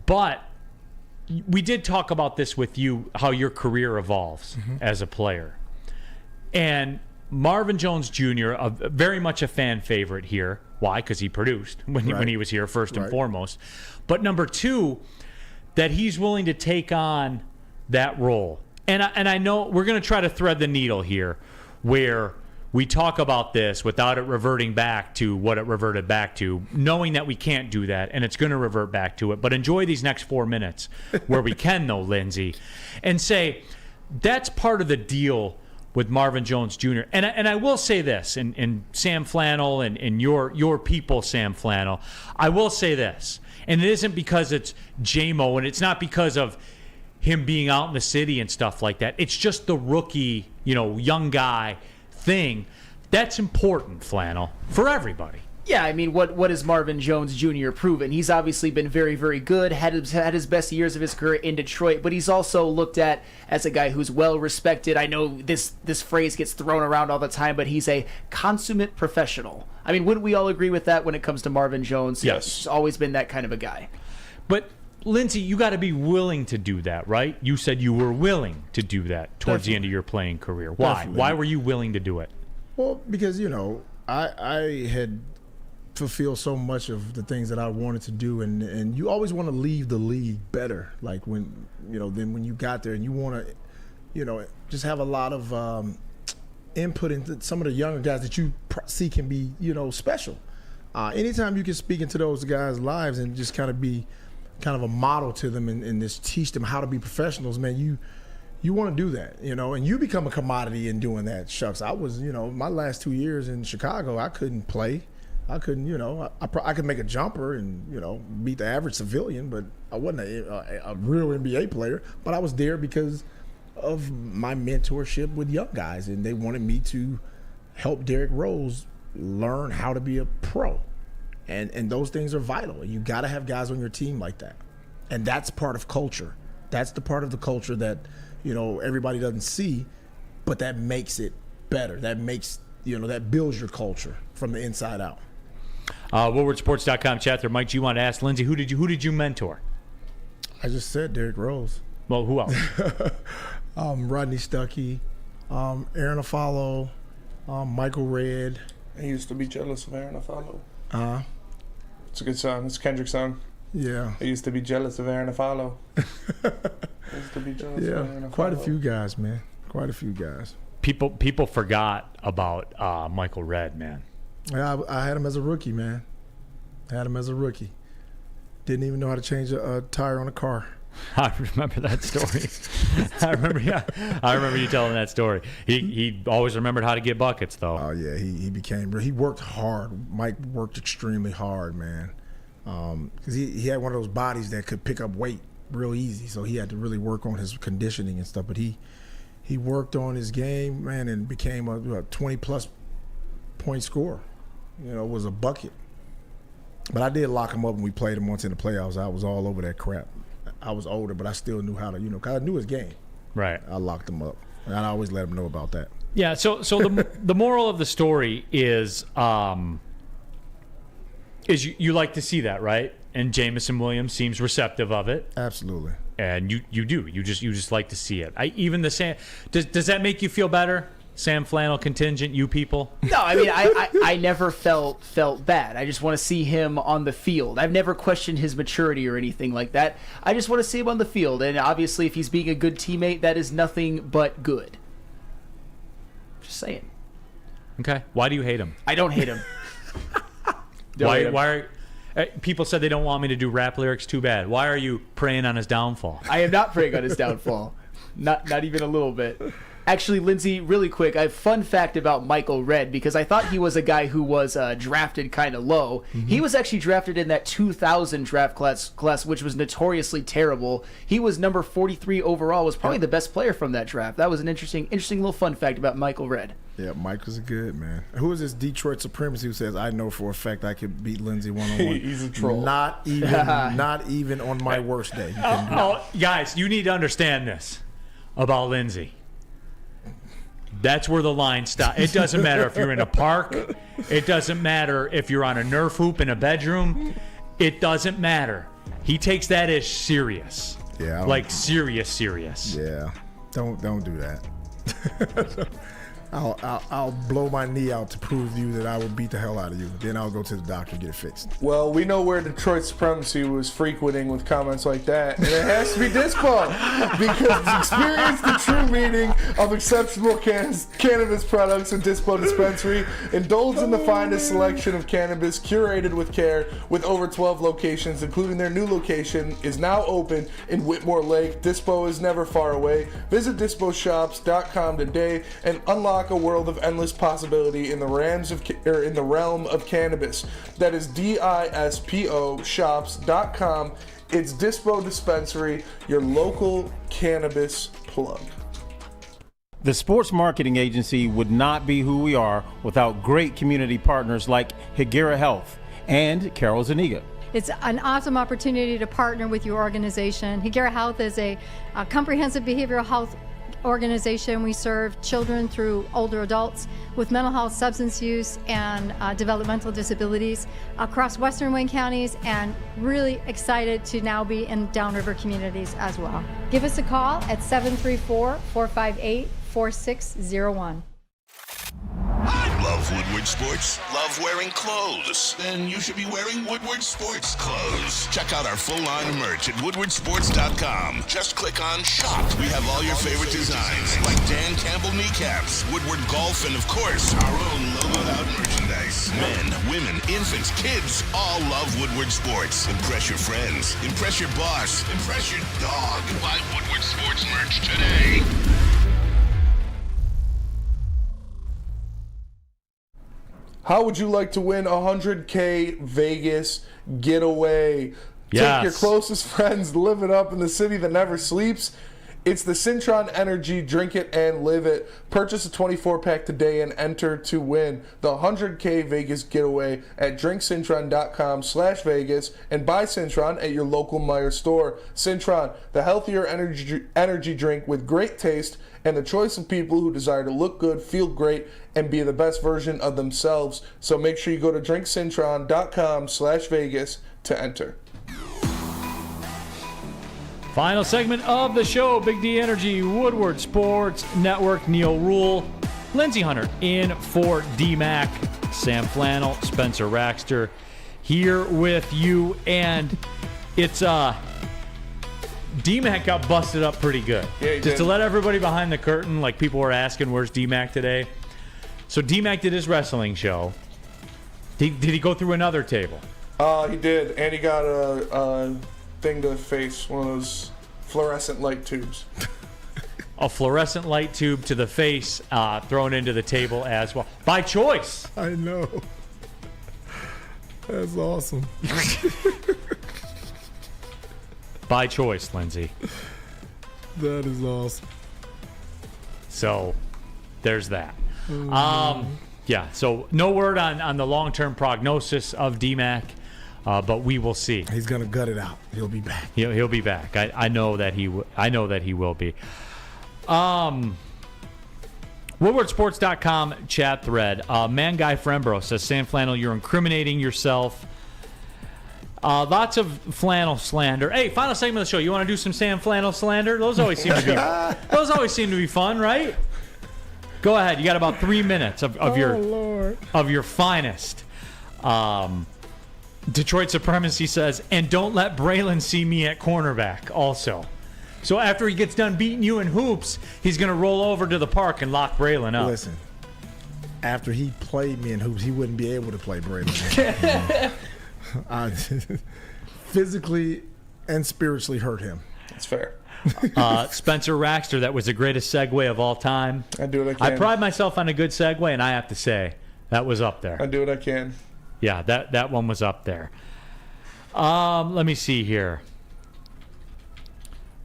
but we did talk about this with you, how your career evolves as a player. And Marvin Jones Jr., very much a fan favorite here. Why? Because he produced when he was here, first and foremost. But number two, that he's willing to take on that role. And I know we're going to try to thread the needle here, where we talk about this without it reverting back to what it reverted back to, knowing that we can't do that, and it's going to revert back to it. But enjoy these next 4 minutes where we can, though, Lindsey, and say that's part of the deal with Marvin Jones Jr. And I will say this, and Sam Flannel and your people, Sam Flannel, I will say this, and it isn't because it's Jamo, and it's not because of him being out in the city and stuff like that. It's just the rookie, young guy thing. That's important, Flannel, for everybody. Yeah, I mean, what has Marvin Jones Jr. proven? He's obviously been very, very good, had his best years of his career in Detroit, but he's also looked at as a guy who's well-respected. I know this phrase gets thrown around all the time, but he's a consummate professional. I mean, wouldn't we all agree with that when it comes to Marvin Jones? Yes. He's always been that kind of a guy. But, Lindsey, you got to be willing to do that, right? You said you were willing to do that towards the end of your playing career. Why? Definitely. Why were you willing to do it? Well, because, I had fulfilled so much of the things that I wanted to do, and you always want to leave the league better. Like when, then when you got there and you want to, just have a lot of input into some of the younger guys that you see can be, special. Anytime you can speak into those guys' lives and just kind of be kind of a model to them and just teach them how to be professionals, man, you want to do that, and you become a commodity in doing that. Shucks, I was, my last 2 years in Chicago, I couldn't play. I couldn't, I could make a jumper and, beat the average civilian, but I wasn't a real NBA player. But I was there because of my mentorship with young guys, and they wanted me to help Derrick Rose learn how to be a pro. And those things are vital. You got to have guys on your team like that. And that's part of culture. That's the part of the culture that, everybody doesn't see, but that makes it better. That makes, that builds your culture from the inside out. WoodwardSports.com chat there. Mike, do you want to ask Lindsey, who did you mentor? I just said Derrick Rose. Well, who else? Rodney Stuckey, Aaron Afalo, Michael Redd. I used to be jealous of Aaron Afalo. It's a good song. It's Kendrick's song. Yeah. I used to be jealous of Aaron Afalo. Quite a few guys, man. Quite a few guys. People forgot about Michael Redd, man. Yeah, I had him as a rookie, man. Didn't even know how to change a tire on a car. I remember that story. I remember you telling that story. He always remembered how to get buckets, though. Oh yeah, he worked hard. Mike worked extremely hard, man. Because he had one of those bodies that could pick up weight real easy, so he had to really work on his conditioning and stuff. But he worked on his game, man, and became a 20-plus point scorer. Was a bucket. But I did lock him up when we played him once in the playoffs. I was all over that crap. I was older, but I still knew how to, because I knew his game. Right. I locked him up. And I always let him know about that. Yeah, so the moral of the story is you like to see that, right? And Jamison Williams seems receptive of it. Absolutely. And you do. You just like to see it. Even the same. Does that make you feel better Sam Flannel contingent, you people? No, I mean, I never felt bad. I just want to see him on the field. I've never questioned his maturity or anything like that. I just want to see him on the field. And obviously, if he's being a good teammate, that is nothing but good. Just saying. Okay. Why do you hate him? I don't hate him. Why people said they don't want me to do rap lyrics. Too bad. Why are you preying on his downfall? I am not preying on his downfall. Not even a little bit. Actually, Lindsey, really quick, I have a fun fact about Michael Redd, because I thought he was a guy who was drafted kind of low. Mm-hmm. He was actually drafted in that 2000 draft class, which was notoriously terrible. He was number 43 overall, was probably the best player from that draft. That was an interesting little fun fact about Michael Redd. Yeah, Mike was good, man. Who is this Detroit supremacy who says, I know for a fact I could beat Lindsey one-on-one? He's a troll. Not even on my worst day. Guys, you need to understand this about Lindsey. That's where the line stops. It doesn't matter if you're in a park. It doesn't matter if you're on a Nerf hoop in a bedroom. It doesn't matter. He takes that as serious. Yeah. Like serious. Yeah. Don't do that. I'll blow my knee out to prove to you that I will beat the hell out of you. Then I'll go to the doctor and get it fixed. Well, we know where Detroit supremacy was frequenting with comments like that, and it has to be Dispo, because experience the true meaning of exceptional cannabis products at Dispo Dispensary. Indulge in the finest selection of cannabis curated with care, with over 12 locations, including their new location is now open in Whitmore Lake. Dispo is never far away. Visit disposhops.com today and unlock a world of endless possibility in the realm of cannabis. That is DISPO shops.com. It's Dispo Dispensary, your local cannabis plug. The Sports Marketing Agency would not be who we are without great community partners like Higuera Health and Carol Zuniga. It's an awesome opportunity to partner with your organization. Higuera Health is a comprehensive behavioral health organization. We serve children through older adults with mental health, substance use, and developmental disabilities across Western Wayne counties, and really excited to now be in downriver communities as well. Give us a call at 734-458-4601. Love Woodward Sports? Love wearing clothes? Then you should be wearing Woodward Sports clothes. Check out our full line of merch at woodwardsports.com. Just click on shop. We have all your favorite designs, like Dan Campbell kneecaps, Woodward golf, and of course, our own logoed out merchandise. Men, women, infants, kids all love Woodward Sports. Impress your friends. Impress your boss. Impress your dog. Buy Woodward Sports merch today. How would you like to win a $100K Vegas getaway? Yes. Take your closest friends, live it up in the city that never sleeps. It's the Cintron Energy. Drink it and live it. Purchase a 24-pack today and enter to win the $100K Vegas getaway at drinkcintron.com/Vegas and buy Cintron at your local Meijer store. Cintron, the healthier energy drink with great taste and the choice of people who desire to look good, feel great, and be the best version of themselves. So make sure you go to drinkcintron.com/Vegas to enter. Final segment of the show, Big D Energy, Woodward Sports Network, Neal Ruhl, Lindsey Hunter in for D-Mac, Sam Flannel, Spencer Raxter here with you, and it's D-Mac got busted up pretty good. Yeah, he Just did. to let everybody behind the curtain, like people were asking, where's D-Mac today? So D-Mac did his wrestling show. Did he go through another table? He did, and he got a thing to the face, one of those fluorescent light tubes. A fluorescent light tube to the face thrown into the table as well. By choice. I know. That's awesome. By choice, Lindsey. That is awesome. So, there's that. Yeah, so no word on the long-term prognosis of D-Mac, but we will see. He's gonna gut it out. He'll be back. He'll be back. I know that he will be. WoodwardSports.com chat thread. Man Guy Frembro says, Sam Flannel, you're incriminating yourself. Lots of flannel slander. Hey, final segment of the show. You want to do some Sam Flannel slander? Those always seem to be fun, right? Go ahead. You got about 3 minutes of Lord. your finest. Detroit Supremacy says, and don't let Braylon see me at cornerback also. So after he gets done beating you in hoops, he's going to roll over to the park and lock Braylon up. Listen, after he played me in hoops, he wouldn't be able to play Braylon. I physically and spiritually hurt him. That's fair. Spencer Raxter, that was the greatest segue of all time. I do what I can. I pride myself on a good segue, and I have to say, that was up there. I do what I can. Yeah, that one was up there. Let me see here.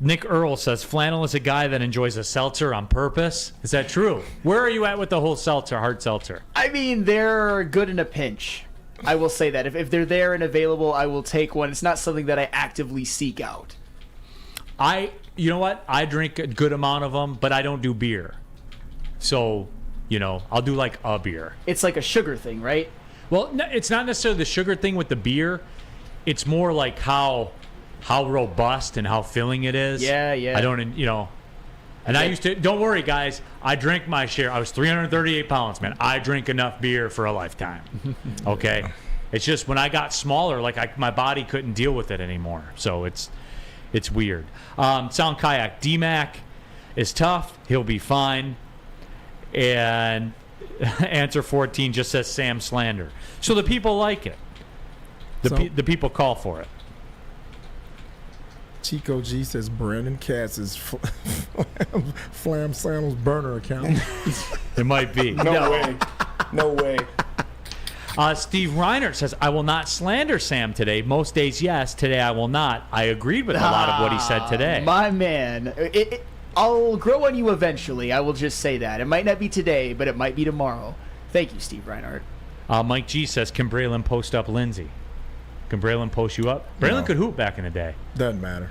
Nick Earl says, Flannel is a guy that enjoys a seltzer on purpose. Is that true? Where are you at with the whole seltzer, hard seltzer? I mean, they're good in a pinch. I will say that. If they're there and available, I will take one. It's not something that I actively seek out. You know what? I drink a good amount of them, but I don't do beer. So, I'll do like a beer. It's like a sugar thing, right? Well, no, it's not necessarily the sugar thing with the beer. It's more like how robust and how filling it is. Yeah. I don't, and I used to, don't worry, guys. I drink my share. I was 338 pounds, man. I drink enough beer for a lifetime. Okay? It's just when I got smaller, like my body couldn't deal with it anymore. So it's weird. Sound Kayak, D-Mac is tough. He'll be fine. And Answer 14 just says Sam Slander. So the people like it. The people call for it. Chico G says Brandon Katz is Flam Sandals burner account. It might be. No way. No way. Steve Reiner says, I will not slander Sam today. Most days, yes. Today, I will not. I agreed with a lot of what he said today. My man. I'll grow on you eventually. I will just say that. It might not be today, but it might be tomorrow. Thank you, Steve Reinhardt. Mike G says, can Braylon post up Lindsey? Can Braylon post you up? Braylon could hoop back in the day. Doesn't matter.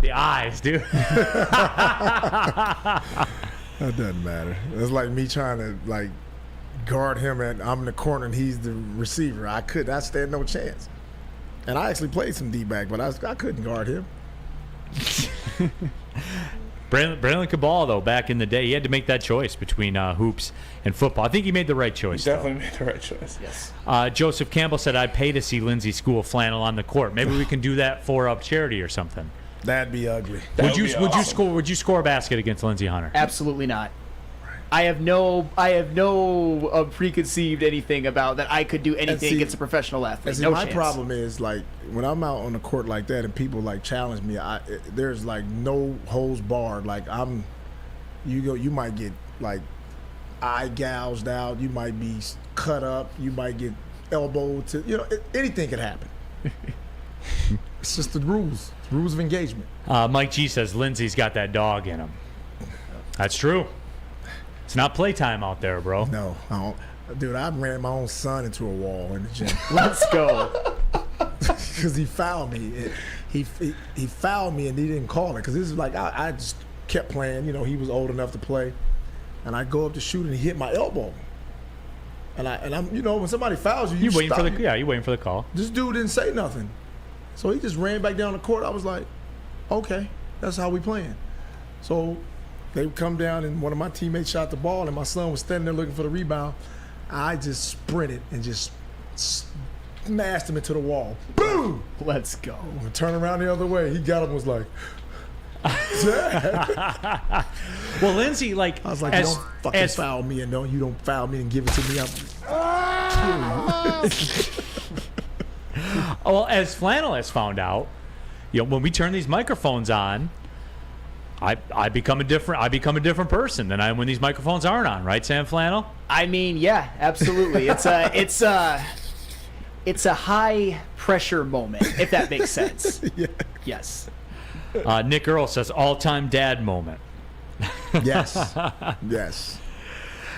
The eyes, dude. That doesn't matter. It's like me trying to guard him, and I'm in the corner and he's the receiver. I stand no chance. And I actually played some D-back, but I couldn't guard him. Braylon could ball, though, back in the day. He had to make that choice between hoops and football. I think he made the right choice. He definitely made the right choice. Yes. Joseph Campbell said, I'd pay to see Lindsey school flannel on the court. Maybe we can do that for a charity or something. That'd be ugly. Would you score a basket against Lindsey Hunter? Absolutely not. I have no preconceived anything about that I could do anything against a professional athlete. No my chance. problem is when I'm out on the court like that and people challenge me, there's no holds barred. You might get eye gouged out, you might be cut up, you might get elbowed to anything could happen. It's just the rules of engagement. Mike G says Lindsey's got that dog in him. That's true. It's not playtime out there, bro. No, I don't. Dude, I ran my own son into a wall in the gym. Let's go. Because he fouled me. He fouled me and he didn't call it. Because this is I just kept playing. He was old enough to play. And I go up to shoot and he hit my elbow. And I'm when somebody fouls you waiting for the call. This dude didn't say nothing. So he just ran back down the court. I was like, okay, that's how we playing. So they would come down and one of my teammates shot the ball and my son was standing there looking for the rebound. I just sprinted and just smashed him into the wall. Boom! Let's go. I turn around the other way. He got him and was like, well, Lindsey, I was like, don't fucking foul me and you don't foul me and give it to me. Well, as Flannel has found out, when we turn these microphones on, I become a different person than I am when these microphones aren't on, right, Sam Flannel? I mean, yeah, absolutely. It's a high pressure moment, if that makes sense. Yeah. Yes. Nick Earl says all-time dad moment. Yes. Yes.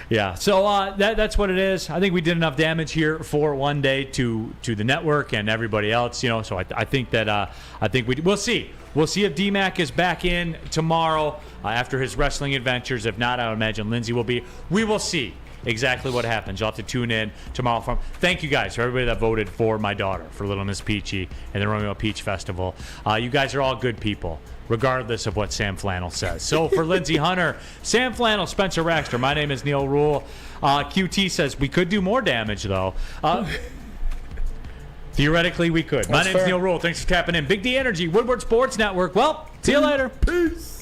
Yeah. So that's what it is. I think we did enough damage here for one day to the network and everybody else. So I think that we'll see. We'll see if D-Mac is back in tomorrow after his wrestling adventures. If not, I would imagine Lindsey will be. We will see. exactly what happens. You'll have to tune in tomorrow. Thank you guys for everybody that voted for my daughter for Little Miss Peachy and the Romeo Peach Festival. You guys are all good people, regardless of what Sam Flannel says. So for Lindsey Hunter, Sam Flannel, Spencer Raxter, my name is Neal Ruhl. QT says we could do more damage, though. Theoretically, we could. My name's Neal Ruhl. Thanks for tapping in. Big D Energy, Woodward Sports Network. Well, see you later. Peace.